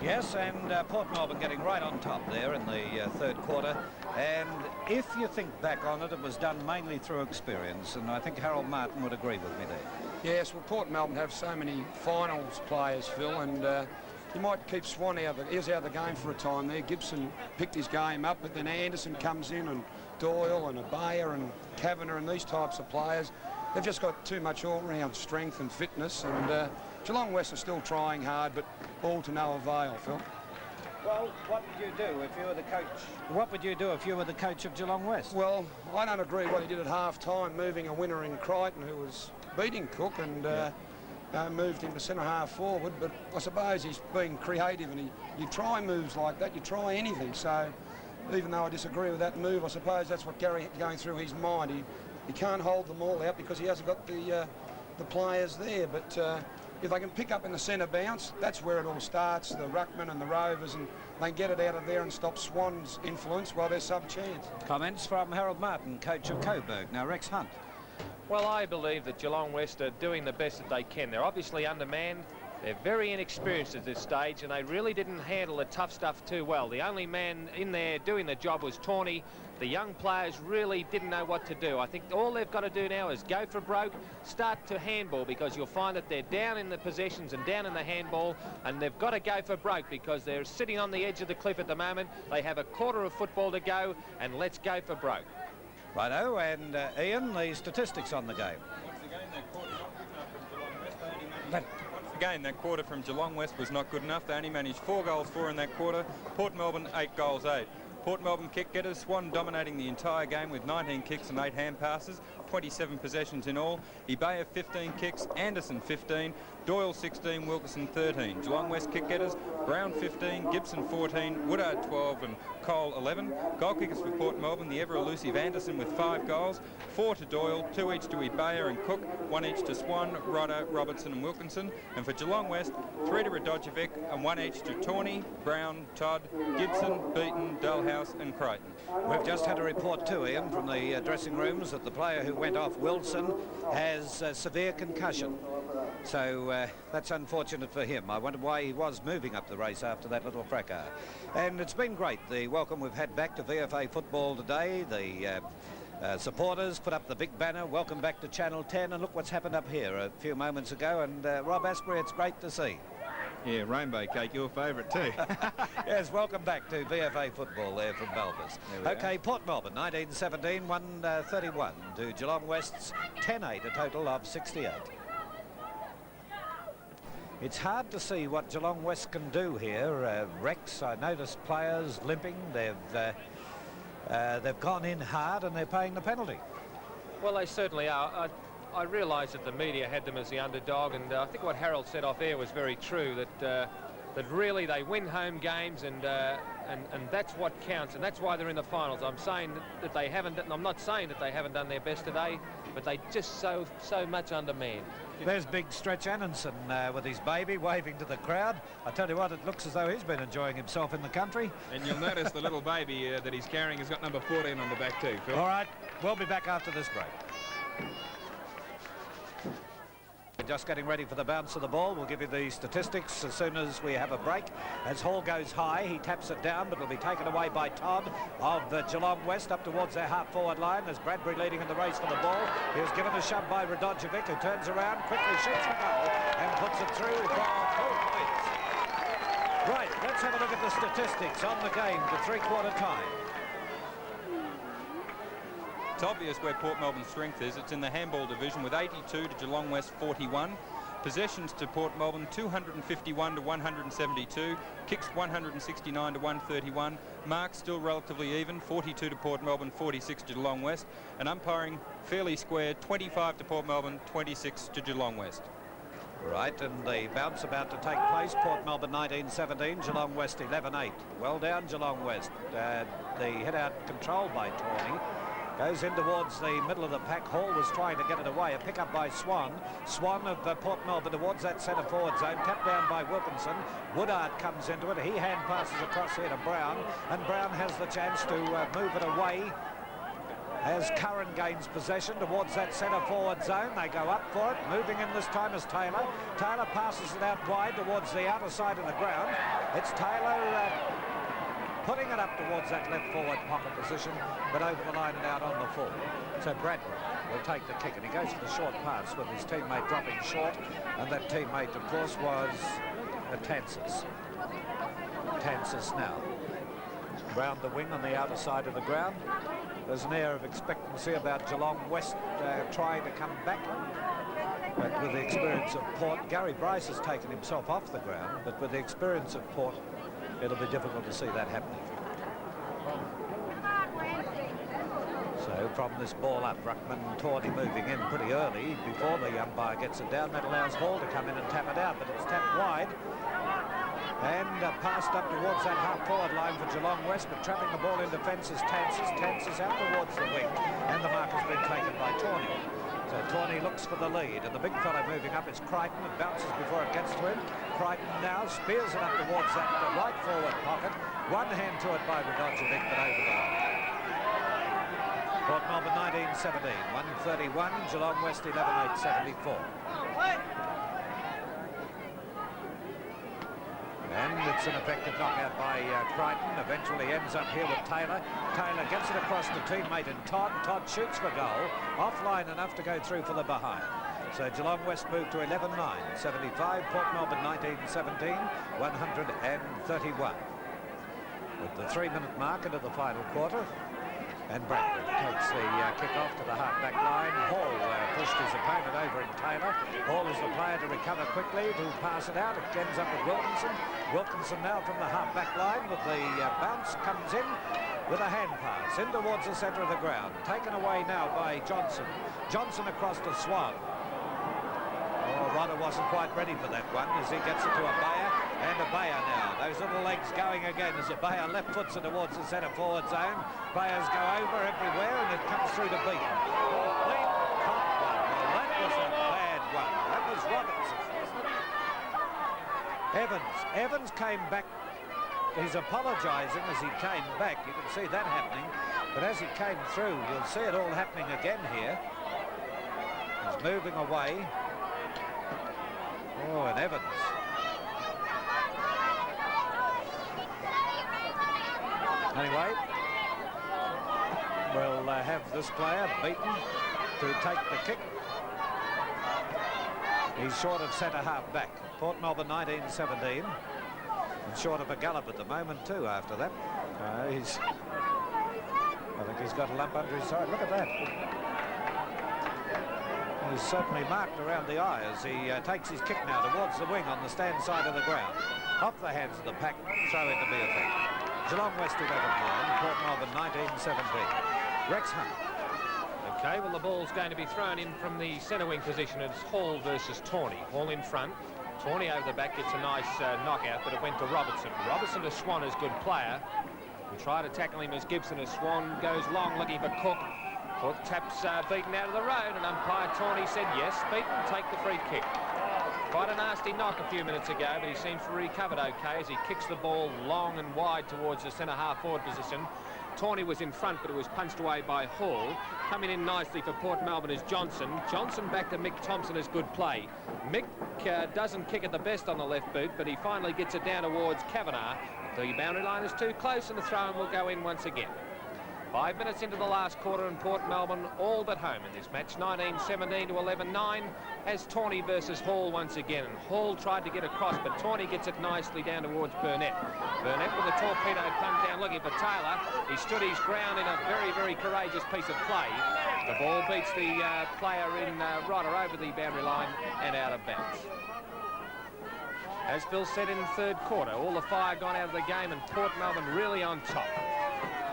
Yes, and Port Melbourne getting right on top there in the third quarter. And if you think back on it, it was done mainly through experience, and I think Harold Martin would agree with me there. Yes, well, Port Melbourne have so many finals players, Phil, and you might keep Swan out of the game for a time there. Gibson picked his game up, but then Anderson comes in, and Doyle and Abaya and Kavanagh and these types of players. They've just got too much all-round strength and fitness, and Geelong West are still trying hard, but all to no avail, Phil. Well, what would you do if you were the coach? What would you do if you were the coach of Geelong West? Well, I don't agree what he did at half-time, moving a winner in Crichton, who was beating Cook, and moved him to centre-half forward. But I suppose he's being creative, and you try moves like that, you try anything. So even though I disagree with that move, I suppose that's what Gary going through his mind. He can't hold them all out because he hasn't got the players there. But if they can pick up in the centre bounce, that's where it all starts, the ruckman and the rovers, and they can get it out of there and stop Swan's influence while they're sub-chance. Comments from Harold Martin, coach of Coburg. Now, Rex Hunt. Well, I believe that Geelong West are doing the best that they can. They're obviously undermanned. They're very inexperienced at this stage, and they really didn't handle the tough stuff too well. The only man in there doing the job was Tawney. The young players really didn't know what to do. I think all they've got to do now is go for broke, start to handball, because you'll find that they're down in the possessions and down in the handball, and they've got to go for broke because they're sitting on the edge of the cliff at the moment. They have a quarter of football to go, and let's go for broke. Righto, and Ian, the statistics on the game. Again, that quarter from Geelong West was not good enough. They only managed 4 goals for in that quarter. Port Melbourne, 8 goals, 8. Port Melbourne kick getters, Swan dominating the entire game with 19 kicks and 8 hand passes, 27 possessions in all. Ebeyer 15 kicks, Anderson 15, Doyle 16, Wilkinson 13. Geelong West kick getters, Brown 15, Gibson 14, Woodard 12 and Cole 11. Goal kickers for Port Melbourne, the ever-elusive Anderson with 5 goals, 4 to Doyle, 2 each to Ebeyer and Cook, 1 each to Swan, Rodder, Robertson and Wilkinson. And for Geelong West, 3 to Radojevic and 1 each to Tawney, Brown, Todd, Gibson, Beaton, Dalhouse and Creighton. We've just had a report too, Ian, from the dressing rooms that the player who went off, Wilson, has a severe concussion. So that's unfortunate for him. I wonder why he was moving up the race after that little fracas. And it's been great, the welcome we've had back to VFA football today. The supporters put up the big banner, welcome back to Channel 10, and look what's happened up here a few moments ago. And Rob Asprey, it's great to see. Yeah, rainbow cake, your favourite too. Yes, welcome back to VFA football there from Belfast. Okay, Port Melbourne, 1917, 131 to Geelong West's 10-8, a total of 68. It's hard to see what Geelong West can do here. Rex, I noticed players limping. They've gone in hard and they're paying the penalty. Well, they certainly are. I realise that the media had them as the underdog, and I think what Harold said off air was very true, that really they win home games, and that's what counts, and that's why they're in the finals. I'm saying that they haven't. I'm not saying that they haven't done their best today, but they just so much undermanned. There's big Stretch Annanson with his baby waving to the crowd. I tell you what, it looks as though he's been enjoying himself in the country. And you'll notice the little baby that he's carrying has got number 14 on the back too, Phil. All right, we'll be back after this break. Just getting ready for the bounce of the ball. We'll give you the statistics as soon as we have a break. As Hall goes high, he taps it down, but it'll be taken away by Todd of Geelong West up towards their half-forward line. There's Bradbury leading in the race for the ball. He was given a shove by Radojevic, who turns around, quickly shoots the goal and puts it through for 2 points. Right, let's have a look at the statistics on the game to three-quarter time. It's obvious where Port Melbourne's strength is. It's in the handball division with 82 to Geelong West 41. Possessions to Port Melbourne 251 to 172. Kicks 169 to 131. Marks still relatively even, 42 to Port Melbourne, 46 to Geelong West. And umpiring fairly square, 25 to Port Melbourne, 26 to Geelong West. Right, and the bounce about to take place. Port Melbourne 1917, Geelong West 11-8. Well down Geelong West. The head-out controlled by Tawney. Goes in towards the middle of the pack. Hall was trying to get it away. A pick-up by Swan. Swan of Port Melbourne towards that centre-forward zone. Tapped down by Wilkinson. Woodard comes into it. He hand passes across here to Brown. And Brown has the chance to move it away as Curran gains possession towards that centre-forward zone. They go up for it. Moving in this time is Taylor. Taylor passes it out wide towards the outer side of the ground. It's Taylor putting it up towards that left forward pocket position, but over the line and out on the full. So Bradbury will take the kick, and he goes for the short pass with his teammate dropping short, and that teammate, of course, was Tansis. Tansis now. Round the wing on the outer side of the ground. There's an air of expectancy about Geelong West trying to come back. But with the experience of Port, Gary Bryce has taken himself off the ground, but with the experience of Port, it'll be difficult to see that happening. So from this ball up, Ruckman and Tawney moving in pretty early before the umpire gets it down. That allows Hall to come in and tap it out, but it's tapped wide and passed up towards that half-forward line for Geelong West, but trapping the ball in defence is Tansis. Tansis out towards the wing, and the mark has been taken by Tawney. So Tawney looks for the lead, and the big fellow moving up is Creighton. It bounces before it gets to him. Creighton now spears it up towards that right forward pocket. One hand to it by Radojevic, but over the line. Port Melbourne 1917, 131, Geelong West 11-8, 74. And it's an effective knockout by Creighton. Eventually ends up here with Taylor. Taylor gets it across to teammate and Todd. Todd shoots for goal. Offline enough to go through for the behind. So Geelong West moved to 11-9, 75. Port Melbourne 1917, 131. With the 3-minute mark into the final quarter. And Bradbury takes the kick off to the half-back line. Hall pushed his opponent over in Taylor. Hall is the player to recover quickly, to pass it out. It ends up with Wilkinson. Wilkinson now from the half-back line with the bounce, comes in. with a hand pass in towards the centre of the ground. Taken away now by Johnson. Johnson across to Swan. Oh, Rodder wasn't quite ready for that one as he gets it to Abaya, and Abaya now. Those little legs going again as Abaya left foots it towards the centre forward zone. Players go over everywhere and it comes through to Beaton. Beaton caught one. Well, that was a bad one. That was Robertson. Evans came back. He's apologising as he came back. You can see that happening. But as he came through, you'll see it all happening again here. He's moving away. Oh, and Evans. Anyway, we'll have this player Beaton to take the kick. He's short of centre half back. Port Melbourne 19-17. And short of a gallop at the moment too after that. I think he's got a lump under his side. Look at that. He's certainly marked around the eye as he takes his kick now towards the wing on the stand side of the ground. Off the hands of the pack, throw in to be effect. Geelong West 11-9, Port Melbourne 19-17. Rex Hunt. Okay, well, the ball's going to be thrown in from the centre wing position. It's Hall versus Tawney. Hall in front. Tawney over the back gets a nice knockout, but it went to Robertson. Robertson to Swan is good player. We try to tackle him as Gibson as Swan goes long looking for Cook. Cook taps Beaton out of the road, and umpire Tawney said yes, Beaton, take the free kick. Quite a nasty knock a few minutes ago, but he seems to have recovered okay as he kicks the ball long and wide towards the centre half forward position. Tawney was in front, but it was punched away by Hall. Coming in nicely for Port Melbourne is Johnson. Johnson back to Mick Thompson as good play. Mick doesn't kick it the best on the left boot, but he finally gets it down towards Kavanagh. The boundary line is too close, and the throw-in will go in once again. 5 minutes into the last quarter, and Port Melbourne all but home in this match. 19-17 to 11-9 as Tawney versus Hall once again. Hall tried to get across, but Tawney gets it nicely down towards Burnett. Burnett with a torpedo punt down looking for Taylor. He stood his ground in a very, very courageous piece of play. The ball beats the player in Rodder over the boundary line and out of bounds. As Phil said in the third quarter, all the fire gone out of the game and Port Melbourne really on top.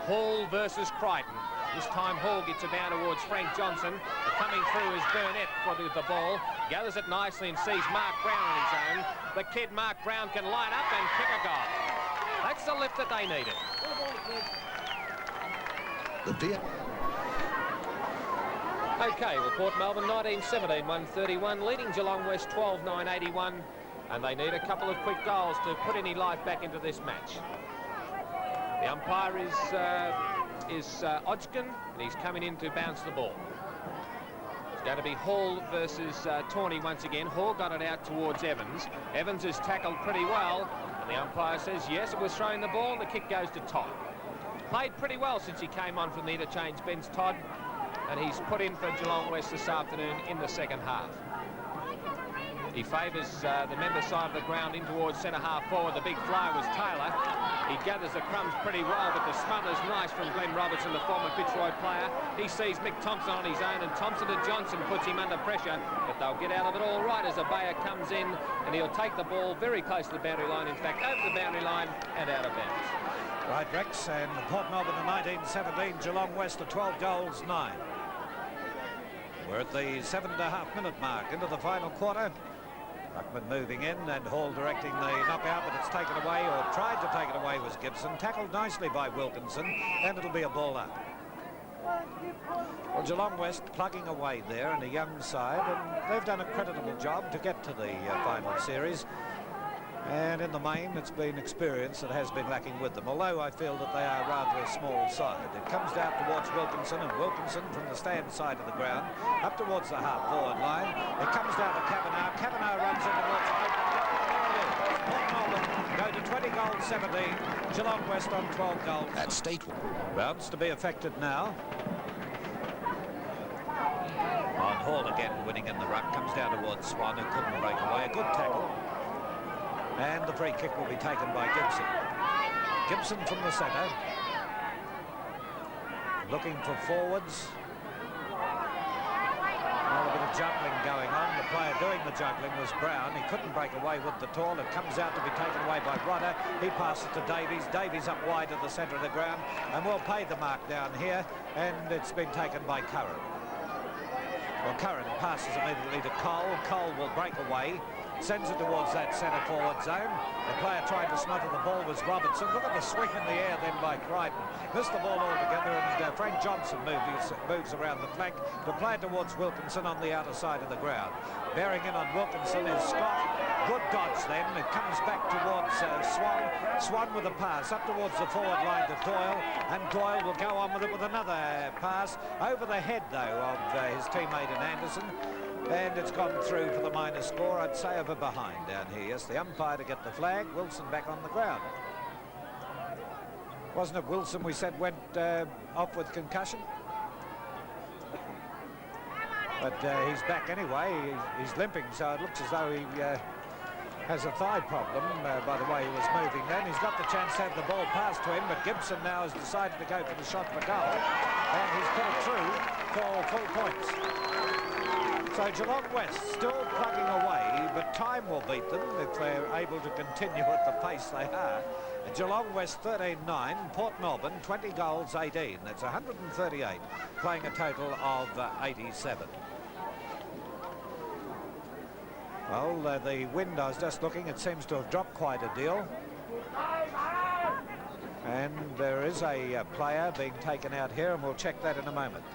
Hall versus Crichton. This time Hall gets it down towards Frank Johnson. Coming through is Burnett for the ball. Gathers it nicely and sees Mark Brown on his own. The kid Mark Brown can line up and kick a goal. That's the lift that they needed. Okay, well, Port Melbourne 19-17, 131, leading Geelong West 12-9, 81, and they need a couple of quick goals to put any life back into this match. The umpire is Hodgkin, and he's coming in to bounce the ball. It's going to be Hall versus Tawney once again. Hall got it out towards Evans. Evans is tackled pretty well, and the umpire says yes, it was throwing the ball, and the kick goes to Todd. Played pretty well since he came on from the interchange bench, Todd, and he's put in for Geelong West this afternoon in the second half. He favours the member side of the ground in towards centre half forward. The big flyer was Taylor. He gathers the crumbs pretty well, but the smother's nice from Glenn Robertson, the former Fitzroy player. He sees Mick Thompson on his own, and Thompson to Johnson puts him under pressure, but they'll get out of it all right as Abaya comes in, and he'll take the ball very close to the boundary line, in fact, over the boundary line and out of bounds. Right, Rex, and Port Melbourne in 19-17, Geelong West at 12 goals, 9. We're at the 7.5 minute mark into the final quarter. Ruckman moving in and Hall directing the knockout, but it's taken away, or tried to take it away, was Gibson. Tackled nicely by Wilkinson, and it'll be a ball up. Well, Geelong West plugging away there in a young side, and they've done a creditable job to get to the final series. And in the main, it's been experience that has been lacking with them, although I feel that they are rather a small side. It comes down towards Wilkinson, and Wilkinson from the stand side of the ground, up towards the half-forward line. It comes down to Kavanagh. Kavanagh runs in towards open. Go to 20 goals, 17. Geelong West on 12 goals. At State. Bounce to be affected now. On Hall again, winning in the ruck. Comes down towards Swan, who couldn't break away. A good tackle. And the free kick will be taken by Gibson. Gibson from the centre. Looking for forwards. Well, a bit of juggling going on. The player doing the juggling was Brown. He couldn't break away with the tall. It comes out to be taken away by Rodder. He passes to Davies. Davies up wide at the centre of the ground, and we'll pay the mark down here, and it's been taken by Curran. Well, Curran passes immediately to Cole. Cole will break away, sends it towards that centre forward zone. The player trying to smother the ball was Robertson. Look at the swing in the air then by Crichton. Missed the ball altogether, and Frank Johnson moves around the flank to play it towards Wilkinson on the outer side of the ground. Bearing in on Wilkinson is Scott. Good dodge then. It comes back towards Swan. Swan with a pass up towards the forward line to Doyle, and Doyle will go on with it with another pass over the head, though, of his teammate in Anderson. And it's gone through for the minor score, I'd say, over behind down here. Yes, the umpire to get the flag. Wilson back on the ground. Wasn't it Wilson we said went off with concussion? But he's back anyway. He's limping, so it looks as though he has a thigh problem by the way he was moving then. He's got the chance to have the ball passed to him, but Gibson now has decided to go for the shot for goal, and he's put it through for full points. So Geelong West still plugging away, but time will beat them if they're able to continue at the pace they are. Geelong West 13-9, Port Melbourne 20 goals 18. That's 138, playing a total of 87. Well, the wind, I was just looking, it seems to have dropped quite a deal. And there is a player being taken out here, and we'll check that in a moment.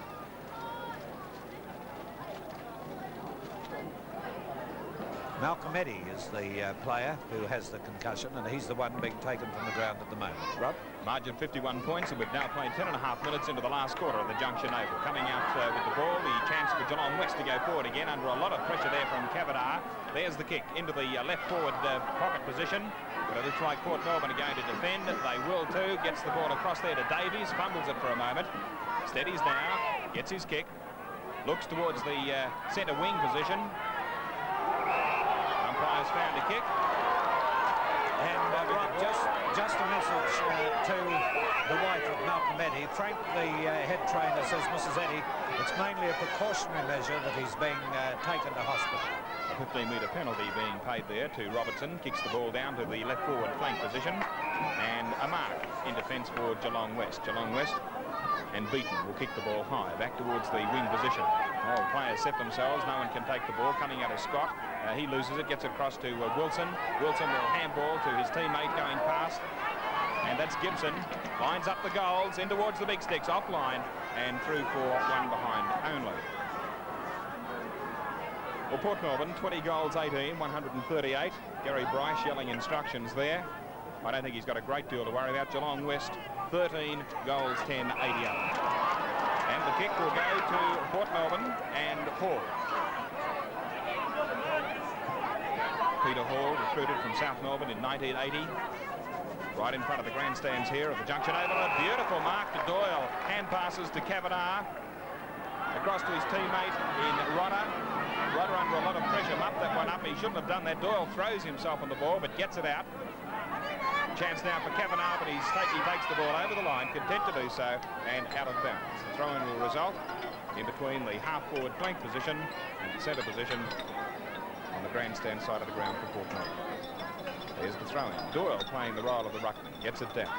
Malcolm Eddy is the player who has the concussion, and he's the one being taken from the ground at the moment. Rob? Margin 51 points, and we've now played 10.5 minutes into the last quarter of the Junction Oval. Coming out with the ball, the chance for Geelong West to go forward again under a lot of pressure there from Cavadar. There's the kick into the left forward pocket position. But it looks like Port Melbourne are going to defend. They will too. Gets the ball across there to Davies, fumbles it for a moment. Steadies now, gets his kick. Looks towards the centre wing position. Umpire's found a kick. And Rob, just a message to the wife of Malcolm Eddy. Frank, the head trainer, says, Mrs. Eddy, it's mainly a precautionary measure that he's being taken to hospital. A 15-metre penalty being paid there to Robertson. Kicks the ball down to the left forward flank position. And a mark in defence for Geelong West. Geelong West and Beaton will kick the ball high, back towards the wing position. Oh, players set themselves, no one can take the ball. Coming out of Scott, he loses it, gets it across to Wilson. Wilson will handball to his teammate going past. And that's Gibson, lines up the goals, in towards the big sticks, offline, and through for one behind only. Well, Port Melbourne, 20 goals, 18, 138. Gary Bryce yelling instructions there. I don't think he's got a great deal to worry about. Geelong West, 13 goals, 10, 88. And the kick will go to Port Melbourne and Hall. Peter Hall, recruited from South Melbourne in 1980. Right in front of the grandstands here of the Junction Oval. A beautiful mark to Doyle. Hand passes to Cavadar. Across to his teammate in Rodder. Rodder under a lot of pressure, mupped that one up. He shouldn't have done that. Doyle throws himself on the ball, but gets it out. Chance now for Cavanaugh, but he takes the ball over the line, content to do so, and out of bounds. The throw-in will result in between the half-forward flank position and the centre position on the grandstand side of the ground for Port Melbourne. There's the throw-in. Doyle playing the role of the ruckman, gets it down.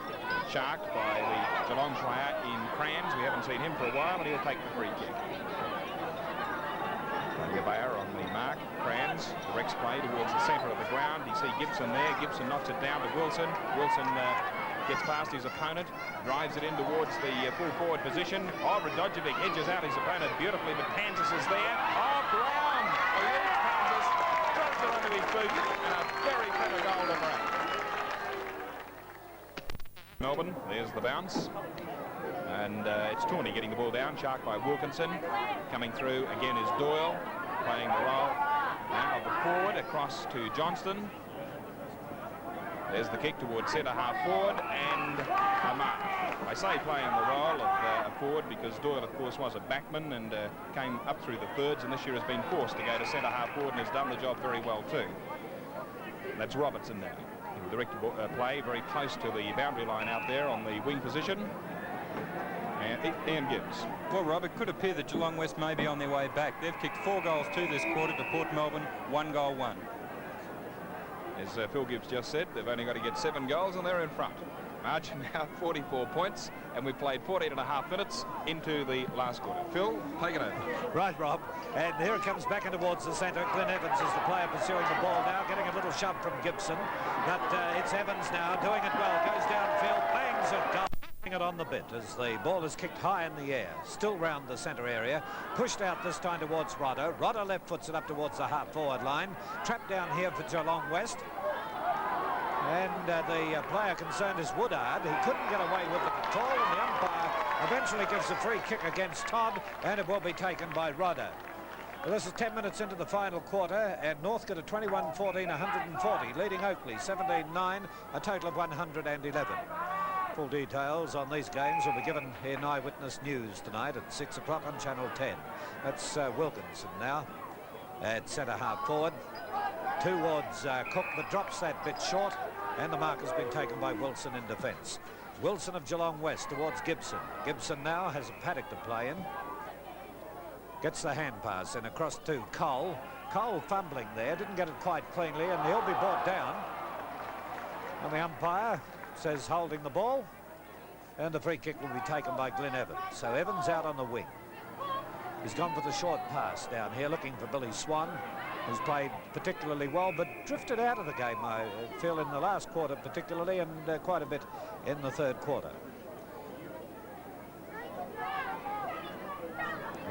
Sharked by the Geelong player in Crans. We haven't seen him for a while, and he'll take the free kick. Bayer on the mark. Crans directs play towards the centre of the ground. You see Gibson there. Gibson knocks it down to Wilson. Wilson gets past his opponent, drives it in towards the full forward position. Oh, Radojevic edges out his opponent beautifully, but Kansas is there. Oh, Brown! Kansas drops it under his boot, and a very clever goal to Brown. Melbourne, there's the bounce. And it's Tawney getting the ball down. Shark by Wilkinson. Coming through again is Doyle, playing the role now of the forward across to Johnston. There's the kick towards centre half forward and a mark. I say playing the role of a forward because Doyle, of course, was a backman and came up through the thirds, and this year has been forced to go to centre half forward and has done the job very well too. That's Robertson now. He'll direct play very close to the boundary line out there on the wing position. And Ian Gibbs. Well, Rob, it could appear that Geelong West may be on their way back. They've kicked 4 goals to this quarter to Port Melbourne, 1 goal 1. As Phil Gibbs just said, they've only got to get 7 goals and they're in front. Margin now 44 points, and we've played 14.5 minutes into the last quarter. Phil, take it over. Right, Rob. And here it comes back in towards the centre. Glenn Evans is the player pursuing the ball now, getting a little shove from Gibson. But it's Evans now doing it well. Goes downfield, bangs it, goal. It on the bit as the ball is kicked high in the air, still round the centre area, pushed out this time towards Rodder. Rodder left foots it up towards the half-forward line. Trapped down here for Geelong West. And the player concerned is Woodard. He couldn't get away with it at all, and the umpire eventually gives a free kick against Todd, and it will be taken by Rodder. Well, this is 10 minutes into the final quarter, and Northcote at 21-14, 140, leading Oakley 17-9, a total of 111. Full details on these games will be given in Eyewitness News tonight at 6 o'clock on Channel 10. That's Wilkinson now at centre half forward. Towards Cook, but drops that bit short, and the mark has been taken by Wilson in defence. Wilson of Geelong West towards Gibson. Gibson now has a paddock to play in. Gets the hand pass in across to Cole. Cole fumbling there, didn't get it quite cleanly, and he'll be brought down. And the umpire says holding the ball, and the free kick will be taken by Glenn Evans. So Evans out on the wing. He's gone for the short pass down here, looking for Billy Swan, who's played particularly well, but drifted out of the game, I feel, in the last quarter particularly, and quite a bit in the third quarter.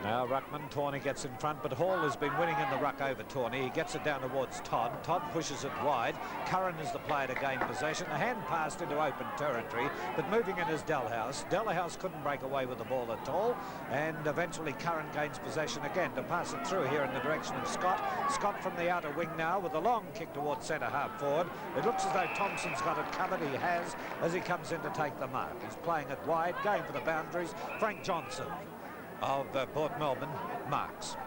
Now Ruckman, Tawney gets in front, but Hall has been winning in the ruck over Tawney. He gets it down towards Todd. Todd pushes it wide. Curran is the player to gain possession. A hand passed into open territory, but moving in is Delhouse. Delhouse couldn't break away with the ball at all, and eventually Curran gains possession again to pass it through here in the direction of Scott. Scott from the outer wing now with a long kick towards centre half forward. It looks as though Thompson's got it covered. He has, as he comes in to take the mark. He's playing it wide, going for the boundaries. Frank Johnson of Port Melbourne marks.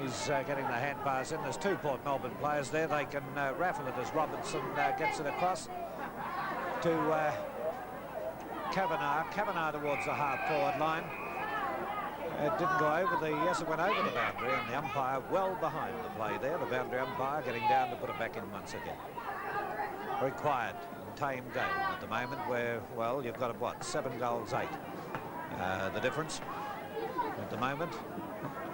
He's getting the hand pass in. There's 2 Port Melbourne players there. They can raffle it as Robertson gets it across to Kavanagh. Kavanagh towards the half-forward line. It didn't go over the... Yes, it went over the boundary, and the umpire well behind the play there. The boundary umpire getting down to put it back in once again. Very quiet and tame game at the moment where, well, you've got, what, 7 goals, 8. The difference at the moment.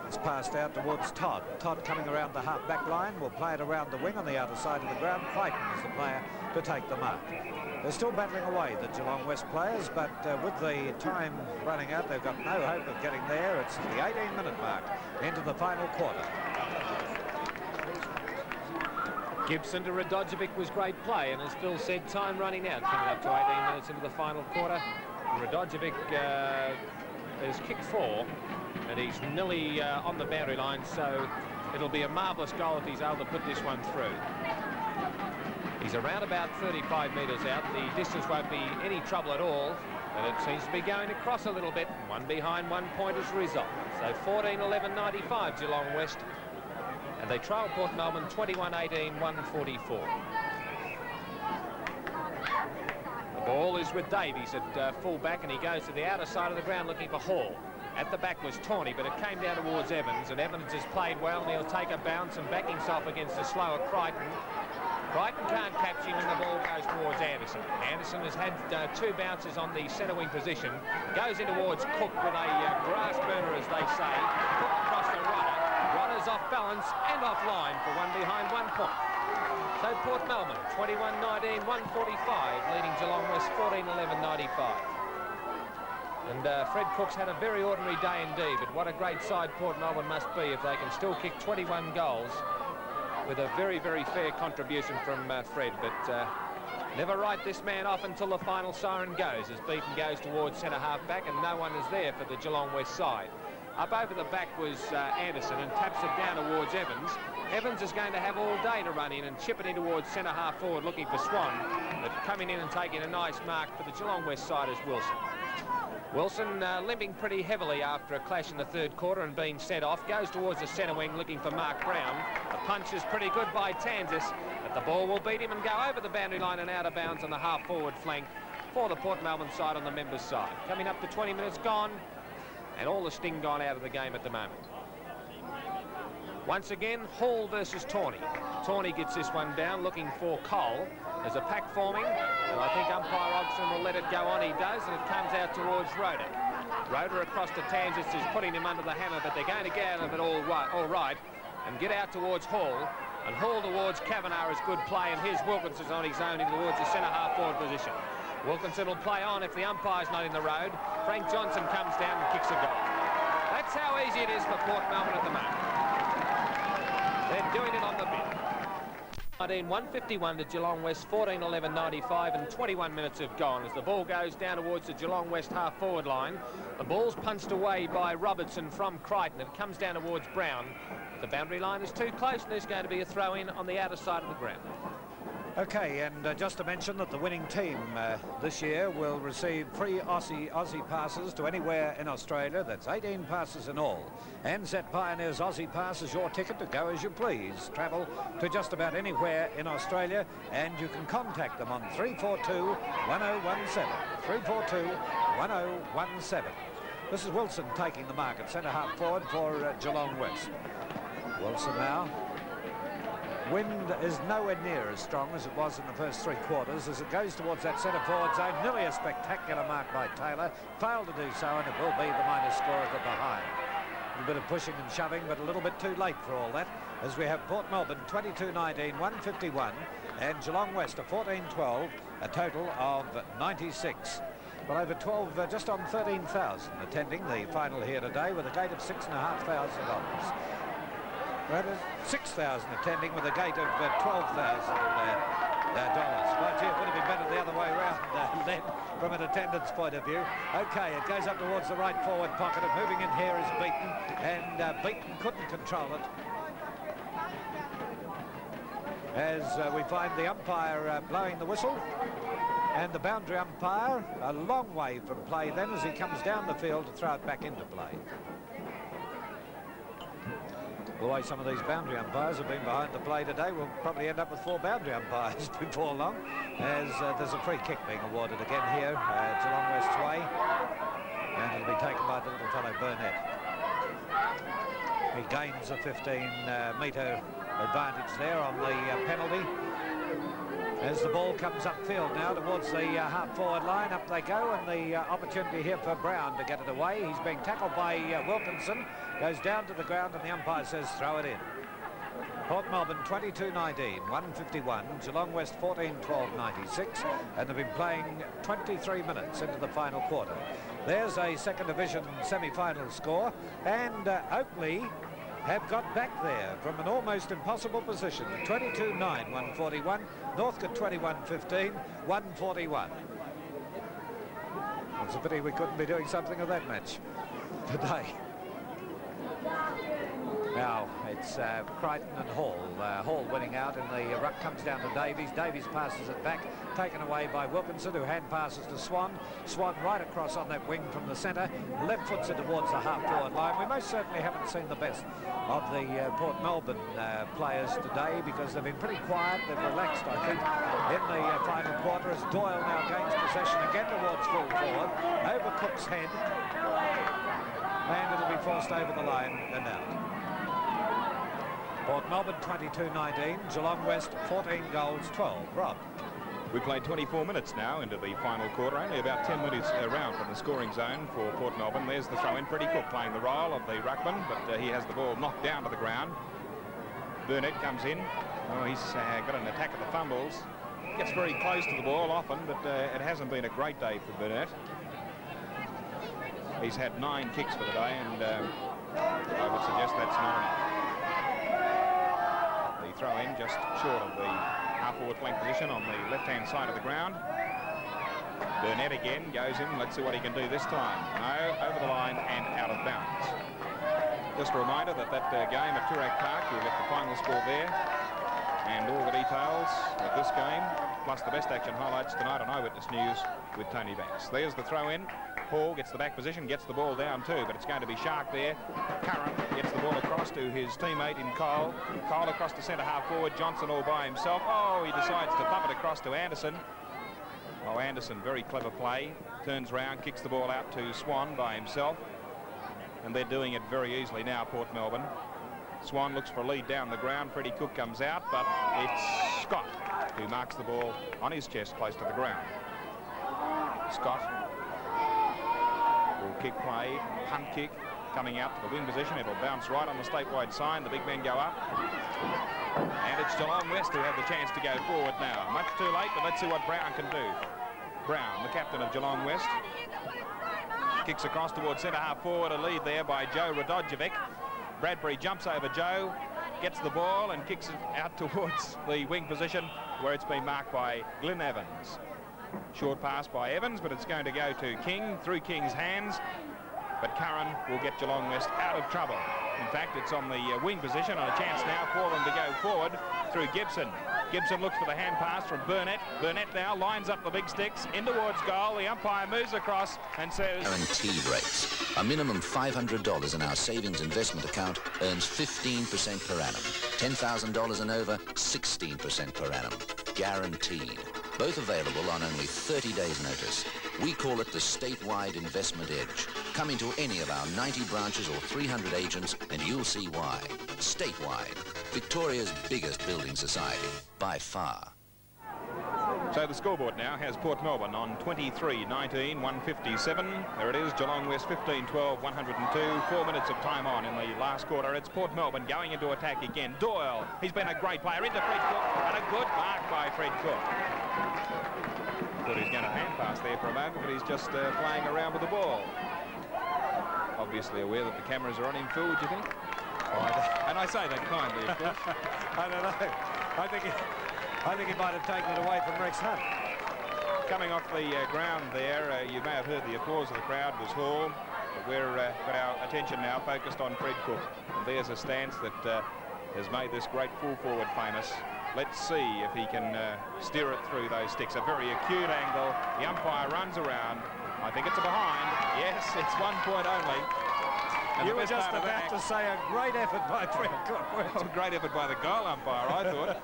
It's passed out towards Todd. Todd coming around the half-back line will play it around the wing on the outer side of the ground. Crichton is the player to take the mark. They're still battling away, the Geelong West players, but with the time running out, they've got no hope of getting there. It's the 18-minute mark into the final quarter. Gibson to Radojevic was great play, and as Phil said, time running out, coming up to 18 minutes into the final quarter. Radojevic has kicked 4, and he's nearly on the boundary line, so it'll be a marvellous goal if he's able to put this one through. He's around about 35 metres out. The distance won't be any trouble at all, and it seems to be going across a little bit. 1 behind, 1 point as a result. So 14-11-95 Geelong West, and they trail Port Melbourne 21-18, 144. The ball is with Davies at full-back, and he goes to the outer side of the ground looking for Hall. At the back was Tawney, but it came down towards Evans, and Evans has played well, and he'll take a bounce and back himself against the slower Crichton. Crichton can't catch him, and the ball goes towards Anderson. Anderson has had 2 bounces on the centre wing position. Goes in towards Cook with a grass burner, as they say. Cook across the Rodder. Rodder's off balance and offline for 1 behind, 1 point. So Port Melbourne 21-19, 145, leading Geelong West 14-11-95. And Fred Cook's had a very ordinary day indeed, but what a great side Port Melbourne must be if they can still kick 21 goals with a very, very fair contribution from Fred. But never write this man off until the final siren goes, as Beaton goes towards centre half-back, and no one is there for the Geelong West side. Up over the back was Anderson, and taps it down towards Evans. Evans is going to have all day to run in and chip it in towards centre half forward looking for Swan, but coming in and taking a nice mark for the Geelong West side is Wilson. Wilson limping pretty heavily after a clash in the third quarter and being sent off. Goes towards the centre wing looking for Mark Brown. The punch is pretty good by Tansis, but the ball will beat him and go over the boundary line and out of bounds on the half-forward flank for the Port Melbourne side on the members' side. Coming up to 20 minutes gone, and all the sting gone out of the game at the moment. Once again, Hall versus Tawney. Tawney gets this one down, looking for Cole. There's a pack forming, and I think umpire Ogson will let it go on. He does, and it comes out towards Roeder. Roeder across the tangents is putting him under the hammer, but they're going to get out of it all right, and get out towards Hall. And Hall towards Kavanagh is good play, and here's Wilkinson on his own in towards the centre half forward position. Wilkinson will play on if the umpire's not in the road. Frank Johnson comes down and kicks a goal. That's how easy it is for Port Melbourne at the moment. They're doing it on the bit. 151 to Geelong West, 14-11-95, and 21 minutes have gone as the ball goes down towards the Geelong West half-forward line. The ball's punched away by Robertson from Crichton. It comes down towards Brown. The boundary line is too close, and there's going to be a throw-in on the outer side of the ground. Okay, and just to mention that the winning team this year will receive free Aussie passes to anywhere in Australia. That's 18 passes in all. NZ Pioneers Aussie Pass is your ticket to go as you please. Travel to just about anywhere in Australia, and you can contact them on 342-1017. 342-1017. This is Wilson taking the mark at centre half forward for Geelong West. Wilson now. Wind is nowhere near as strong as it was in the first three quarters as it goes towards that centre forward zone. Nearly a spectacular mark by Taylor. Failed to do so, and it will be the minus score at the behind. A bit of pushing and shoving, but a little bit too late for all that, as we have Port Melbourne 22-19, 151, and Geelong West a 14-12, a total of 96. Well, over 12, just on 13,000 attending the final here today with a gate of $6,500. We had 6,000 attending with a gate of $12,000. Well, gee, it would have been better the other way around then from an attendance point of view. Okay, it goes up towards the right forward pocket, and moving in here is Beaton, and Beaton couldn't control it. As we find the umpire blowing the whistle, and the boundary umpire a long way from play then as he comes down the field to throw it back into play. The way some of these boundary umpires have been behind the play today, we'll probably end up with 4 boundary umpires before long, as there's a free kick being awarded again here Geelong West's way, and it'll be taken by the little fellow Burnett. He gains a 15-metre advantage there on the penalty. As the ball comes upfield now towards the half-forward line, up they go, and the opportunity here for Brown to get it away. He's being tackled by Wilkinson, goes down to the ground, and the umpire says throw it in. Port Melbourne 22-19, 151, Geelong West 14-12-96, and they've been playing 23 minutes into the final quarter. There's a second division semi-final score, and Oakley have got back there from an almost impossible position. 22-9, 141. Northcote 21-15, 141. It's a pity we couldn't be doing something of that match today. Now it's Crichton and Hall. Hall winning out, and the ruck comes down to Davies. Davies passes it back, taken away by Wilkinson, who hand passes to Swan. Swan right across on that wing from the centre, left foots it towards the half-forward line. We most certainly haven't seen the best of the Port Melbourne players today, because they've been pretty quiet. They've relaxed, I think, in the final quarter, as Doyle now gains possession again towards full forward, over Cook's head, and it'll be forced over the line and out. Port Melbourne 22-19, Geelong West 14 goals, 12. Rob. We played 24 minutes now into the final quarter, only about 10 minutes around from the scoring zone for Port Melbourne. There's the throw-in. Freddie Cook playing the role of the ruckman, but he has the ball knocked down to the ground. Burnett comes in. Oh, he's got an attack of the fumbles. Gets very close to the ball often, but it hasn't been a great day for Burnett. He's had 9 kicks for the day, and I would suggest that's not enough. The throw-in just short of the half-forward flank position on the left-hand side of the ground. Burnett again goes in. Let's see what he can do this time. No, over the line and out of bounds. Just a reminder that game at Toorak Park, you'll get the final score there, and all the details of this game, plus the best action highlights tonight on Eyewitness News with Tony Banks. There's the throw-in. Hall gets the back position, gets the ball down too, but it's going to be Shark there. Curran gets the ball across to his teammate in Cole. Cole across to centre half forward. Johnson all by himself. Oh, he decides to bump it across to Anderson. Oh, Anderson, very clever play. Turns round, kicks the ball out to Swan by himself. And they're doing it very easily now, Port Melbourne. Swan looks for a lead down the ground. Freddie Cook comes out, but it's Scott who marks the ball on his chest close to the ground. Scott will kick play, punt kick, coming out to the wing position. It'll bounce right on the statewide sign. The big men go up. And it's Geelong West who have the chance to go forward now. Much too late, but let's see what Brown can do. Brown, the captain of Geelong West, kicks across towards centre half forward. A lead there by Joe Radojevic. Bradbury jumps over Joe, gets the ball and kicks it out towards the wing position where it's been marked by Glyn Evans. Short pass by Evans, but it's going to go to King, through King's hands. But Curran will get Geelong West out of trouble. In fact, it's on the wing position, and a chance now for them to go forward through Gibson. Gibson looks for the hand pass from Burnett. Burnett now lines up the big sticks in towards goal. The umpire moves across and says... Guaranteed rates. A minimum $500 in our savings investment account earns 15% per annum. $10,000 and over, 16% per annum. Guaranteed. Both available on only 30 days' notice. We call it the statewide investment edge. Come into any of our 90 branches or 300 agents and you'll see why. Statewide. Victoria's biggest building society, by far. So the scoreboard now has Port Melbourne on 23-19, 157. There it is, Geelong West 15-12, 102. 4 minutes of time on in the last quarter. It's Port Melbourne going into attack again. Doyle, he's been a great player into Fred Cook, and a good mark by Fred Cook. Thought he was going to hand pass there for a moment, but he's just playing around with the ball. Obviously aware that the cameras are on him, Phil, would you think? And I say that kindly, of course. I don't know. I think he might have taken it away from Rex Hunt. Coming off the ground there, you may have heard the applause of the crowd was Hall. But we're got our attention now focused on Fred Cook. And there's a stance that has made this great full forward famous. Let's see if he can steer it through those sticks. A very acute angle. The umpire runs around. I think it's a behind. Yes, it's 1 point only. And you were just about to say a great effort by Fred Cook. A great effort by the goal umpire, I thought.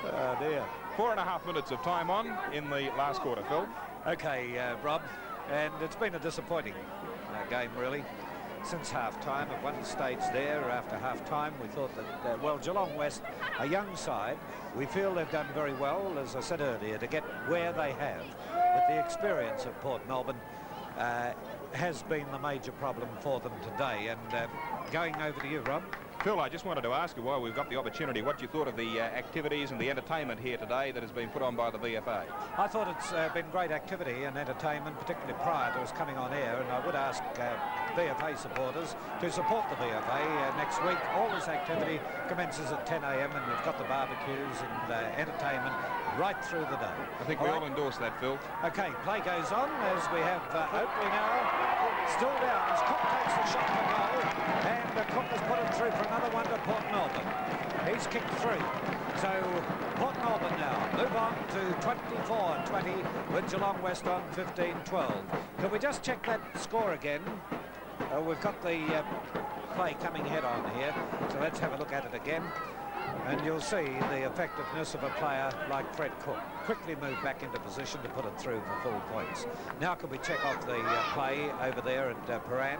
Oh dear. 4.5 minutes of time on in the last quarter, Phil. Okay, Rob, and it's been a disappointing game, really. Since half-time, at one stage there, after half-time, we thought that, well, Geelong West, a young side, we feel they've done very well, as I said earlier, to get where they have. But the experience of Port Melbourne has been the major problem for them today. And going over to you, Rob. Phil, I just wanted to ask you, while we've got the opportunity, what you thought of the activities and the entertainment here today that has been put on by the VFA. I thought it's been great activity and entertainment, particularly prior to us coming on air, and I would ask VFA supporters to support the VFA next week. All this activity commences at 10 a.m. and we've got the barbecues and entertainment right through the day. I think we all endorse that, Phil. Okay, play goes on as we have Oakley now still down as Cook takes the shot for goal, and Cook has put it through for another one to Port Melbourne. He's kicked through. So Port Melbourne now move on to 24-20 with Geelong West on 15-12. Can we just check that score again? We've got the play coming head on here, so let's have a look at it again. And you'll see the effectiveness of a player like Fred Cook. Quickly moved back into position to put it through for full points. Now can we check off the play over there at Paran,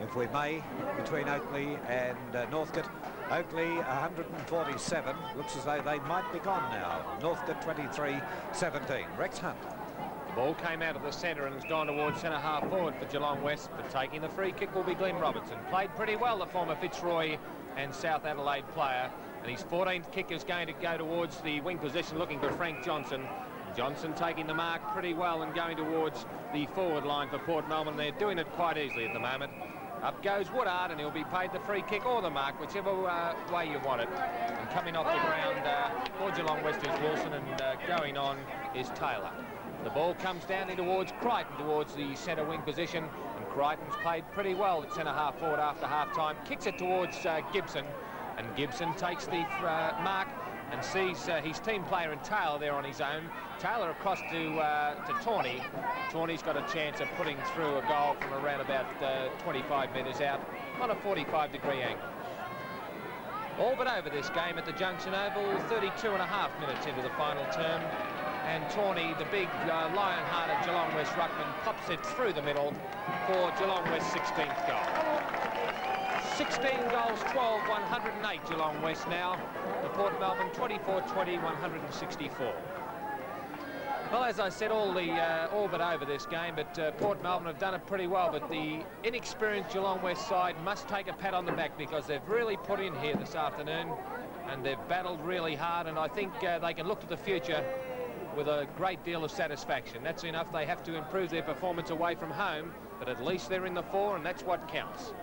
if we may, between Oakley and Northcote. Oakley 147. Looks as though they might be gone now. Northcote 23-17. Rex Hunt. The ball came out of the centre and has gone towards centre half forward for Geelong West, but taking the free kick will be Glenn Robertson. Played pretty well, the former Fitzroy and South Adelaide player, and his 14th kick is going to go towards the wing position looking for Frank Johnson. Johnson taking the mark pretty well and going towards the forward line for Port Melbourne. They're doing it quite easily at the moment. Up goes Woodard, and he'll be paid the free kick or the mark, whichever way you want it. And coming off the ground for Geelong West is Wilson, and going on is Taylor. The ball comes down in towards Crichton, towards the centre wing position, and Crichton's played pretty well at centre half forward after half time. Kicks it towards Gibson, and Gibson takes the mark and sees his team player in Taylor there on his own. Taylor across to Tawney. Tawney's got a chance of putting through a goal from around about 25 metres out on a 45-degree angle. All but over this game at the Junction Oval, 32.5 minutes into the final term. And Tawney, the big lion-hearted Geelong West ruckman, pops it through the middle for Geelong West's 16th goal. 16 goals, 12, 108 Geelong West now. The Port Melbourne 24-20, 164. Well, as I said, all but over this game, but Port Melbourne have done it pretty well, but the inexperienced Geelong West side must take a pat on the back because they've really put in here this afternoon and they've battled really hard, and I think they can look to the future with a great deal of satisfaction. That's enough. They have to improve their performance away from home, but at least they're in the 4, and that's what counts.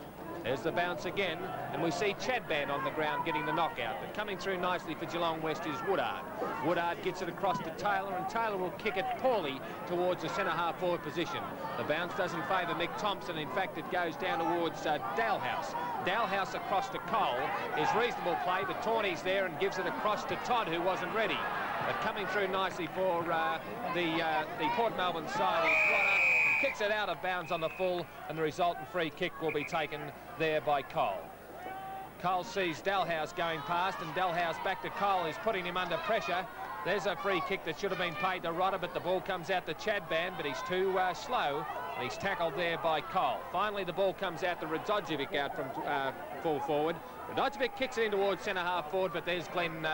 There's the bounce again, and we see Chadban on the ground getting the knockout. But coming through nicely for Geelong West is Woodard. Woodard gets it across to Taylor, and Taylor will kick it poorly towards the centre-half forward position. The bounce doesn't favour Mick Thompson. In fact, it goes down towards Dalhouse. Dalhouse across to Cole is reasonable play, but Tawney's there and gives it across to Todd, who wasn't ready. But coming through nicely for the Port Melbourne side is Woodard. Kicks it out of bounds on the full, and the resultant free kick will be taken there by Cole. Cole sees Dalhouse going past, and Dalhouse back to Cole is putting him under pressure. There's a free kick that should have been paid to Rodder, but the ball comes out to Chadban, but he's too slow, and he's tackled there by Cole. Finally, the ball comes out to Radojevic out from full forward. Radojevic kicks it in towards centre-half forward, but there's Glenn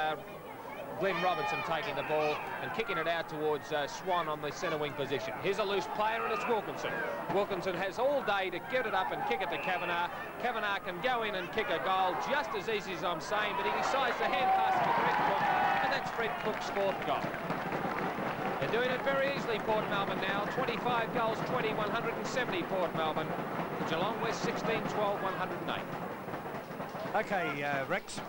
Robinson taking the ball and kicking it out towards Swan on the centre wing position. Here's a loose player, and it's Wilkinson. Wilkinson has all day to get it up and kick it to Kavanagh. Kavanagh can go in and kick a goal just as easy as I'm saying, but he decides to hand pass it to Fred Cook, and that's Fred Cook's 4th goal. They're doing it very easily, Port Melbourne now. 25 goals, 20, 170 Port Melbourne. Geelong West 16, 12, 108. Okay, Rex.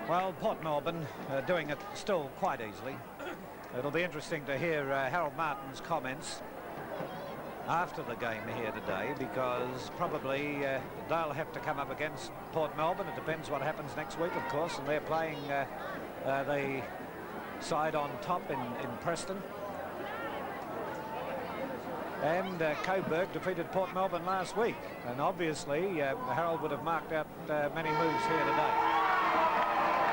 Well, Port Melbourne doing it still quite easily. It'll be interesting to hear Harold Martin's comments after the game here today, because probably they'll have to come up against Port Melbourne. It depends what happens next week, of course, and they're playing the side on top in Preston. And Coburg defeated Port Melbourne last week, and obviously Harold would have marked out many moves here today.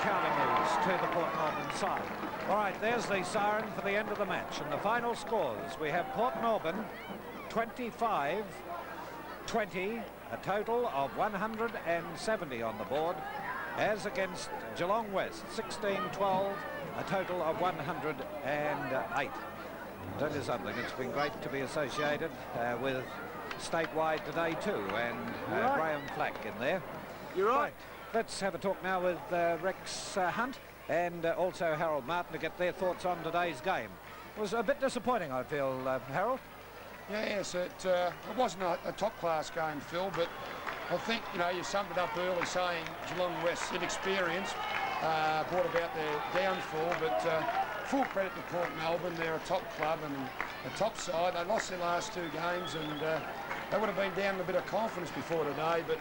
Counter moves to the Port Melbourne side. All right, there's the siren for the end of the match, and the final scores. We have Port Melbourne 25-20, a total of 170 on the board, as against Geelong West 16-12, a total of 108. I'll tell you something, it's been great to be associated with statewide today too, and Graham Flack in there. You're right. Let's have a talk now with Rex Hunt and also Harold Martin to get their thoughts on today's game. It was a bit disappointing, I feel, Harold. Yes, it wasn't a top-class game, Phil, but I think, you summed it up early saying Geelong West's inexperience brought about their downfall, but full credit to Port Melbourne. They're a top club and a top side. They lost their last 2 games, and they would have been down a bit of confidence before today, but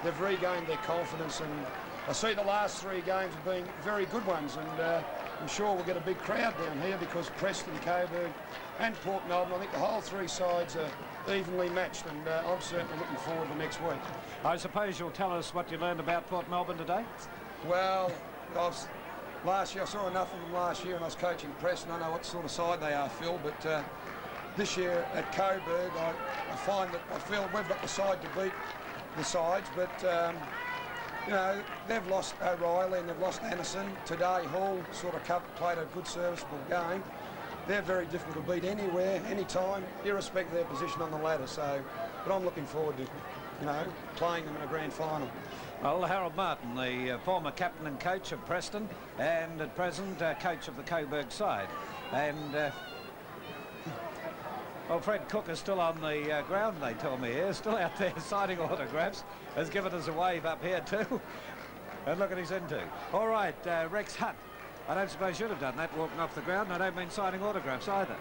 they've regained their confidence, and I see the last 3 games have been very good ones, and I'm sure we'll get a big crowd down here because Preston, Coburg and Port Melbourne, I think the whole 3 sides are evenly matched, and I'm certainly looking forward to next week. I suppose you'll tell us what you learned about Port Melbourne today? Well, last year I saw enough of them last year, and I was coaching Preston. I know what sort of side they are, Phil, but this year at Coburg I find that I feel we've got the side to beat the sides, but they've lost O'Reilly and they've lost Anderson. Today Hall sort of played a good serviceable game. They're very difficult to beat anywhere, anytime, irrespective of their position on the ladder. But I'm looking forward to playing them in a grand final. Well, Harold Martin, the former captain and coach of Preston, and at present coach of the Coburg side, and well, Fred Cook is still on the ground, they tell me here, still out there signing autographs, has given us a wave up here too. And look at his into. All right, Rex Hunt. I don't suppose you'd have done that walking off the ground. I don't mean signing autographs either.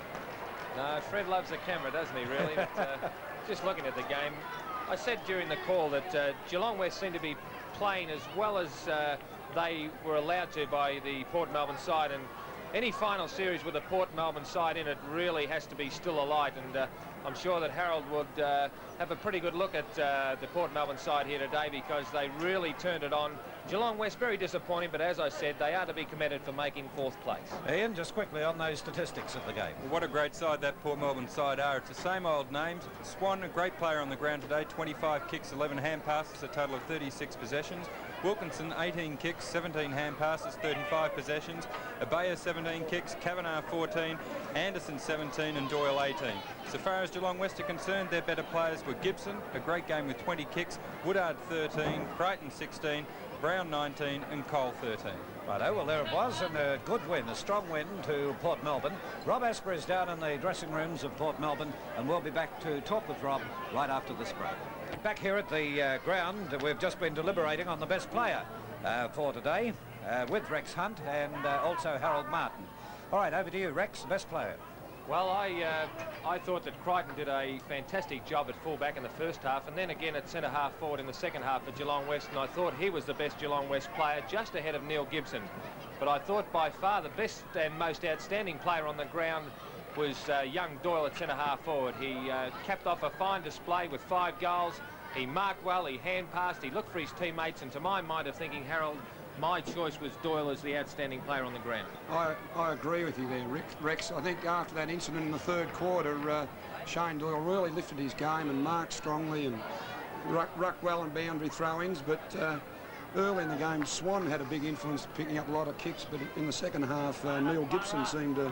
No, Fred loves the camera, doesn't he, really? But, just looking at the game, I said during the call that Geelong West seemed to be playing as well as they were allowed to by the Port Melbourne side, and any final series with a Port Melbourne side in it really has to be still alight, and I'm sure that Harold would have a pretty good look at the Port Melbourne side here today, because they really turned it on. Geelong West very disappointing, but as I said, they are to be commended for making 4th place. Ian, just quickly on those statistics of the game. Well, what a great side that Port Melbourne side are. It's the same old names. Swan, a great player on the ground today, 25 kicks, 11 hand passes, a total of 36 possessions. Wilkinson, 18 kicks, 17 hand passes, 35 possessions. Abaya, 17 kicks, Kavanagh, 14, Anderson, 17, and Doyle, 18. So far as Geelong West are concerned, their better players were Gibson, a great game with 20 kicks, Woodard, 13, Creighton, 16, Brown, 19, and Cole, 13. Righto, well, there it was, and a good win, a strong win to Port Melbourne. Rob Asper is down in the dressing rooms of Port Melbourne, and we'll be back to talk with Rob right after this break. Back here at the ground, we've just been deliberating on the best player for today with Rex Hunt and also Harold Martin. All right, over to you, Rex, the best player. Well, I thought that Creighton did a fantastic job at fullback in the first half, and then again at centre-half forward in the second half for Geelong West, and I thought he was the best Geelong West player, just ahead of Neil Gibson. But I thought by far the best and most outstanding player on the ground was young Doyle at centre-half forward. He capped off a fine display with 5 goals. He marked well, he hand-passed, he looked for his teammates, and to my mind of thinking, Harold, my choice was Doyle as the outstanding player on the ground. I agree with you there, Rex. I think after that incident in the 3rd quarter, Shane Doyle really lifted his game and marked strongly and rucked well in boundary throw-ins, but early in the game, Swan had a big influence, picking up a lot of kicks, but in the second half, Neil Gibson seemed to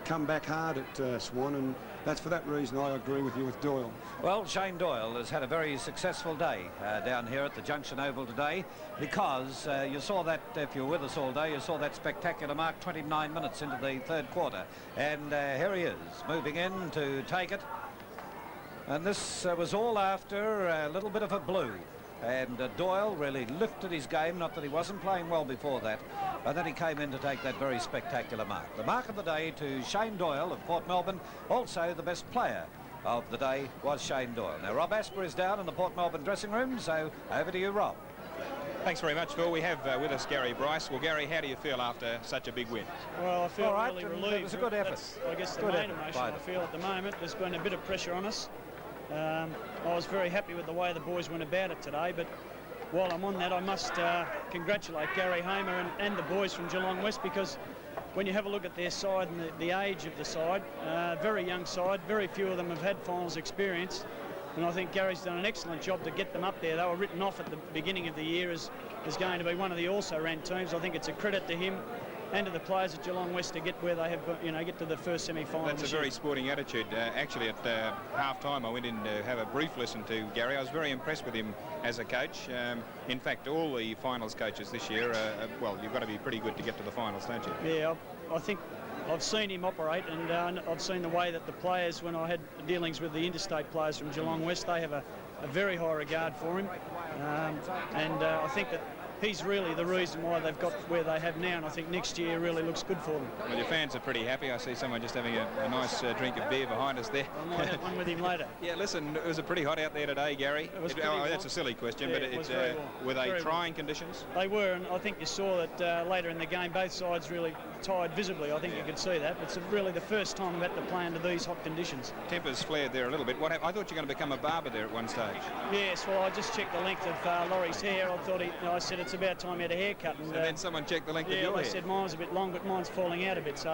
come back hard at Swan, and that's for that reason I agree with you with Doyle. Well, Shane Doyle has had a very successful day down here at the Junction Oval today, because you saw that, if you were with us all day, you saw that spectacular mark 29 minutes into the 3rd quarter. And here he is, moving in to take it. And this was all after a little bit of a blue. And Doyle really lifted his game, not that he wasn't playing well before that, and then he came in to take that very spectacular mark. The mark of the day to Shane Doyle of Port Melbourne. Also the best player of the day was Shane Doyle. Now Rob Asper is down in the Port Melbourne dressing room, so over to you, Rob. Thanks very much, Phil. We have with us Gary Bryce. Well, Gary, how do you feel after such a big win? Well, I feel All right, really relieved. it was a good effort. That's, I guess, the Good main effort emotion by I them. feel at the moment. There's been a bit of pressure on us. I was very happy with the way the boys went about it today, but while I'm on that, I must congratulate Gary Hamer and the boys from Geelong West, because when you have a look at their side and the age of the side, very young side, very few of them have had finals experience, and I think Gary's done an excellent job to get them up there. They were written off at the beginning of the year as going to be one of the also-ranked teams. I think it's a credit to him and to the players at Geelong West to get where they have, get to the first semi-final. That's a very sporting attitude. Actually, at half-time, I went in to have a brief listen to Gary. I was very impressed with him as a coach. In fact, all the finals coaches this year, well, you've got to be pretty good to get to the finals, don't you? Yeah, I think I've seen him operate, and I've seen the way that the players, when I had dealings with the interstate players from Geelong West, they have a very high regard for him. I think that he's really the reason why they've got where they have now, and I think next year really looks good for them. Well, your fans are pretty happy. I see someone just having a nice drink of beer behind us there. I might have one with him later. Yeah, listen, it was pretty hot out there today, Gary. It was pretty warm. That's a silly question, Yeah, but it was very warm. were they Very trying conditions? They were, and I think you saw that later in the game, both sides really tired visibly. I think you could see that. It's really the first time we've had to play under these hot conditions. Tempers flared there a little bit. I thought you were going to become a barber there at one stage. Yes, well, I just checked the length of Laurie's hair. I thought I said it's about time he had a haircut. And then someone checked the length of yeah, your they hair. said mine was a bit long, but mine's falling out a bit. So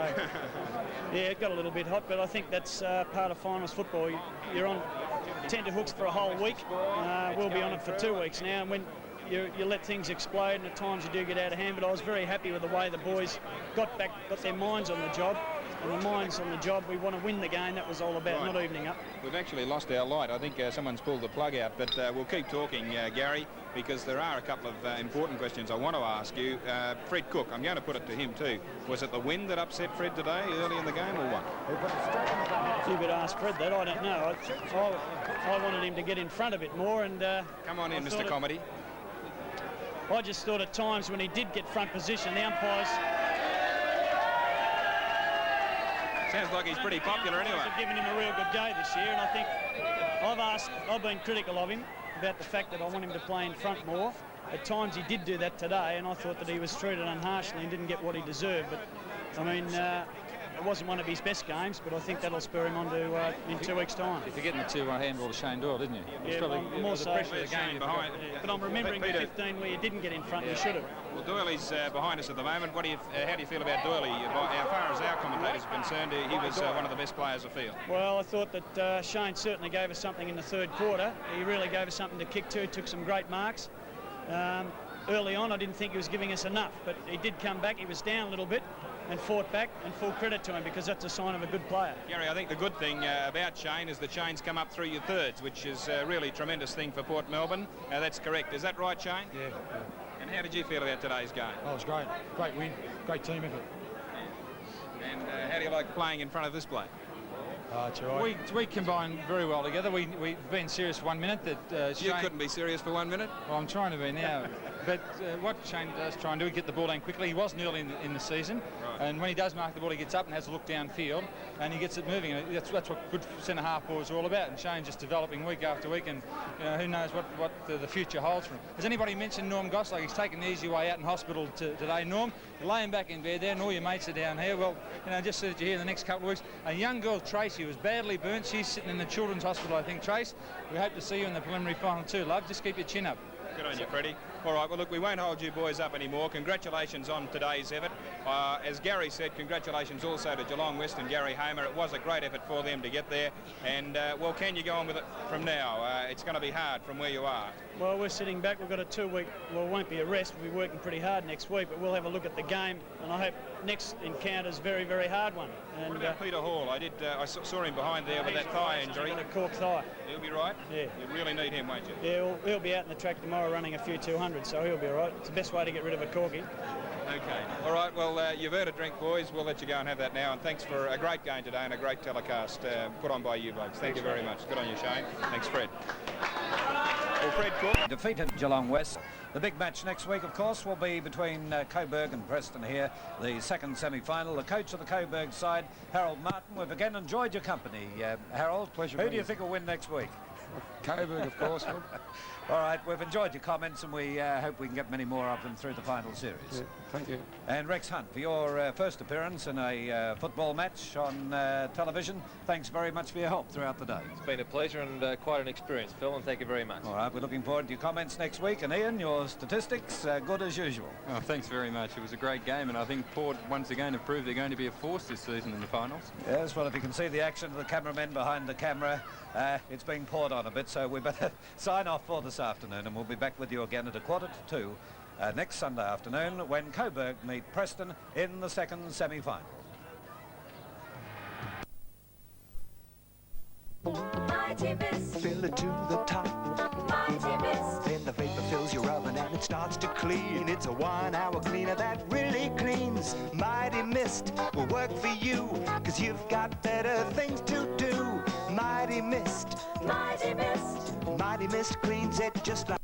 yeah, it got a little bit hot, but I think that's part of finals football. You're on tenterhooks for a whole week. We'll be on it for 2 weeks now, and when you let things explode, and at times you do get out of hand. But I was very happy with the way the boys got their minds on the job. And the minds on the job, we want to win the game. That was all about, Right. not evening up. We've actually lost our light. I think someone's pulled the plug out, but we'll keep talking, Gary, because there are a couple of important questions I want to ask you. Fred Cook, I'm going to put it to him too. Was it the wind that upset Fred today early in the game, or what? You could ask Fred that. I don't know. I wanted him to get in front of it more. And Come on in, I Mr. thought Comedy. I just thought at times when he did get front position, the umpires Sounds like he's pretty popular anyway. have given him a real good go this year, and I think I've been critical of him about the fact that I want him to play in front more. At times he did do that today, and I thought that he was treated unharshly and didn't get what he deserved. But I mean, it wasn't one of his best games, but I think that'll spur him on to in 2 weeks' time. You're getting the 2-1 handball to Shane Doyle, didn't you? Yeah, more so. Pressure of the game behind. But I'm remembering the 15 where you didn't get in front and you should have. Well, Doyley's behind us at the moment. How do you feel about Doyley? As far as our commentators are concerned, he was one of the best players afield. Well, I thought that Shane certainly gave us something in the third quarter. He really gave us something to kick to, took some great marks. Early on, I didn't think he was giving us enough, but he did come back. He was down a little bit and fought back, and full credit to him because that's a sign of a good player. Gary, I think the good thing about Shane is that Shane's come up through your thirds, which is a really tremendous thing for Port Melbourne. That's correct. Is that right, Shane? Yeah. And how did you feel about today's game? Oh, it was great. Great win. Great team effort. And how do you like playing in front of this bloke? It's all right. We combine very well together. We've been serious for 1 minute. That You couldn't be serious for 1 minute? Well, I'm trying to be now. But what Shane does try and do is get the ball down quickly. He wasn't early in the season. Right. And when he does mark the ball, he gets up and has a look downfield, and he gets it moving. And that's what good centre-half boys are all about. And Shane's just developing week after week, and who knows what the future holds for him. Has anybody mentioned Norm Gosling? He's taken the easy way out in hospital today. Norm, you lay him back in bed there, and all your mates are down here. Well, just so that you hear in the next couple of weeks, a young girl, Tracy, was badly burnt. She's sitting in the children's hospital, I think. Trace, we hope to see you in the preliminary final too, love. Just keep your chin up. Good on you, Freddie. All right, well, look, we won't hold you boys up anymore. Congratulations on today's effort. As Gary said, congratulations also to Geelong West and Gary Hamer. It was a great effort for them to get there. And, well, can you go on with it from now? It's going to be hard from where you are. Well, we're sitting back. We've got a 2-week, well, it won't be a rest. We'll be working pretty hard next week, but we'll have a look at the game, and I hope next encounter's a very, very hard one. And what about Peter Hall? I saw him behind there with that thigh injury. He's got a cork thigh. He'll be right? Yeah. You really need him, won't you? Yeah, he'll be out in the track tomorrow running a few 200s, so he'll be all right. It's the best way to get rid of a corky. Okay. All right, well, you've earned a drink, boys. We'll let you go and have that now. And thanks for a great game today and a great telecast put on by you blokes. Thank you very much. Good on you, Shane. Thanks, Fred. Well, Fred Cook defeated Geelong West. The big match next week, of course, will be between Coburg and Preston here, the second semi-final. The coach of the Coburg side, Harold Martin. We've again enjoyed your company, Harold. Pleasure. Who do you think will win next week? Coburg, of course. All right, we've enjoyed your comments, and we hope we can get many more of them through the final series. Yeah, thank you. And Rex Hunt, for your first appearance in a football match on television, thanks very much for your help throughout the day. It's been a pleasure and quite an experience, Phil, and thank you very much. All right, we're looking forward to your comments next week. And Ian, your statistics, good as usual. Oh, thanks very much. It was a great game, and I think Port once again have proved they're going to be a force this season in the finals. Yes, well, if you can see the action of the cameramen behind the camera, it's being poured on a bit, so we better sign off for this afternoon, and we'll be back with you again at 1:45 next Sunday afternoon when Coburg meet Preston in the second semi-final. Mighty Mist. Fill it to the top. Mighty Mist. Then the vapor fills your oven and it starts to clean. It's a 1 hour cleaner that really cleans. Mighty Mist will work for you, 'cause you've got better things to do. Mighty Mist. Mighty Mist. Mighty Mist cleans it just like